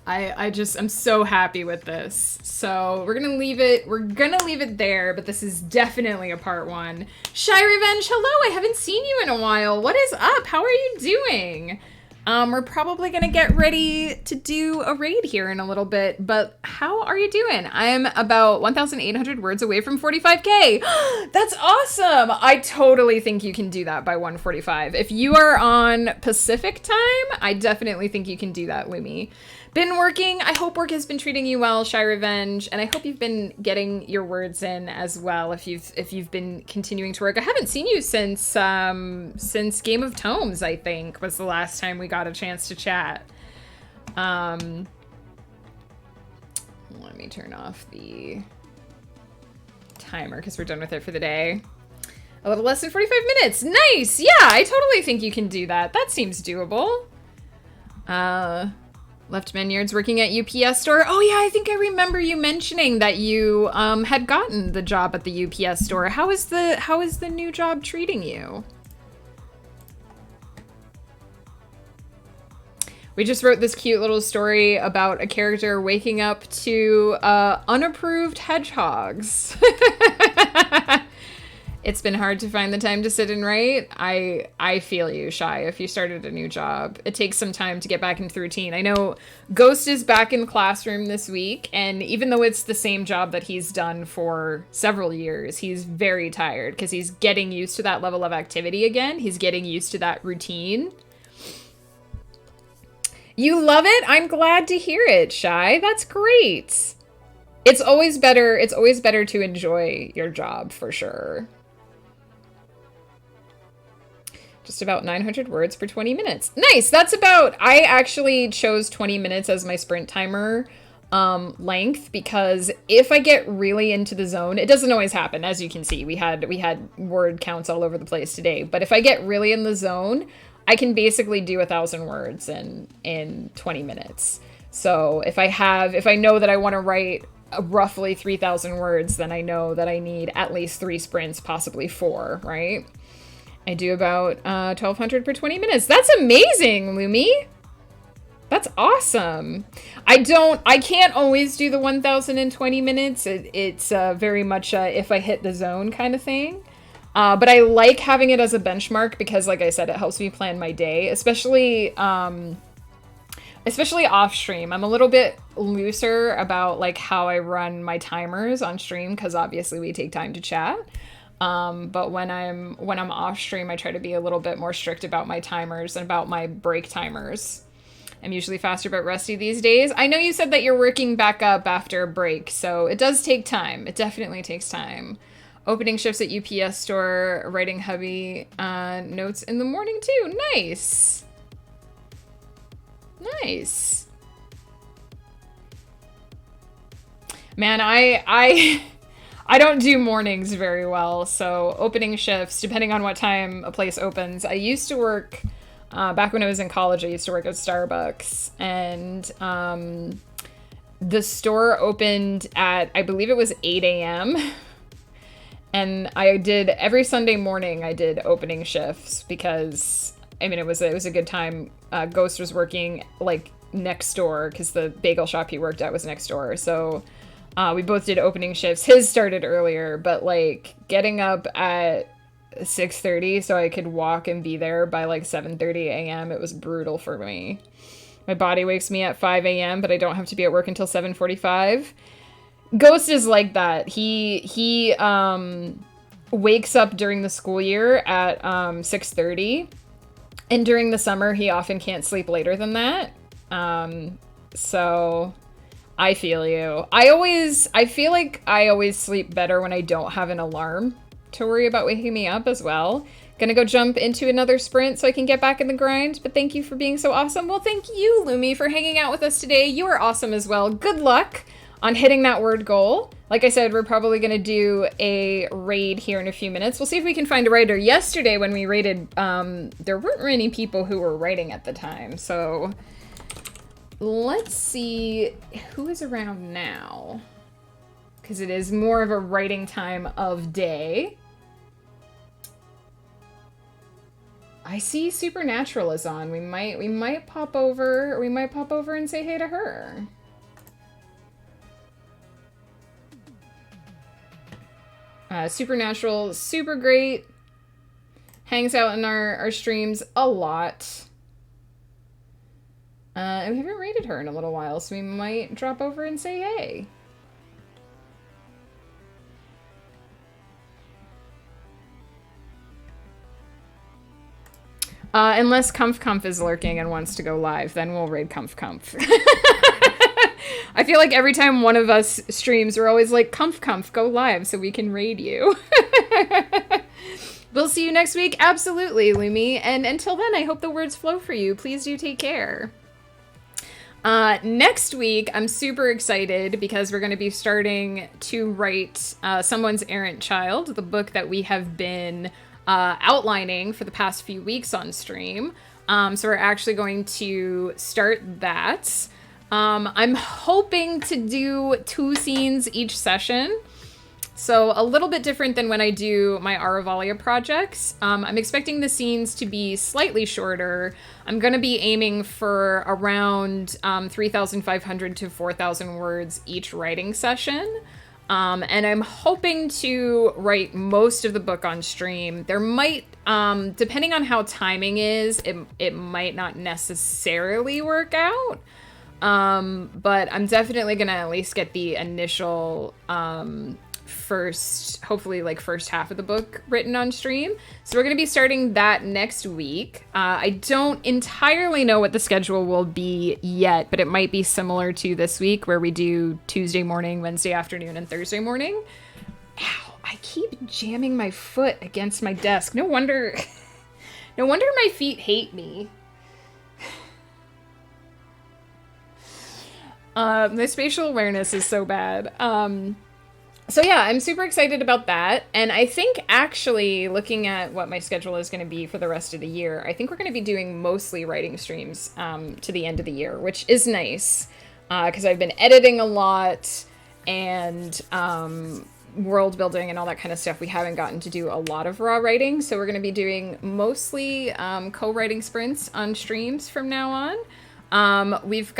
I'm so happy with this. So we're gonna leave it there, but this is definitely a part 1. Shy Revenge, hello, I haven't seen you in a while. What is up? How are you doing? We're probably gonna get ready to do a raid here in a little bit, but how are you doing? I am about 1,800 words away from 45K. That's awesome! I totally think you can do that by 1:45. If you are on Pacific time, I definitely think you can do that, Lumi. Been working. I hope work has been treating you well, Shy Revenge, and I hope you've been getting your words in as well. If you've been continuing to work, I haven't seen you since Game of Tomes. I think was the last time we got a chance to chat. Let me turn off the timer because we're done with it for the day. A little less than 45 minutes. Nice. Yeah, I totally think you can do that. That seems doable. Left Menyard's working at UPS store. Oh yeah, I think I remember you mentioning that you had gotten the job at the UPS store. How is the new job treating you? We just wrote this cute little story about a character waking up to unapproved hedgehogs. It's been hard to find the time to sit and write. I feel you, Shy. If you started a new job, it takes some time to get back into the routine. I know Ghost is back in classroom this week, and even though it's the same job that he's done for several years, he's very tired because he's getting used to that level of activity again. He's getting used to that routine. You love it? I'm glad to hear it, Shy. That's great. It's always better to enjoy your job, for sure. Just about 900 words for 20 minutes. Nice. That's about, I actually chose 20 minutes as my sprint timer length because if I get really into the zone, it doesn't always happen. As you can see, we had word counts all over the place today, but if I get really in the zone, I can basically do 1,000 words in 20 minutes. So if I know that I want to write roughly 3,000 words, then I know that I need at least 3 sprints, possibly 4, right? I do about 1,200 per 20 minutes. That's amazing, Lumi. That's awesome. I can't always do the 1,020 minutes. It's very much if I hit the zone kind of thing. But I like having it as a benchmark because, like I said, it helps me plan my day, especially off stream. I'm a little bit looser about like how I run my timers on stream because obviously we take time to chat. But when I'm off stream, I try to be a little bit more strict about my timers and about my break timers. I'm usually faster but rusty these days. I know you said that you're working back up after a break, so it does take time. It definitely takes time. Opening shifts at UPS store, writing hubby notes in the morning too. Nice. Nice. Man, I don't do mornings very well, so opening shifts, depending on what time a place opens. I used to work, back when I was in college, I used to work at Starbucks, and the store opened at, I believe it was 8 a.m., and I did, every Sunday morning, I did opening shifts, because, I mean, it was a good time. Ghost was working, like, next door, because the bagel shop he worked at was next door, so we both did opening shifts. His started earlier, but like getting up at 6:30 so I could walk and be there by like 7:30 a.m. It was brutal for me. My body wakes me at 5 a.m., but I don't have to be at work until 7:45. Ghost is like that. He wakes up during the school year at 6:30, and during the summer he often can't sleep later than that. So I feel you. I feel like I always sleep better when I don't have an alarm to worry about waking me up as well. Gonna go jump into another sprint so I can get back in the grind, but thank you for being so awesome. Well, thank you, Lumi, for hanging out with us today. You are awesome as well. Good luck on hitting that word goal. Like I said, we're probably gonna do a raid here in a few minutes. We'll see if we can find a writer. Yesterday when we raided, there weren't many people who were writing at the time, so let's see who is around now, because it is more of a writing time of day. I see Supernatural is on. We might pop over. We might pop over and say hey to her. Supernatural, super great. Hangs out in our streams a lot. And we haven't rated her in a little while, so we might drop over and say hey. Unless Comf is lurking and wants to go live, then we'll raid Comf. I feel like every time one of us streams, we're always like, Comf, go live so we can raid you. We'll see you next week. Absolutely, Lumi. And until then, I hope the words flow for you. Please do take care. Next week, I'm super excited because we're going to be starting to write Someone's Errant Child, the book that we have been outlining for the past few weeks on stream. So we're actually going to start that. I'm hoping to do 2 scenes each session. So a little bit different than when I do my Aravalia projects. I'm expecting the scenes to be slightly shorter. I'm going to be aiming for around 3,500 to 4,000 words each writing session. And I'm hoping to write most of the book on stream. There might, depending on how timing is, it might not necessarily work out. But I'm definitely going to at least get the initial, hopefully like first half of the book written on stream. So we're going to be starting that next week. I don't entirely know what the schedule will be yet, but it might be similar to this week where we do Tuesday morning, Wednesday afternoon, and Thursday morning. Ow, I keep jamming my foot against my desk. No wonder my feet hate me. My spatial awareness is so bad. So yeah, I'm super excited about that. And I think actually looking at what my schedule is going to be for the rest of the year, I think we're going to be doing mostly writing streams to the end of the year, which is nice because I've been editing a lot and world building and all that kind of stuff. We haven't gotten to do a lot of raw writing. So we're going to be doing mostly co-writing sprints on streams from now on. We've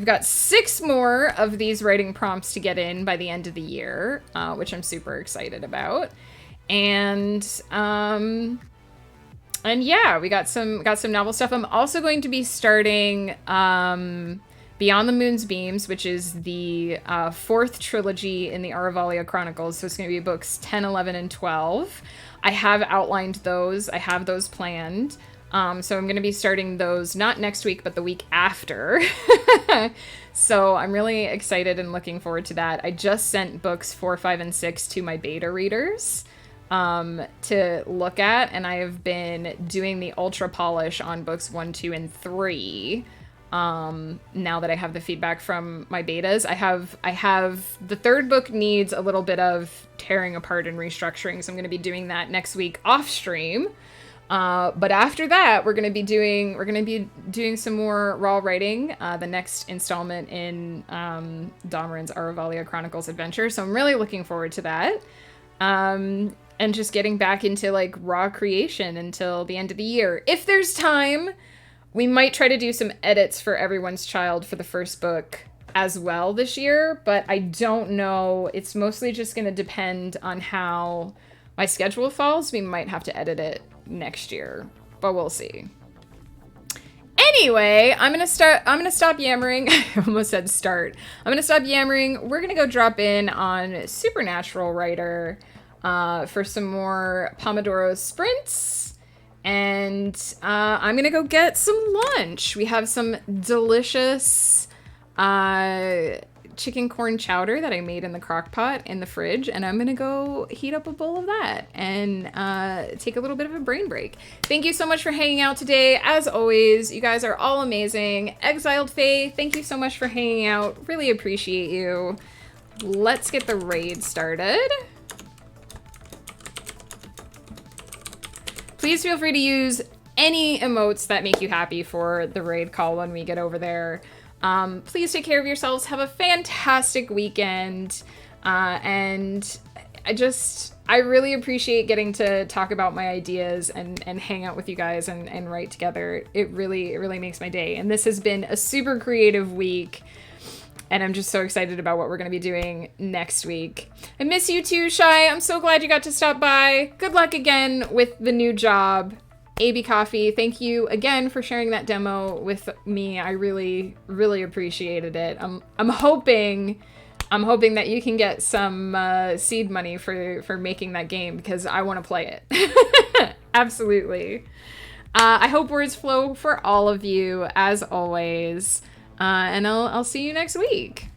got 6 more of these writing prompts to get in by the end of the year, which I'm super excited about. And yeah, we got some novel stuff. I'm also going to be starting Beyond the Moon's Beams, which is the 4th trilogy in the Aravalia Chronicles. So it's going to be books 10, 11, and 12. I have outlined those. I have those planned. So I'm going to be starting those not next week, but the week after. So I'm really excited and looking forward to that. I just sent books 4, 5, and 6 to my beta readers to look at, and I have been doing the ultra polish on books 1, 2, and 3. Now that I have the feedback from my betas, I have the 3rd book needs a little bit of tearing apart and restructuring. So I'm going to be doing that next week off stream. But after that, we're going to be doing some more raw writing, the next installment in Domeran's Aravalia Chronicles adventure. So I'm really looking forward to that. And just getting back into like raw creation until the end of the year. If there's time, we might try to do some edits for Everyone's Child for the first book as well this year, but I don't know. It's mostly just going to depend on how my schedule falls. We might have to edit it next year, but we'll see. Anyway, I'm gonna stop yammering. I almost said start. I'm gonna stop yammering. We're gonna go drop in on Supernatural Writer for some more Pomodoro sprints, and I'm gonna go get some lunch. We have some delicious chicken corn chowder that I made in the crock pot in the fridge, and I'm gonna go heat up a bowl of that and take a little bit of a brain break. Thank you so much for hanging out today. As always, you guys are all amazing. Exiled Faye, thank you so much for hanging out. Really appreciate you. Let's get the raid started. Please feel free to use any emotes that make you happy for the raid call when we get over there. Please take care of yourselves. Have a fantastic weekend. And I just I really appreciate getting to talk about my ideas and hang out with you guys and write together. It really makes my day. And this has been a super creative week. And I'm just so excited about what we're going to be doing next week. I miss you too, Shy. I'm so glad you got to stop by. Good luck again with the new job. AB Coffee, thank you again for sharing that demo with me. I really appreciated it. I'm hoping that you can get some seed money for making that game, because I want to play it. Absolutely. I hope words flow for all of you, as always. And I'll see you next week.